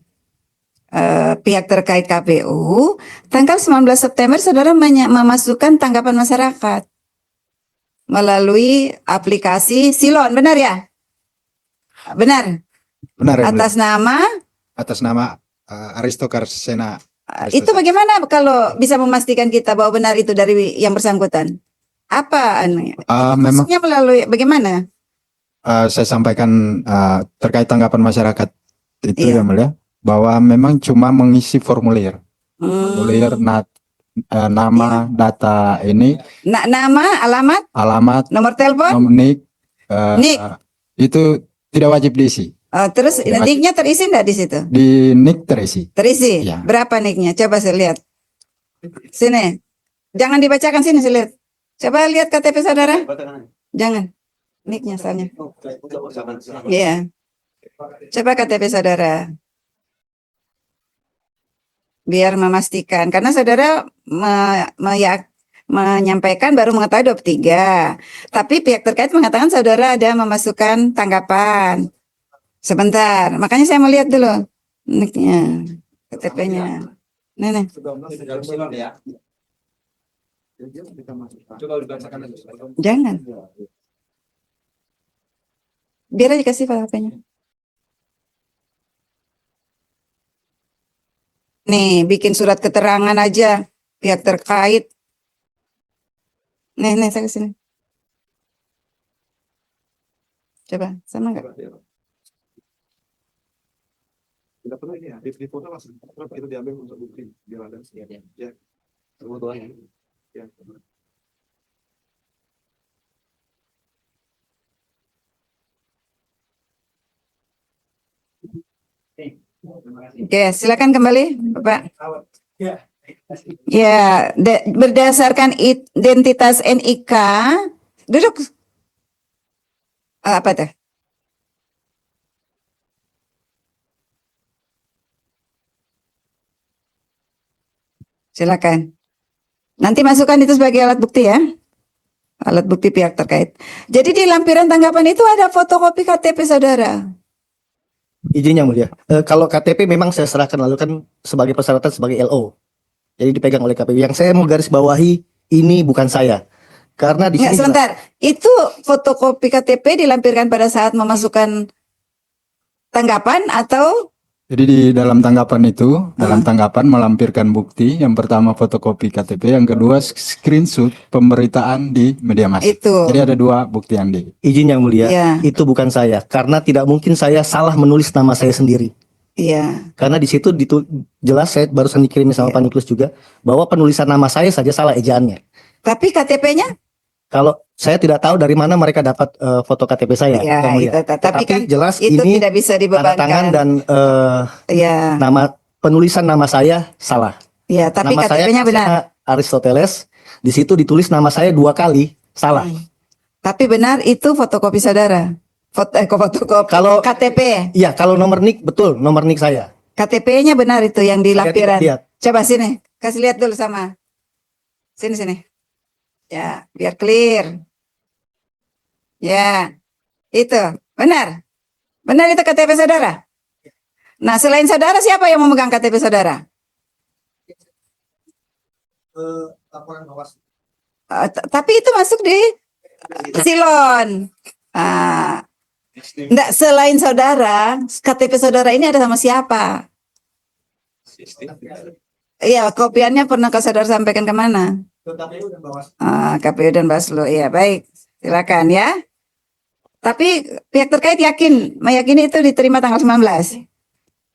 A: pihak terkait KPU, tanggal 19 September saudara memasukkan tanggapan masyarakat melalui aplikasi Silon, benar ya? Benar.
H: Benar Yang Mulia.
A: Atas nama
H: Aristo Karsena.
A: itu bagaimana kalau bisa memastikan kita bahwa benar itu dari yang bersangkutan? Apa anunya?
H: Memang
A: Maksudnya melalui bagaimana?
H: saya sampaikan terkait tanggapan masyarakat itu
A: Iya.
H: Yang Mulia, bahwa memang cuma mengisi formulir. Formulir nama, data ini,
A: Nama, alamat,
H: alamat,
A: nomor telepon,
H: nik,
A: Nik.
H: itu tidak wajib diisi.
A: terus
H: Iya,
A: niknya terisi enggak di situ?
H: Di nik terisi.
A: Terisi.
H: Iya.
A: Berapa niknya? Coba saya lihat. Sini. Jangan dibacakan sini saya lihat. Coba lihat KTP saudara. Jangan. Niknya soalnya. Iya. Coba KTP saudara. Biar memastikan karena saudara menyampaikan baru mengetahui 23. Tapi pihak terkait mengatakan saudara ada memasukkan tanggapan. Sebentar, makanya saya mau lihat dulu niknya, KTP-nya. Nih. Jangan. Biar aja kasih HP-nya. Nih, bikin surat keterangan aja pihak terkait. Nih, saya kesini. Coba, sama nggak?
B: Tidak perlu ini ya, di foto langsung itu diambil untuk bukti biar ada ya. Ya.
A: Oke, silakan kembali, Bapak. Ya, berdasarkan identitas NIK, duduk. Apa tuh? Silakan. Nanti masukkan itu sebagai alat bukti ya. Alat bukti pihak terkait. Jadi di lampiran tanggapan itu ada fotokopi KTP saudara.
C: Izin yang mulia. Kalau KTP memang saya serahkan lalu kan sebagai persyaratan sebagai LO. Jadi dipegang oleh KPU. Yang saya mau garis bawahi ini bukan saya. Karena di
A: Nggak,
C: sini
A: sebentar. Itu fotokopi KTP dilampirkan pada saat memasukkan tanggapan atau
H: Jadi di dalam tanggapan itu, dalam tanggapan melampirkan bukti, yang pertama fotokopi KTP, yang kedua screenshot pemberitaan di media massa.
A: itu?
H: Jadi ada dua bukti yang di.
C: izin yang mulia,
A: Iya.
C: itu bukan saya. Karena tidak mungkin saya salah menulis nama saya sendiri.
A: Iya.
C: Karena di situ jelas saya barusan dikirimin sama
A: Iya.
C: Pak Niklus juga bahwa penulisan nama saya saja salah ejaannya.
A: Tapi KTP-nya?
C: Kalau saya tidak tahu dari mana mereka dapat foto KTP saya.
A: Ya,
C: Yang mulia.
A: itu, tapi kan
C: jelas
A: itu
C: ini
A: tidak bisa
C: tanda tangan
A: dibebankan.
C: dan
A: Ya,
C: nama penulisan nama saya salah.
A: ya, tapi
C: Nama saya
A: KTP-nya benar.
C: Aristoteles. Di situ ditulis nama saya 2 kali salah.
A: Tapi benar itu fotokopi saudara. Fotokopi
C: Kalau
A: KTP.
C: iya, kalau nomor NIK betul, nomor NIK saya.
A: KTP-nya benar itu yang di
C: Saya tidak
A: lampiran.
C: lihat.
A: Coba sini, kasih lihat dulu sama. Sini. Ya, biar clear. Ya, itu benar. Benar itu KTP saudara. Nah, selain saudara siapa yang memegang KTP saudara? Tapi itu masuk di Silon. Enggak, selain saudara, KTP saudara ini ada sama siapa? Iya, kopiannya pernah ke saudara sampaikan kemana? KPU dan Bawaslu. Iya, baik. Silakan ya. Tapi pihak terkait meyakini itu diterima tanggal 19.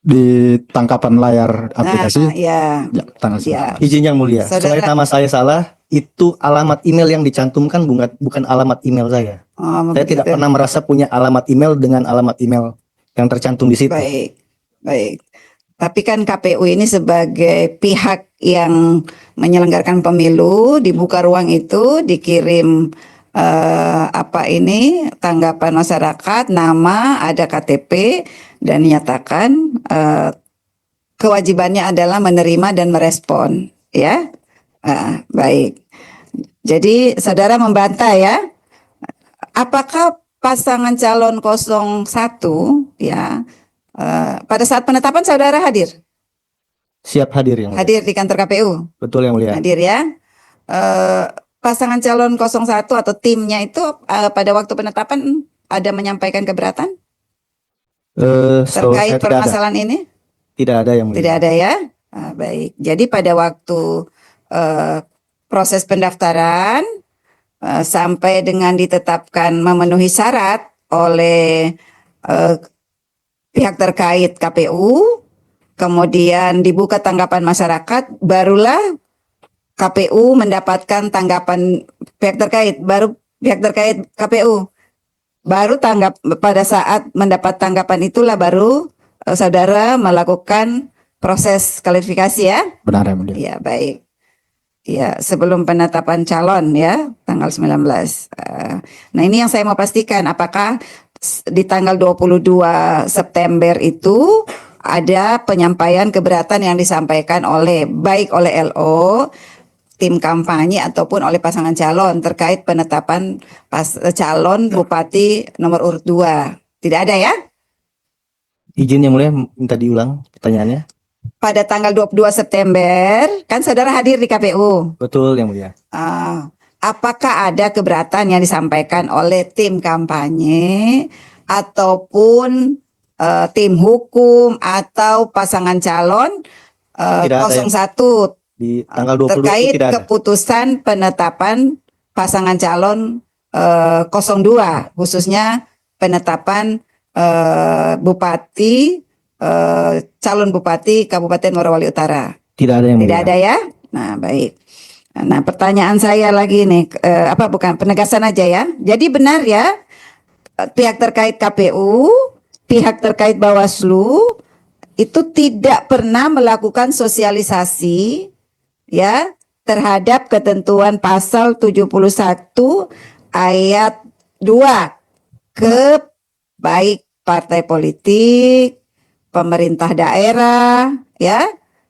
H: Di tangkapan layar aplikasi,
A: Ya.
H: ya, tanggal
A: Ya.
H: 19.
C: Izin yang mulia.
A: Saudara-
C: Selain nama saya salah, itu alamat email yang dicantumkan bukan alamat email saya.
A: Oh,
C: Saya tidak
A: begitu.
C: pernah merasa punya alamat email dengan alamat email yang tercantum di situ.
A: Baik. Tapi kan KPU ini sebagai pihak yang menyelenggarakan pemilu, dibuka ruang itu, dikirim tanggapan masyarakat, nama, ada KTP, dan dinyatakan kewajibannya adalah menerima dan merespon, ya. Baik. Jadi saudara membantah ya, apakah pasangan calon 01 ya pada saat penetapan saudara hadir
C: Siap hadir yang mulia.
A: di kantor KPU?
C: Betul yang mulia.
A: Hadir ya. Pasangan calon 01 atau timnya itu pada waktu penetapan ada menyampaikan keberatan
C: Setahu
A: terkait
C: saya tidak ada.
A: permasalahan ini?
C: Tidak ada yang mulia.
A: Tidak ada ya. Baik. Jadi pada waktu proses pendaftaran sampai dengan ditetapkan memenuhi syarat oleh pihak terkait KPU, kemudian dibuka tanggapan masyarakat, barulah KPU mendapatkan tanggapan pihak terkait, baru pihak terkait KPU baru pada saat mendapat tanggapan itulah baru saudara melakukan proses klarifikasi ya.
H: Benar yang mulia.
A: Ya, baik. Ya, sebelum penetapan calon ya, tanggal 19. Nah, ini yang saya mau pastikan, apakah di tanggal 22 September itu ada penyampaian keberatan yang disampaikan baik oleh LO, tim kampanye ataupun oleh pasangan calon terkait penetapan calon bupati nomor urut 2. Tidak ada ya?
C: Izin yang mulia, minta diulang pertanyaannya.
A: Pada tanggal 22 September kan saudara hadir di KPU.
C: Betul yang mulia.
A: Apakah ada keberatan yang disampaikan oleh tim kampanye ataupun tim hukum atau pasangan calon
C: Tidak ada
A: 01
C: Di tanggal 22
A: terkait
C: itu tidak ada.
A: keputusan penetapan pasangan calon 02 khususnya penetapan bupati calon bupati Kabupaten Morowali Utara.
C: Tidak ada yang mulia.
A: Tidak ada ya? Nah, baik. Nah, pertanyaan saya lagi nih, penegasan aja ya. Jadi benar ya, pihak terkait KPU, pihak terkait Bawaslu itu tidak pernah melakukan sosialisasi ya terhadap ketentuan pasal 71 ayat 2 ke baik partai politik, pemerintah daerah ya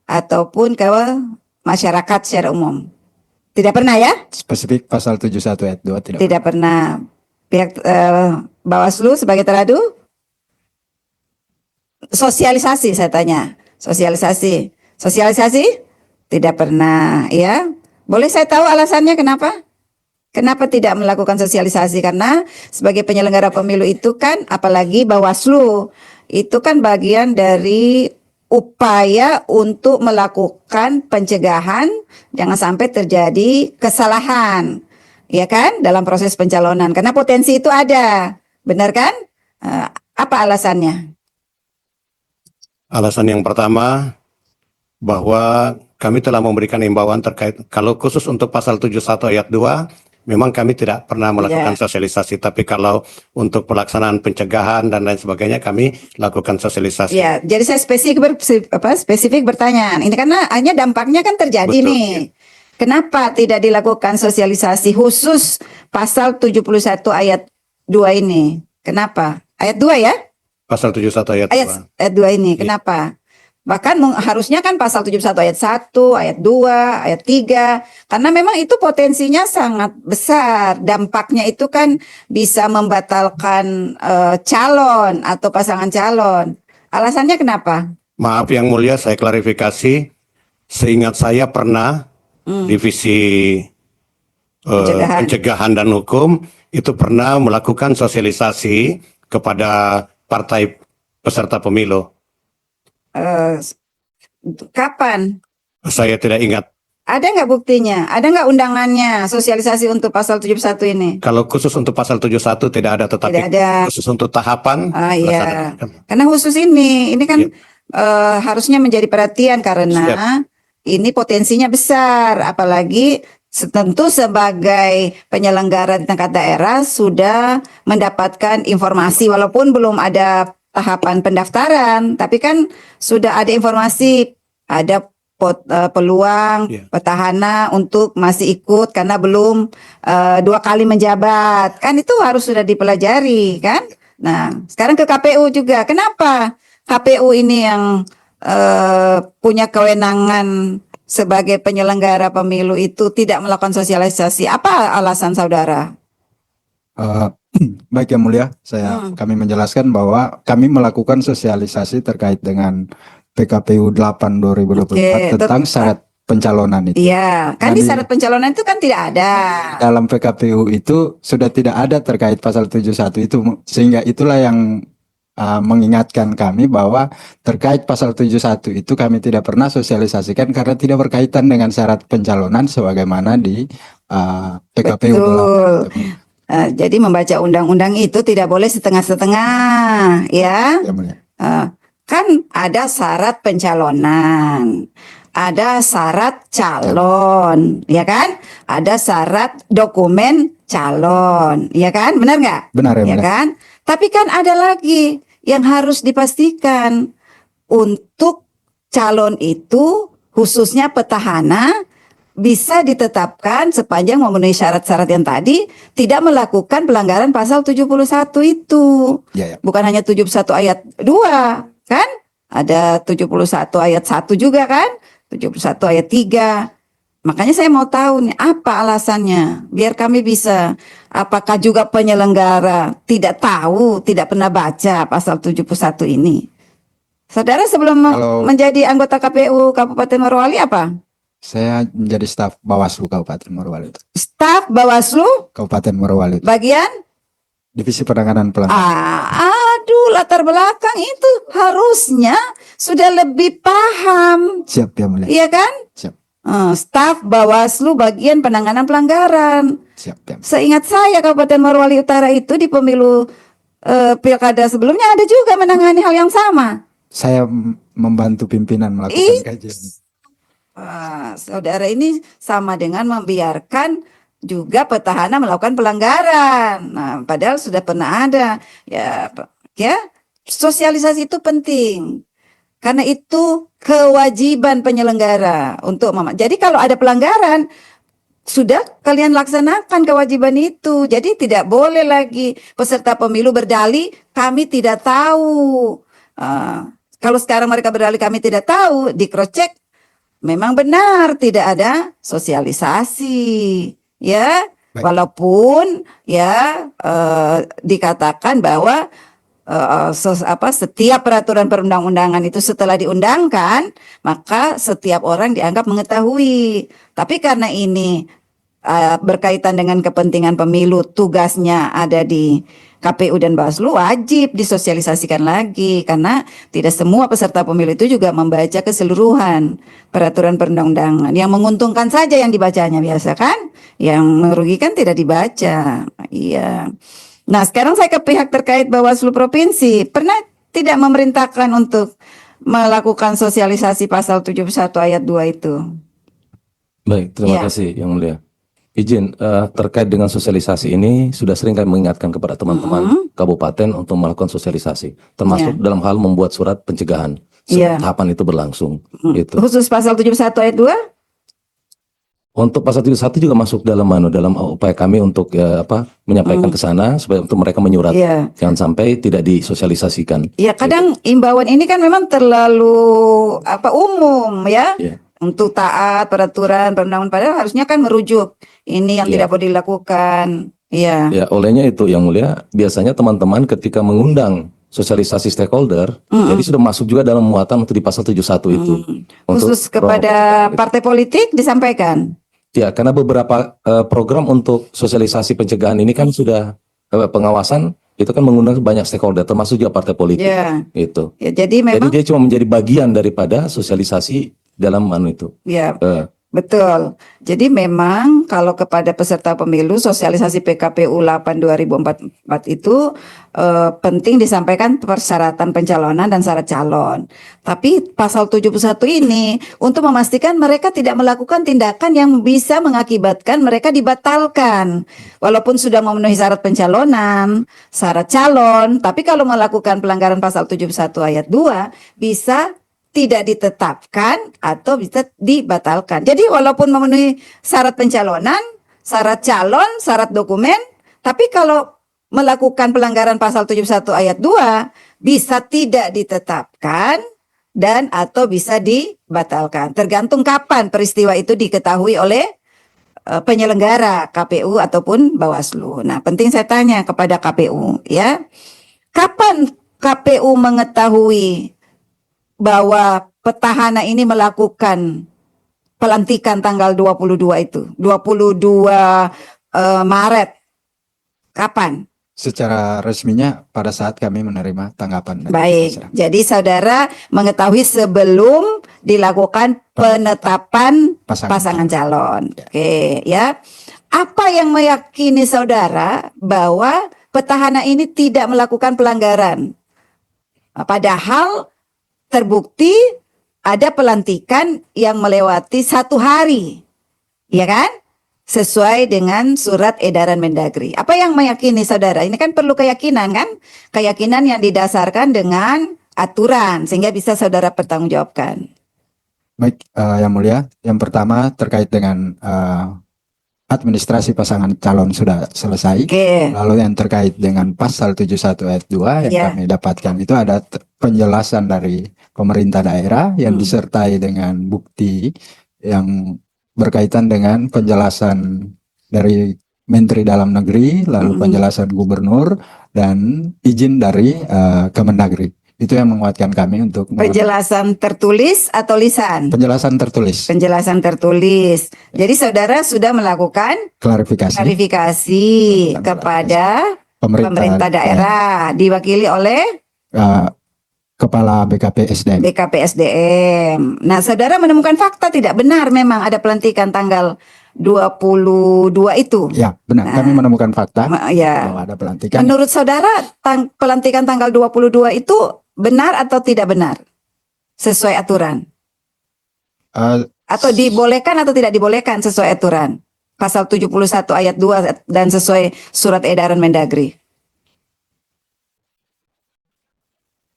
A: ataupun ke masyarakat secara umum. Tidak pernah ya?
H: Spesifik pasal 71 ayat 2
A: Tidak pernah. Pihak Bawaslu sebagai teradu sosialisasi saya tanya. Sosialisasi tidak pernah ya. Boleh saya tahu alasannya kenapa? Kenapa tidak melakukan sosialisasi? Karena sebagai penyelenggara pemilu itu kan, apalagi Bawaslu, itu kan bagian dari upaya untuk melakukan pencegahan jangan sampai terjadi kesalahan, ya kan, dalam proses pencalonan. Karena potensi itu ada, benar kan? Apa alasannya?
F: Alasan yang pertama, bahwa kami telah memberikan imbauan terkait, kalau khusus untuk pasal 71 ayat 2, memang kami tidak pernah melakukan sosialisasi, tapi kalau untuk pelaksanaan pencegahan dan lain sebagainya kami lakukan sosialisasi.
A: Ya, jadi saya spesifik bertanya. Ini karena hanya dampaknya kan terjadi
F: Betul,
A: nih. Kenapa tidak dilakukan sosialisasi khusus pasal 71 ayat 2 ini? Kenapa? Ayat 2 ya?
F: Pasal 71 ayat 2.
A: Ayat 2 ini. Kenapa? Bahkan harusnya kan pasal 71 ayat 1, ayat 2, ayat 3. Karena memang itu potensinya sangat besar. Dampaknya itu kan bisa membatalkan calon atau pasangan calon. Alasannya kenapa?
F: Maaf yang mulia, saya klarifikasi. Seingat saya pernah divisi pencegahan dan hukum itu pernah melakukan sosialisasi kepada partai peserta pemilu.
A: Kapan?
F: Saya tidak ingat.
A: Ada nggak buktinya? Ada nggak undangannya sosialisasi untuk pasal 71 ini?
F: Kalau khusus untuk pasal 71 tidak ada, tetapi
A: Tidak ada.
F: khusus untuk tahapan.
A: Iya. Karena khusus ini kan harusnya menjadi perhatian karena ini potensinya besar, apalagi tentu sebagai penyelenggara di tingkat daerah sudah mendapatkan informasi walaupun belum ada tahapan pendaftaran, tapi kan sudah ada informasi, ada peluang petahana untuk masih ikut karena belum 2 kali menjabat, kan itu harus sudah dipelajari kan. Nah sekarang ke KPU juga, kenapa KPU ini yang punya kewenangan sebagai penyelenggara pemilu itu tidak melakukan sosialisasi? Apa alasan saudara?
H: Baik yang mulia, kami menjelaskan bahwa kami melakukan sosialisasi terkait dengan PKPU 8 2024 tentang syarat pencalonan itu.
A: Iya, kan di syarat pencalonan itu kan tidak ada.
H: Dalam PKPU itu sudah tidak ada terkait pasal 71 itu, sehingga itulah yang mengingatkan kami bahwa terkait pasal 71 itu kami tidak pernah sosialisasikan karena tidak berkaitan dengan syarat pencalonan sebagaimana di PKPU.
A: Betul. Jadi membaca undang-undang itu tidak boleh setengah-setengah, ya. Kan ada syarat pencalonan, ada syarat calon, ya kan? Ada syarat dokumen calon, ya kan? Benar nggak?
H: Benar ya,
A: kan? Tapi kan ada lagi yang harus dipastikan untuk calon itu, khususnya petahana, bisa ditetapkan sepanjang memenuhi syarat-syarat yang tadi, tidak melakukan pelanggaran pasal 71 itu. Bukan hanya 71 ayat 2, kan? Ada 71 ayat 1 juga kan? 71 ayat 3. Makanya saya mau tahu nih apa alasannya, biar kami bisa, apakah juga penyelenggara tidak tahu, tidak pernah baca pasal 71 ini. Saudara sebelum menjadi anggota KPU Kabupaten Morowali apa?
H: Saya menjadi staf Bawaslu Kabupaten Morowali.
A: Staf Bawaslu
H: Kabupaten Morowali.
A: Bagian?
H: Divisi penanganan pelanggaran.
A: Aduh, latar belakang itu harusnya sudah lebih paham.
H: Siap ya mulia.
A: Iya kan?
H: Siap.
A: Staf Bawaslu bagian penanganan pelanggaran.
H: Siap ya.
A: Seingat saya Kabupaten Morowali Utara itu di pemilu pilkada sebelumnya ada juga menangani hal yang sama.
H: Saya membantu pimpinan melakukan kajian.
A: Saudara ini sama dengan membiarkan juga petahana melakukan pelanggaran. Nah, padahal sudah pernah ada. Ya, sosialisasi itu penting. Karena itu kewajiban penyelenggara untuk Jadi kalau ada pelanggaran, sudah kalian laksanakan kewajiban itu. Jadi tidak boleh lagi peserta pemilu berdalih kami tidak tahu. Kalau sekarang mereka berdalih kami tidak tahu, di cross check memang benar tidak ada sosialisasi, ya. Walaupun ya dikatakan bahwa setiap peraturan perundang-undangan itu setelah diundangkan, maka setiap orang dianggap mengetahui. Tapi karena ini berkaitan dengan kepentingan pemilu, tugasnya ada di KPU dan Bawaslu, wajib disosialisasikan lagi, karena tidak semua peserta pemilu itu juga membaca keseluruhan peraturan perundang-undangan. Yang menguntungkan saja yang dibacanya biasa kan, yang merugikan tidak dibaca. Iya. Nah, sekarang saya ke pihak terkait Bawaslu Provinsi. Pernah tidak memerintahkan untuk melakukan sosialisasi pasal 71 ayat 2 itu?
L: Baik, terima
A: Ya.
L: kasih Yang Mulia. Izin, terkait dengan sosialisasi ini sudah sering kami mengingatkan kepada teman-teman kabupaten untuk melakukan sosialisasi, termasuk dalam hal membuat surat pencegahan. Tahapan itu berlangsung. Itu.
A: Khusus pasal 71 ayat 2?
L: Untuk pasal 71 juga masuk dalam upaya kami untuk menyampaikan ke sana supaya untuk mereka menyurat. Jangan sampai tidak disosialisasikan.
A: Ya, kadang imbauan ini kan memang terlalu umum ya. Untuk taat peraturan perundang-undangan, padahal harusnya kan merujuk ini yang tidak boleh dilakukan. Iya.
L: Ya, olehnya itu Yang Mulia, biasanya teman-teman ketika mengundang sosialisasi stakeholder, jadi sudah masuk juga dalam muatan untuk di pasal 71 itu.
A: Khusus kepada partai politik disampaikan.
L: Ya, karena beberapa program untuk sosialisasi pencegahan ini kan sudah pengawasan itu kan mengundang banyak stakeholder, termasuk juga partai politik. Itu.
A: Ya, jadi memang.
L: Jadi dia cuma menjadi bagian daripada sosialisasi dalam itu.
A: Ya, betul. Jadi memang kalau kepada peserta pemilu sosialisasi PKPU 8 2044 itu penting disampaikan persyaratan pencalonan dan syarat calon. Tapi pasal 71 ini untuk memastikan mereka tidak melakukan tindakan yang bisa mengakibatkan mereka dibatalkan. Walaupun sudah memenuhi syarat pencalonan, syarat calon, tapi kalau melakukan pelanggaran pasal 71 ayat 2 bisa tidak ditetapkan atau bisa dibatalkan. Jadi walaupun memenuhi syarat pencalonan, syarat calon, syarat dokumen, tapi kalau melakukan pelanggaran pasal 71 ayat 2 bisa tidak ditetapkan dan atau bisa dibatalkan. Tergantung kapan peristiwa itu diketahui oleh penyelenggara KPU ataupun Bawaslu. Nah, penting saya tanya kepada KPU ya. Kapan KPU mengetahui bahwa petahana ini melakukan pelantikan tanggal 22 itu, 22 Maret. Kapan?
H: Secara resminya pada saat kami menerima tanggapan dari
A: Baik,
H: masyarakat.
A: jadi saudara mengetahui sebelum dilakukan penetapan pasangan calon. Oke, ya. Apa yang meyakini saudara bahwa petahana ini tidak melakukan pelanggaran? Padahal terbukti ada pelantikan yang melewati 1 hari, ya kan? Sesuai dengan surat edaran Mendagri. Apa yang meyakini saudara? Ini kan perlu keyakinan kan? Keyakinan yang didasarkan dengan aturan sehingga bisa saudara pertanggungjawabkan.
H: Baik, Yang Mulia, yang pertama terkait dengan administrasi pasangan calon sudah selesai. Lalu yang terkait dengan pasal 71 ayat 2 yang kami dapatkan itu ada penjelasan dari pemerintah daerah yang disertai dengan bukti yang berkaitan dengan penjelasan dari Menteri Dalam Negeri, lalu penjelasan gubernur dan izin dari Kemendagri. Itu yang menguatkan kami untuk
A: penjelasan tertulis atau lisan?
H: Penjelasan tertulis.
A: Penjelasan tertulis. Jadi saudara sudah melakukan
H: klarifikasi
A: kepada pemerintah daerah diwakili oleh
H: Kepala BKP SDM.
A: BKP SDM. Nah, saudara menemukan fakta tidak benar memang ada pelantikan tanggal 22 itu.
H: Ya, benar. Kami menemukan fakta
A: bahwa
H: ada pelantikan.
A: Menurut saudara pelantikan tanggal 22 itu benar atau tidak benar? Sesuai aturan? Atau dibolehkan atau tidak dibolehkan sesuai aturan? Pasal 71 ayat 2 dan sesuai surat edaran Mendagri.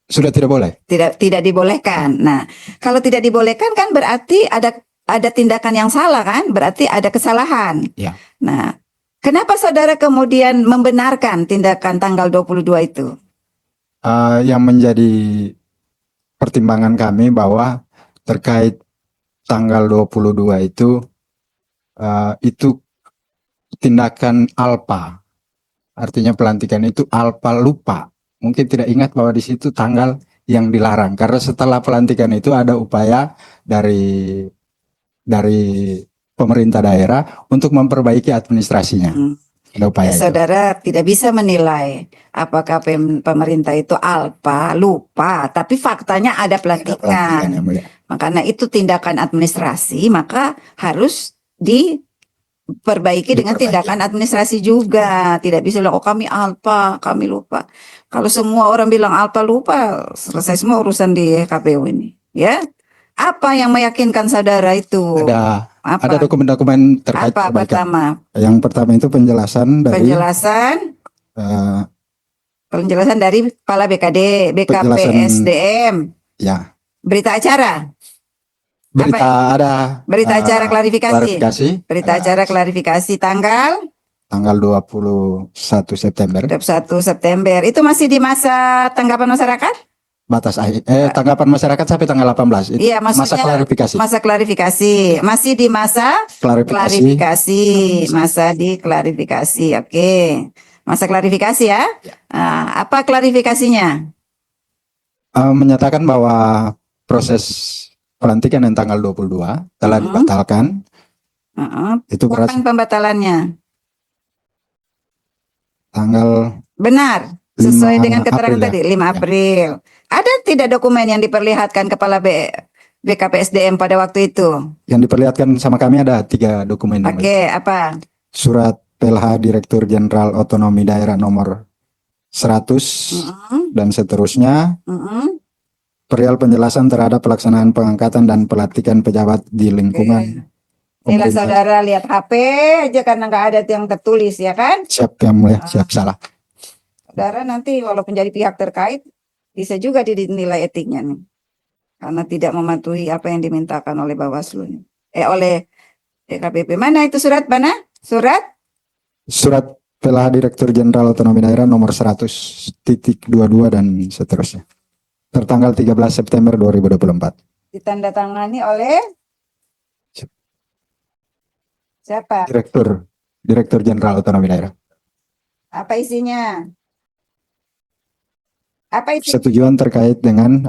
H: Sudah tidak boleh.
A: Tidak dibolehkan. Nah, kalau tidak dibolehkan kan berarti ada tindakan yang salah kan? Berarti ada kesalahan.
H: Ya.
A: Nah, kenapa saudara kemudian membenarkan tindakan tanggal 22 itu?
H: Yang menjadi pertimbangan kami bahwa terkait tanggal 22 itu tindakan alpa. Artinya pelantikan itu alpa lupa. Mungkin tidak ingat bahwa di situ tanggal yang dilarang. Karena setelah pelantikan itu ada upaya dari pemerintah daerah untuk memperbaiki administrasinya. Ada upaya itu.
A: Saudara tidak bisa menilai apakah pemerintah itu alpa, lupa, tapi faktanya ada pelantikan.
H: Yang mulia.
A: Makanya itu tindakan administrasi, maka harus diperbaiki dengan tindakan administrasi juga. Tidak bisa bilang, oh kami alpa, kami lupa. Kalau semua orang bilang alpa lupa, selesai semua urusan di KPU ini. Ya, apa yang meyakinkan saudara itu?
H: Ada dokumen-dokumen terkait
A: Apa
H: perbaikan.
A: pertama?
H: Yang pertama itu penjelasan
A: dari Kepala BKD, BKP, SDM.
H: Ya.
A: Berita acara. Berita acara klarifikasi. Berita acara klarifikasi tanggal
H: 21 September.
A: 21 September. Itu masih di masa tanggapan masyarakat?
H: Batas tanggapan masyarakat sampai tanggal 18. Itu
A: Iya,
H: masa klarifikasi.
A: Masa klarifikasi. Masih di masa klarifikasi. Masa di klarifikasi. Oke. Masa klarifikasi ya. Nah, apa klarifikasinya?
H: Menyatakan bahwa proses pelantikan yang tanggal 22 telah dibatalkan. Itu
A: Kapan pembatalannya?
H: Tanggal
A: Benar. Sesuai
H: 5
A: dengan keterangan
H: April ya.
A: tadi, 5 April. Ada tidak dokumen yang diperlihatkan Kepala BKP SDM pada waktu itu?
H: yang diperlihatkan sama kami ada 3 dokumen.
A: Oke, apa?
H: Surat PLH Direktur Jenderal Otonomi Daerah nomor 100 dan seterusnya. Perihal penjelasan terhadap pelaksanaan pengangkatan dan pelantikan pejabat di lingkungan.
A: Inilah saudara lihat HP aja karena nggak ada yang tertulis ya kan?
H: Siap yang mulia, siap salah.
A: Saudara nanti walaupun jadi pihak terkait bisa juga dinilai etiknya nih. Karena tidak mematuhi apa yang dimintakan oleh Bawaslu nih. Oleh DKPP. Mana itu surat mana? Surat
H: PLH Direktur Jenderal Otonomi Daerah nomor 100.22 dan seterusnya. Tertanggal 13 September 2024.
A: ditandatangani oleh siapa?
H: Direktur Jenderal Otonomi Daerah.
A: Apa isinya? Apa itu?
H: Persetujuan terkait dengan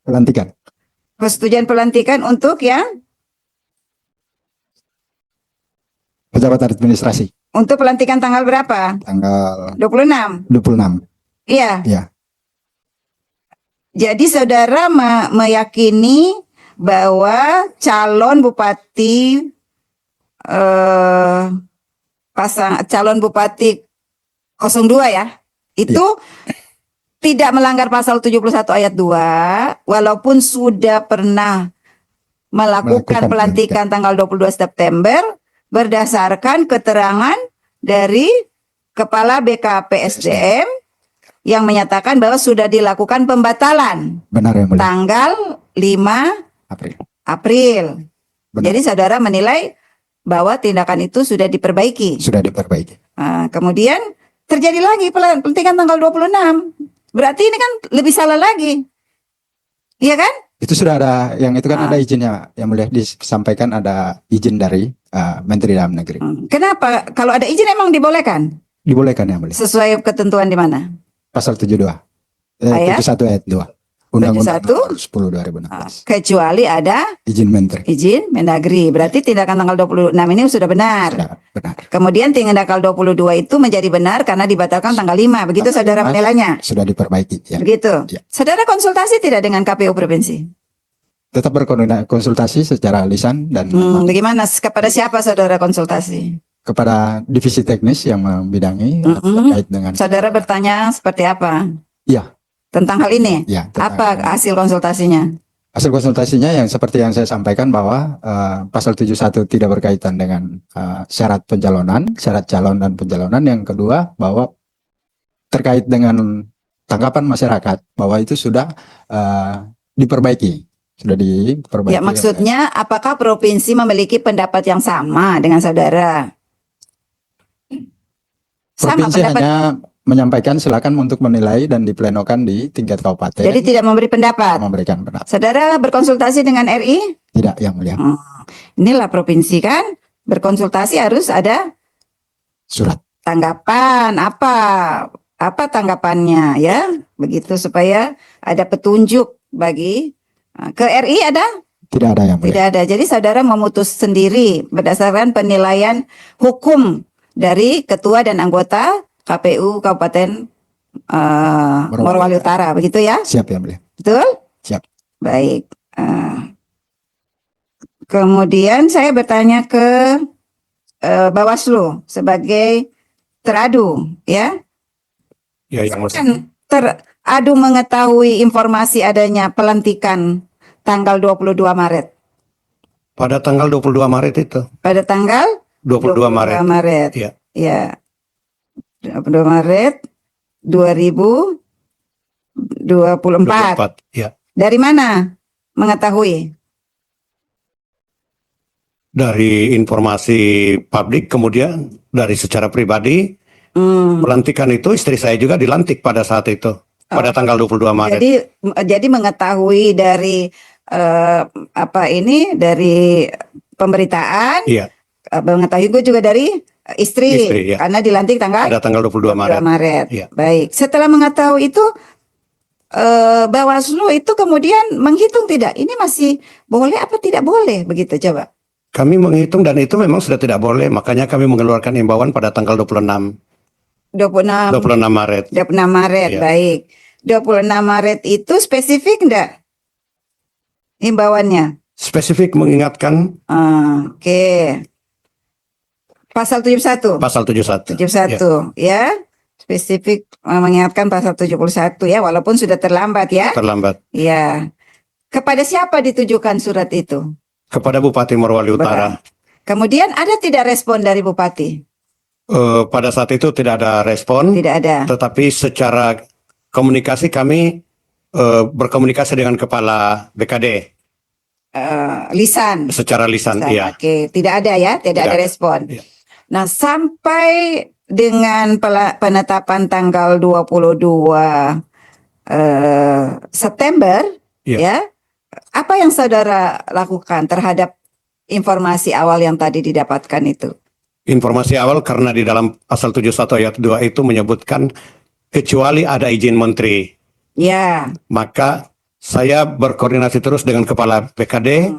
H: pelantikan.
A: Persetujuan pelantikan untuk yang
H: Pejabat administrasi.
A: untuk pelantikan tanggal berapa?
H: Tanggal
A: 26.
H: 26.
A: Iya.
H: Iya.
A: Jadi saudara meyakini bahwa calon bupati calon bupati 02 ya, itu tidak melanggar pasal 71 ayat 2 walaupun sudah pernah melakukan pelantikan tanggal 22 September berdasarkan keterangan dari Kepala BKP SDM yang menyatakan bahwa sudah dilakukan pembatalan.
H: Benar yang mulia.
A: Tanggal 5 April. Jadi saudara menilai bahwa tindakan itu sudah diperbaiki.
H: Sudah diperbaiki.
A: Nah, kemudian terjadi lagi pelantikan tanggal 26. Berarti ini kan lebih salah lagi. Iya kan?
H: Itu sudah ada, yang itu kan ada izinnya, yang mulia disampaikan ada izin dari Menteri Dalam Negeri.
A: Kenapa? Kalau ada izin emang dibolehkan?
H: Dibolehkan yang mulia.
A: Sesuai ketentuan di mana?
H: Pasal 71 ayat 2. Undang-Undang nomor 10 2016.
A: Kecuali ada
H: Izin Menteri.
A: izin Mendagri. Berarti tindakan tanggal 26 ini sudah benar.
H: Benar.
A: Kemudian tanggal 22 itu menjadi benar karena dibatalkan tanggal 5. Begitu saudara menilainya.
H: Sudah diperbaiki. Ya.
A: Begitu.
H: Ya.
A: Saudara konsultasi tidak dengan KPU provinsi?
H: Tetap berkonsultasi secara lisan dan
A: Bagaimana? Kepada siapa saudara konsultasi?
H: kepada divisi teknis yang membidangi terkait dengan.
A: Saudara bertanya seperti apa?
H: Iya.
A: Tentang hal ini?
H: Ya,
A: Apa hasil konsultasinya?
H: Hasil konsultasinya yang seperti yang saya sampaikan bahwa pasal 71 tidak berkaitan dengan syarat pencalonan, syarat calon dan pencalonan. Yang kedua bahwa terkait dengan tanggapan masyarakat bahwa itu sudah diperbaiki. Sudah diperbaiki.
A: Ya, maksudnya apakah provinsi memiliki pendapat yang sama dengan saudara? Sama
H: Provinsi
A: pendapat.
H: hanya menyampaikan silakan untuk menilai dan diplenokan di tingkat kabupaten.
A: Jadi tidak memberi pendapat.
H: Memberikan pendapat.
A: Saudara berkonsultasi dengan RI?
H: Tidak, Yang Mulia.
A: Inilah provinsi kan, berkonsultasi harus ada
H: Surat.
A: tanggapan apa tanggapannya ya, begitu supaya ada petunjuk bagi ke RI ada?
H: Tidak ada, Yang Mulia.
A: Tidak ada. Jadi saudara memutus sendiri berdasarkan penilaian hukum dari ketua dan anggota KPU Kabupaten Morowali Utara, begitu ya?
H: Siap, Yang Mulia.
A: Betul?
H: Siap.
A: Baik. Kemudian saya bertanya ke Bawaslu sebagai teradu, ya?
F: Ya, yang
A: Kan teradu mengetahui informasi adanya pelantikan tanggal 22 Maret.
F: pada tanggal 22 Maret itu.
A: Pada tanggal
F: 22 Maret.
A: Maret.
F: Iya.
A: Ya. 22 Maret 2024.
F: Ya.
A: Dari mana mengetahui?
F: Dari informasi publik, kemudian dari secara pribadi, pelantikan itu istri saya juga dilantik pada saat itu, pada tanggal 22 Maret.
A: Jadi mengetahui dari dari pemberitaan,
F: Iya.
A: mengetahui gue juga dari istri,
F: Istri, ya.
A: karena dilantik
F: Pada tanggal 22 Maret. Iya.
A: Baik. Setelah mengetahui itu, Bawaslu itu kemudian menghitung tidak? Ini masih boleh apa tidak boleh? Begitu coba.
F: Kami menghitung dan itu memang sudah tidak boleh, makanya kami mengeluarkan imbauan pada tanggal 26 Maret.
A: 26 Maret,
F: Iya.
A: baik. 26 Maret itu spesifik enggak himbauannya?
F: Spesifik mengingatkan
A: Oke. Pasal 71.
F: pasal 71.
A: 71 ya. Spesifik mengingatkan pasal 71 ya, walaupun sudah terlambat ya.
F: Terlambat.
A: Ya. Kepada siapa ditujukan surat itu?
F: Kepada Bupati Morowali Utara.
A: Kemudian ada tidak respon dari Bupati?
F: Pada saat itu tidak ada respon.
A: Tidak ada.
F: Tetapi secara komunikasi kami berkomunikasi dengan Kepala BKD.
A: Lisan.
F: Secara lisan, iya.
A: Oke, tidak ada ya, tidak ada
F: Tidak.
A: respon.
F: Iya.
A: Nah, sampai dengan penetapan tanggal 22 September,
F: Iya.
A: ya, apa yang saudara lakukan terhadap informasi awal yang tadi didapatkan itu?
F: Informasi awal karena di dalam pasal 71 ayat 2 itu menyebutkan kecuali ada izin menteri.
A: Ya,
F: Maka saya berkoordinasi terus dengan Kepala BKD.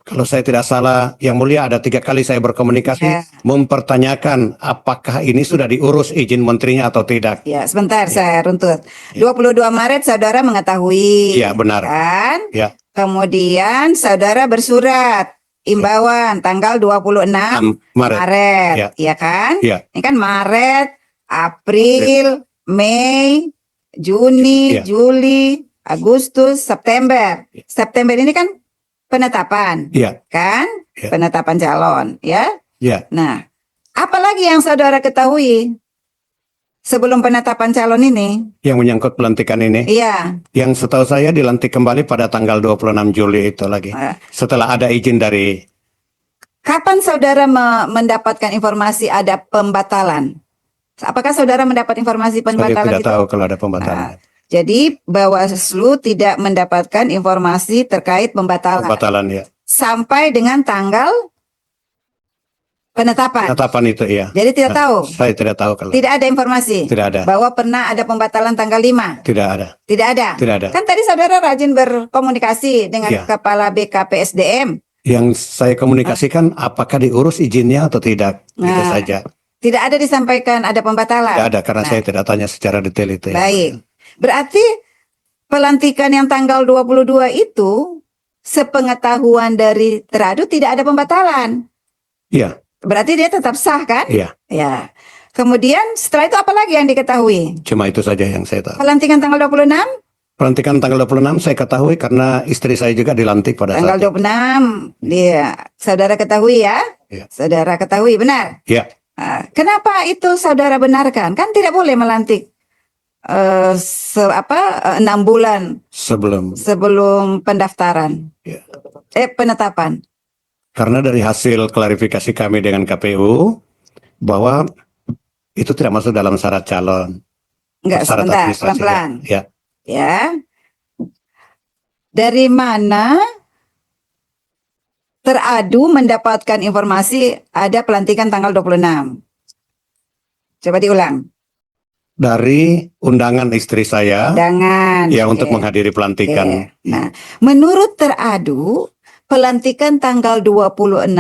F: Kalau saya tidak salah, Yang Mulia, ada 3 kali saya berkomunikasi
A: Ya.
F: mempertanyakan apakah ini sudah diurus izin menterinya atau tidak.
A: ya, sebentar saya runtut. 22 Maret saudara mengetahui,
F: Iya, benar.
A: kan?
F: Ya.
A: Kemudian saudara bersurat imbauan tanggal 26 Maret,
F: Ya.
A: ya kan?
F: Ya.
A: Ini kan Maret, April, Mei, Juni,
F: Ya.
A: Juli, Agustus, September. September ini kan penetapan,
F: Iya.
A: kan?
F: Ya.
A: Penetapan calon, ya.
F: Ya.
A: Nah, apalagi yang saudara ketahui sebelum penetapan calon ini?
F: Yang menyangkut pelantikan ini.
A: Iya.
F: Yang setahu saya dilantik kembali pada tanggal 26 Juli itu lagi. Setelah ada izin dari...
A: Kapan saudara mendapatkan informasi ada pembatalan? Apakah saudara mendapat informasi
F: Saya
A: pembatalan
F: tidak
A: itu?
F: tahu kalau ada pembatalan.
A: Jadi Bawaslu tidak mendapatkan informasi terkait pembatalan
F: Pembatalan, ya.
A: sampai dengan tanggal penetapan.
F: Penetapan itu, iya.
A: Jadi tidak
F: Nah,
A: tahu.
F: Saya tidak tahu kalau...
A: Tidak ada informasi
F: Tidak ada.
A: bahwa pernah ada pembatalan tanggal 5.
F: Tidak ada.
A: Tidak ada.
F: Tidak ada.
A: Kan tadi saudara rajin berkomunikasi dengan
F: Iya.
A: Kepala BKPSDM.
F: Yang saya komunikasikan apakah diurus izinnya atau tidak. Itu
A: Nah,
F: saja.
A: Tidak ada disampaikan ada pembatalan.
F: Tidak ada karena
A: Nah,
F: saya tidak tanya secara detail itu. Ya.
A: baik. Berarti pelantikan yang tanggal 22 itu sepengetahuan dari teradu tidak ada pembatalan.
F: Iya.
A: Berarti dia tetap sah kan?
F: Iya.
A: Ya. Kemudian setelah itu apa lagi yang diketahui?
F: Cuma itu saja yang saya tahu.
A: Pelantikan tanggal 26?
F: Pelantikan tanggal 26 saya ketahui karena istri saya juga dilantik pada
A: Tanggal
F: saat itu.
A: 26. Dia saudara ketahui ya?
F: Iya.
A: Saudara ketahui benar?
F: Iya.
A: Kenapa itu saudara benarkan? Kan tidak boleh melantik 6 bulan
F: sebelum
A: pendaftaran,
F: Ya.
A: Penetapan.
F: Karena dari hasil klarifikasi kami dengan KPU bahwa itu tidak masuk dalam syarat calon.
A: Enggak,
F: Syarat
A: sebentar,
F: administrasi,
A: pelan-pelan.
F: Ya.
A: Ya. Dari mana teradu mendapatkan informasi ada pelantikan tanggal 26? Coba diulang.
F: Dari undangan istri saya
A: Undangan.
F: ya
A: Oke.
F: untuk menghadiri pelantikan.
A: Oke. Nah, menurut teradu pelantikan tanggal 26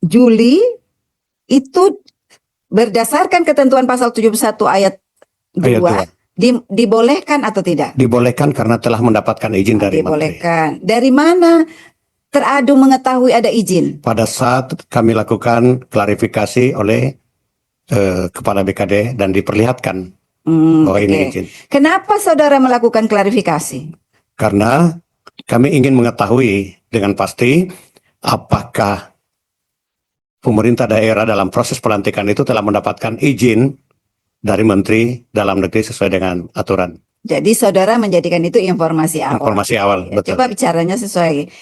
A: Juli itu berdasarkan ketentuan pasal 71 ayat 2,
F: Ayat 2.
A: dibolehkan atau tidak?
F: Dibolehkan karena telah mendapatkan izin dari Menteri.
A: Dibolehkan. Dari mana teradu mengetahui ada izin?
F: Pada saat kami lakukan klarifikasi oleh Kepala BKD dan diperlihatkan bahwa ini
A: Oke.
F: izin.
A: Kenapa saudara melakukan klarifikasi?
F: Karena kami ingin mengetahui dengan pasti apakah pemerintah daerah dalam proses pelantikan itu telah mendapatkan izin dari Menteri Dalam Negeri sesuai dengan aturan.
A: Jadi saudara menjadikan itu informasi awal.
F: Informasi awal,
A: Ya,
F: betul.
A: coba bicaranya sesuai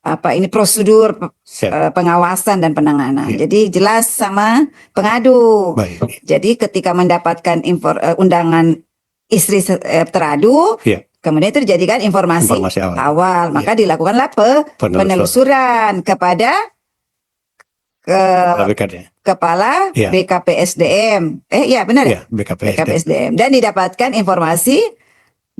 A: ini prosedur
F: Siap.
A: pengawasan dan penanganan.
F: Ya.
A: Jadi jelas sama pengadu.
F: Baik.
A: Jadi ketika mendapatkan undangan istri teradu,
F: Ya.
A: kemudian itu dijadikan informasi
F: Informasi awal.
A: awal. Maka dilakukanlah penelusuran kepada
F: Kepala BKD.
A: Kepala
F: Ya.
A: BKPSDM. Ya benar ya?
F: Ya, BKPSDM.
A: BKPSDM. Dan didapatkan informasi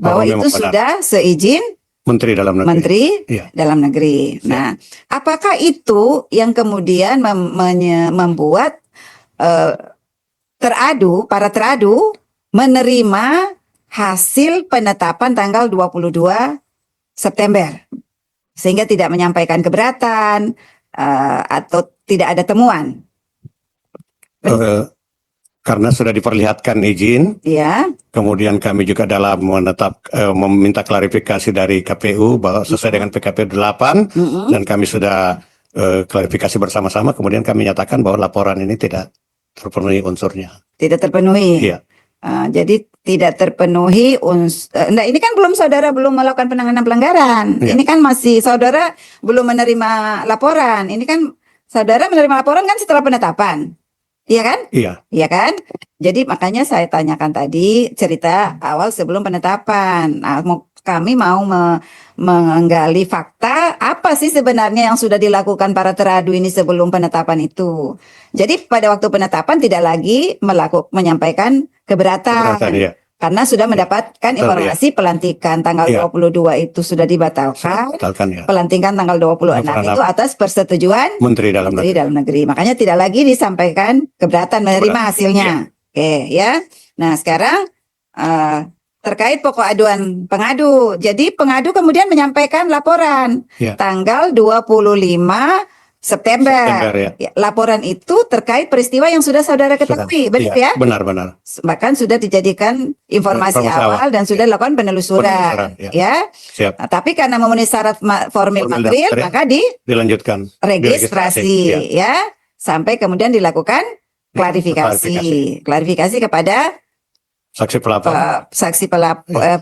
A: bahwa
F: Bahwa memang
A: itu
F: benar.
A: sudah seizin
F: Menteri Dalam Negeri.
A: Menteri
F: Ya.
A: Dalam Negeri. Nah, apakah itu yang kemudian membuat para teradu menerima hasil penetapan tanggal 22 September sehingga tidak menyampaikan keberatan atau tidak ada temuan?
F: Karena sudah diperlihatkan izin,
A: Ya.
F: kemudian kami juga dalam meminta klarifikasi dari KPU bahwa sesuai dengan PKP 8 dan kami sudah klarifikasi bersama-sama, kemudian kami nyatakan bahwa laporan ini tidak terpenuhi unsurnya.
A: Tidak terpenuhi.
F: Iya.
A: Jadi tidak terpenuhi ini kan saudara belum melakukan penanganan pelanggaran.
F: Iya.
A: Ini kan masih saudara belum menerima laporan. Ini kan saudara menerima laporan kan setelah penetapan. Iya kan?
F: Iya.
A: Iya kan? Jadi makanya saya tanyakan tadi cerita awal sebelum penetapan. Nah, kami mau menggali fakta apa sih sebenarnya yang sudah dilakukan para teradu ini sebelum penetapan itu. Jadi pada waktu penetapan tidak lagi menyampaikan keberatan.
F: Iya.
A: Karena sudah mendapatkan informasi pelantikan tanggal
F: Iya.
A: 22 itu sudah dibatalkan.
F: Batalkan ya.
A: Pelantikan tanggal 26 itu atas persetujuan
F: Menteri Dalam
A: Menteri
F: Negeri.
A: Dalam Negeri. Makanya tidak lagi disampaikan keberatan menerima hasilnya. Oke, ya. Nah, sekarang terkait pokok aduan pengadu. Jadi pengadu kemudian menyampaikan laporan
F: Ya.
A: tanggal 25 September.
F: Ya.
A: Laporan itu terkait peristiwa yang sudah saudara ketahui, benar ya?
F: Benar-benar.
A: Bahkan sudah dijadikan informasi
F: Informasi
A: awal
F: awal.
A: dan sudah dilakukan penelusuran,
F: Penelusuran,
A: ya.
F: Siap.
A: Nah, tapi karena memenuhi syarat formil
F: Formil
A: material,
F: dan
A: maka
F: Dilanjutkan.
A: diregistrasi,
F: Ya.
A: ya, sampai kemudian dilakukan klarifikasi kepada
F: Saksi pelapor.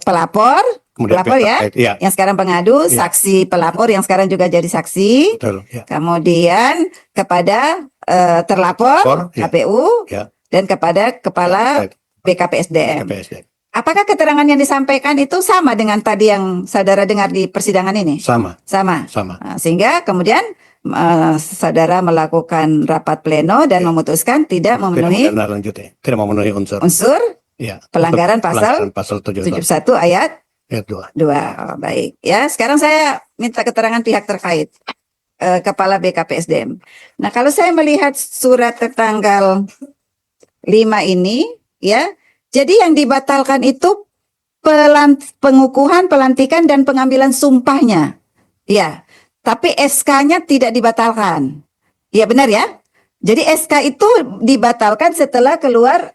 A: pelapor,
F: Kemudian
A: pelapor ya,
F: terkait. Ya.
A: yang sekarang pengadu,
F: Ya.
A: saksi pelapor yang sekarang juga jadi saksi,
F: Betul. Ya.
A: kemudian kepada terlapor
F: Lapor, ya.
A: KPU
F: Ya.
A: dan kepada kepala
F: Terkait.
A: BKPSDM.
F: BKPSDM.
A: Apakah keterangan yang disampaikan itu sama dengan tadi yang saudara dengar di persidangan ini?
F: Sama.
A: Sama.
F: Sama.
A: Nah, sehingga kemudian saudara melakukan rapat pleno dan memutuskan tidak memenuhi
F: Tidak memenuhi unsur.
A: unsur
F: Ya.
A: pelanggaran
F: Pelanggaran pasal 71.
A: 71 ayat
F: Ayat 2.
A: 2. Oh, baik. Ya, sekarang saya minta keterangan pihak terkait. Kepala BKPSDM. Nah, kalau saya melihat surat tertanggal 5 ini, ya, jadi yang dibatalkan itu pengukuhan, pelantikan, dan pengambilan sumpahnya. Ya, tapi SK-nya tidak dibatalkan. Ya, benar ya? Jadi SK itu dibatalkan setelah keluar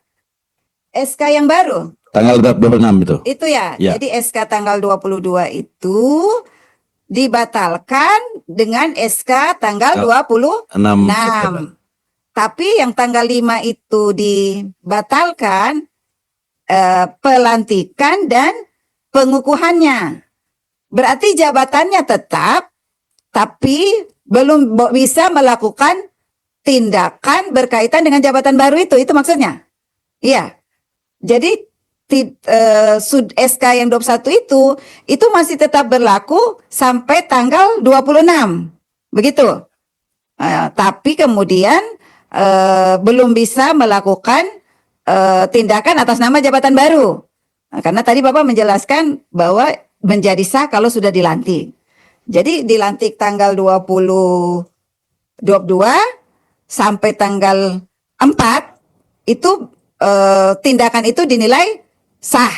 A: SK yang baru.
G: Tanggal 26 itu.
A: Itu ya.
G: Ya.
A: Jadi SK tanggal 22 itu dibatalkan dengan SK tanggal 26. Tapi yang tanggal 5 itu dibatalkan pelantikan dan pengukuhannya. Berarti jabatannya tetap, tapi belum bisa melakukan tindakan berkaitan dengan jabatan baru itu maksudnya. Iya. Jadi SK yang 21 itu masih tetap berlaku sampai tanggal 26. Begitu. Tapi kemudian belum bisa melakukan tindakan atas nama jabatan baru. Karena tadi Bapak menjelaskan bahwa menjadi sah kalau sudah dilantik. Jadi dilantik tanggal 22 sampai tanggal 4 itu tindakan itu dinilai sah,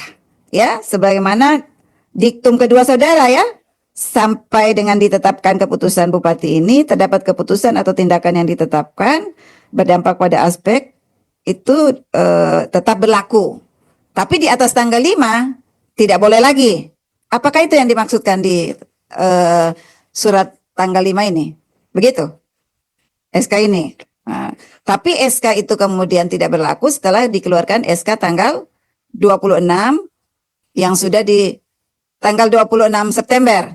A: ya, sebagaimana diktum kedua saudara, ya, sampai dengan ditetapkan keputusan bupati ini terdapat keputusan atau tindakan yang ditetapkan berdampak pada aspek itu tetap berlaku. Tapi di atas tanggal 5 tidak boleh lagi. Apakah itu yang dimaksudkan di surat tanggal 5 ini? Begitu? SK ini. Nah, tapi SK itu kemudian tidak berlaku setelah dikeluarkan SK tanggal 26 yang sudah di tanggal 26 September.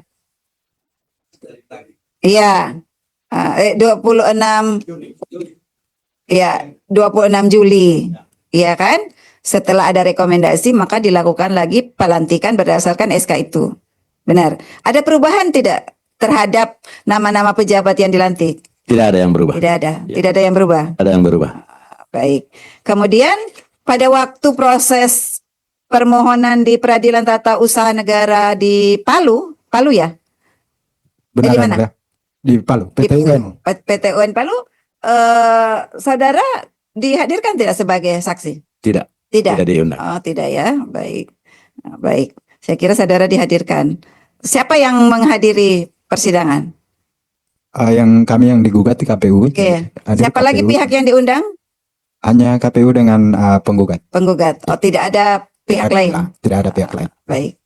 A: Iya. 26 ya, 26 Juli. Iya kan? Setelah ada rekomendasi maka dilakukan lagi pelantikan berdasarkan SK itu. Benar. Ada perubahan tidak terhadap nama-nama pejabat yang dilantik?
G: Tidak ada yang berubah.
A: Tidak ada.
G: Ya.
A: Tidak ada yang berubah.
G: Ada yang berubah.
A: Baik. Kemudian pada waktu proses permohonan di Peradilan Tata Usaha Negara di Palu ya?
H: Benar,
A: di mana?
H: Mulia. Di Palu, PT UN.
A: PT UN Palu, saudara dihadirkan tidak sebagai saksi?
G: Tidak.
A: Tidak.
G: Tidak diundang.
A: Oh, tidak ya. Baik. Nah, baik. Saya kira saudara dihadirkan. Siapa yang menghadiri persidangan?
H: Yang digugat di KPU.
A: Oke.
H: Hadir
A: Siapa lagi
H: KPU.
A: pihak yang diundang?
H: Hanya KPU dengan penggugat.
A: Penggugat. Oh, tidak ada pihak lain.
H: Tidak ada pihak lain.
A: Baik.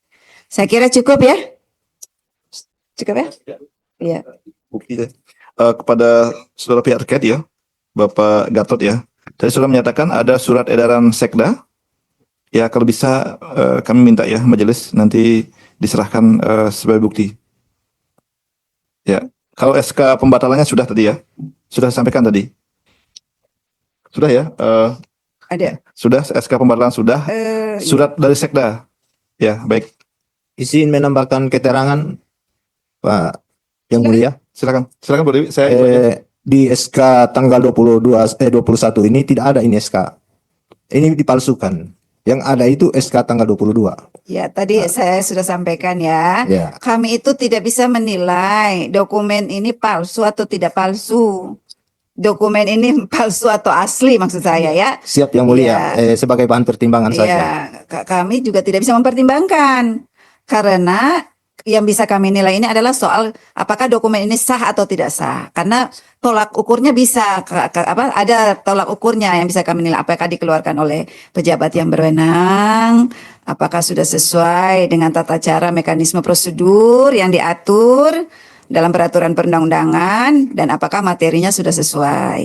A: Saya kira cukup ya. Cukup ya? Iya.
B: Bukti kepada saudara pihak terkait, ya, Bapak Gatot, ya. Tadi sudah menyatakan ada surat edaran Sekda. Ya, kalau bisa kami minta, ya, majelis nanti diserahkan sebagai bukti. Ya, kalau SK pembatalannya sudah tadi, ya, sudah sampaikan tadi. Sudah, ya.
A: Ada.
B: Sudah SK pembatalan sudah. Surat dari Sekda. Ya, baik.
J: Izin menambahkan keterangan Pak yang mulia.
B: Silakan Bu Dewi.
J: Di SK tanggal 21 ini tidak ada ini SK. Ini dipalsukan. Yang ada itu SK tanggal 22.
A: Ya, tadi saya sudah sampaikan ya.
J: Ya.
A: Kami itu tidak bisa menilai dokumen ini palsu atau tidak palsu. Dokumen ini palsu atau asli maksud saya, ya.
J: Siap yang mulia. Sebagai bahan pertimbangan saja.
A: Ya, kami juga tidak bisa mempertimbangkan. Karena yang bisa kami nilai ini adalah soal apakah dokumen ini sah atau tidak sah. Karena tolak ukurnya bisa ada tolak ukurnya yang bisa kami nilai, apakah dikeluarkan oleh pejabat yang berwenang, apakah sudah sesuai dengan tata cara mekanisme prosedur yang diatur dalam peraturan perundang-undangan, dan apakah materinya sudah sesuai.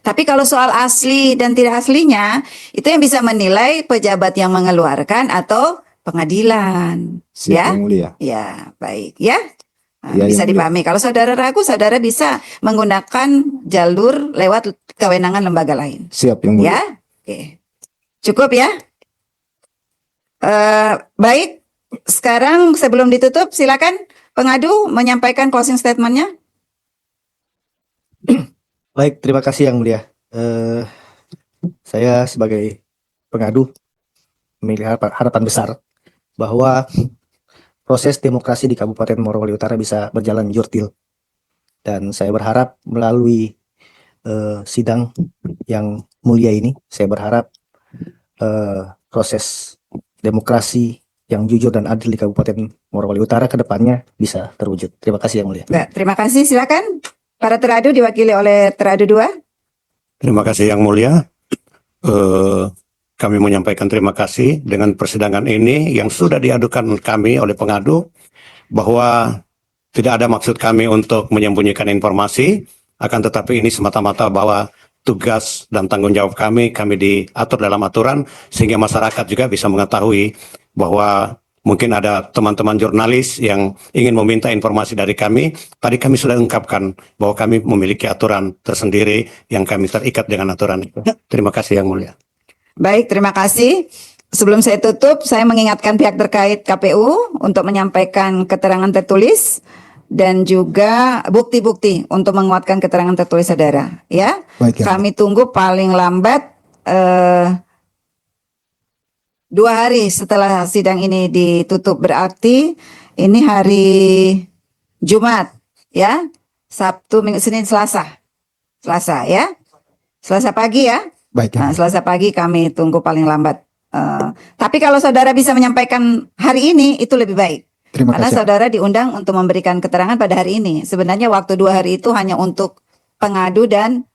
A: Tapi kalau soal asli dan tidak aslinya, itu yang bisa menilai pejabat yang mengeluarkan atau pengadilan.
J: Siap
A: Ya,
J: yang mulia.
A: ya, baik ya. Nah,
J: Ya,
A: bisa
J: yang mulia.
A: dipahami. Kalau saudara ragu, saudara bisa menggunakan jalur lewat kewenangan lembaga lain.
J: Siap yang mulia.
A: Ya, oke. Cukup ya. Baik. Sekarang sebelum ditutup, silakan pengadu menyampaikan closing statementnya.
C: Baik, terima kasih yang mulia. Saya sebagai pengadu memiliki harapan besar bahwa proses demokrasi di Kabupaten Morowali Utara bisa berjalan jurdil. Dan saya berharap melalui sidang yang mulia ini, saya berharap proses demokrasi yang jujur dan adil di Kabupaten Morowali Utara ke depannya bisa terwujud. Terima kasih yang mulia.
A: Terima kasih, silakan. Para teradu diwakili oleh teradu 2.
F: Terima kasih yang mulia. Kami menyampaikan terima kasih dengan persidangan ini yang sudah diadukan kami oleh pengadu, bahwa tidak ada maksud kami untuk menyembunyikan informasi, akan tetapi ini semata-mata bahwa tugas dan tanggung jawab kami diatur dalam aturan sehingga masyarakat juga bisa mengetahui bahwa mungkin ada teman-teman jurnalis yang ingin meminta informasi dari kami. Tadi kami sudah ungkapkan bahwa kami memiliki aturan tersendiri yang kami terikat dengan aturan itu. Terima kasih Yang Mulia.
A: Baik, terima kasih. Sebelum saya tutup, saya mengingatkan pihak terkait KPU untuk menyampaikan keterangan tertulis dan juga bukti-bukti untuk menguatkan keterangan tertulis saudara. Ya,
H: Baik, ya.
A: kami tunggu paling lambat 2 hari setelah sidang ini ditutup, berarti ini hari Jumat, ya, Sabtu, Minggu, Senin, Selasa ya, Selasa pagi ya.
H: Baik,
A: Nah, Selasa pagi kami tunggu paling lambat. Tapi kalau saudara bisa menyampaikan hari ini itu lebih baik.
H: Terima
A: Karena
H: kasih.
A: saudara diundang untuk memberikan keterangan pada hari ini. Sebenarnya waktu 2 hari itu hanya untuk pengadu dan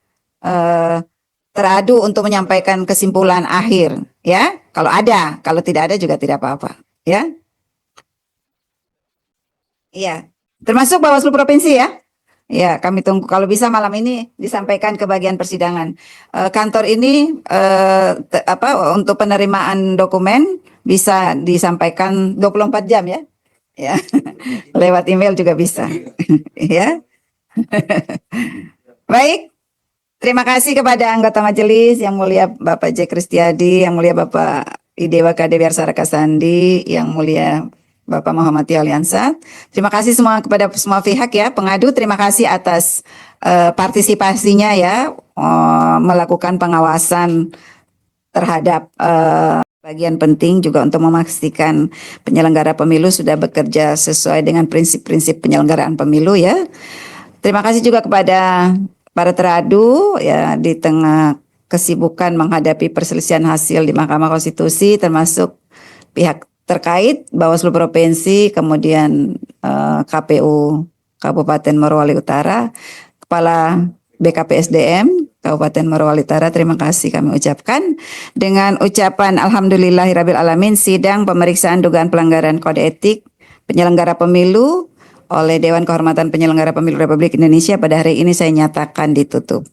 A: teradu untuk menyampaikan kesimpulan akhir, ya. Kalau ada, kalau tidak ada juga tidak apa-apa, ya. Iya, termasuk Bawaslu Provinsi ya. Ya, kami tunggu kalau bisa malam ini disampaikan ke bagian persidangan. Kantor ini untuk penerimaan dokumen bisa disampaikan 24 jam ya. Ya. Lewat email juga bisa. Ya. Baik. Terima kasih kepada anggota majelis Yang Mulia Bapak J. Kristiadi, Yang Mulia Bapak Idewa KD Wiarsaraka Sandi, Yang Mulia Bapak Muhammad Aliansa. Terima kasih semua kepada semua pihak ya, pengadu. Terima kasih atas partisipasinya ya, melakukan pengawasan terhadap bagian penting juga untuk memastikan penyelenggara pemilu sudah bekerja sesuai dengan prinsip-prinsip penyelenggaraan pemilu ya. Terima kasih juga kepada para teradu ya di tengah kesibukan menghadapi perselisihan hasil di Mahkamah Konstitusi, termasuk pihak terkait Bawaslu Provinsi, kemudian KPU Kabupaten Morowali Utara, Kepala BKPSDM Kabupaten Morowali Utara, terima kasih kami ucapkan. Dengan ucapan Alhamdulillahirabbil alamin, sidang pemeriksaan dugaan pelanggaran kode etik penyelenggara pemilu oleh Dewan Kehormatan Penyelenggara Pemilu Republik Indonesia pada hari ini saya nyatakan ditutup.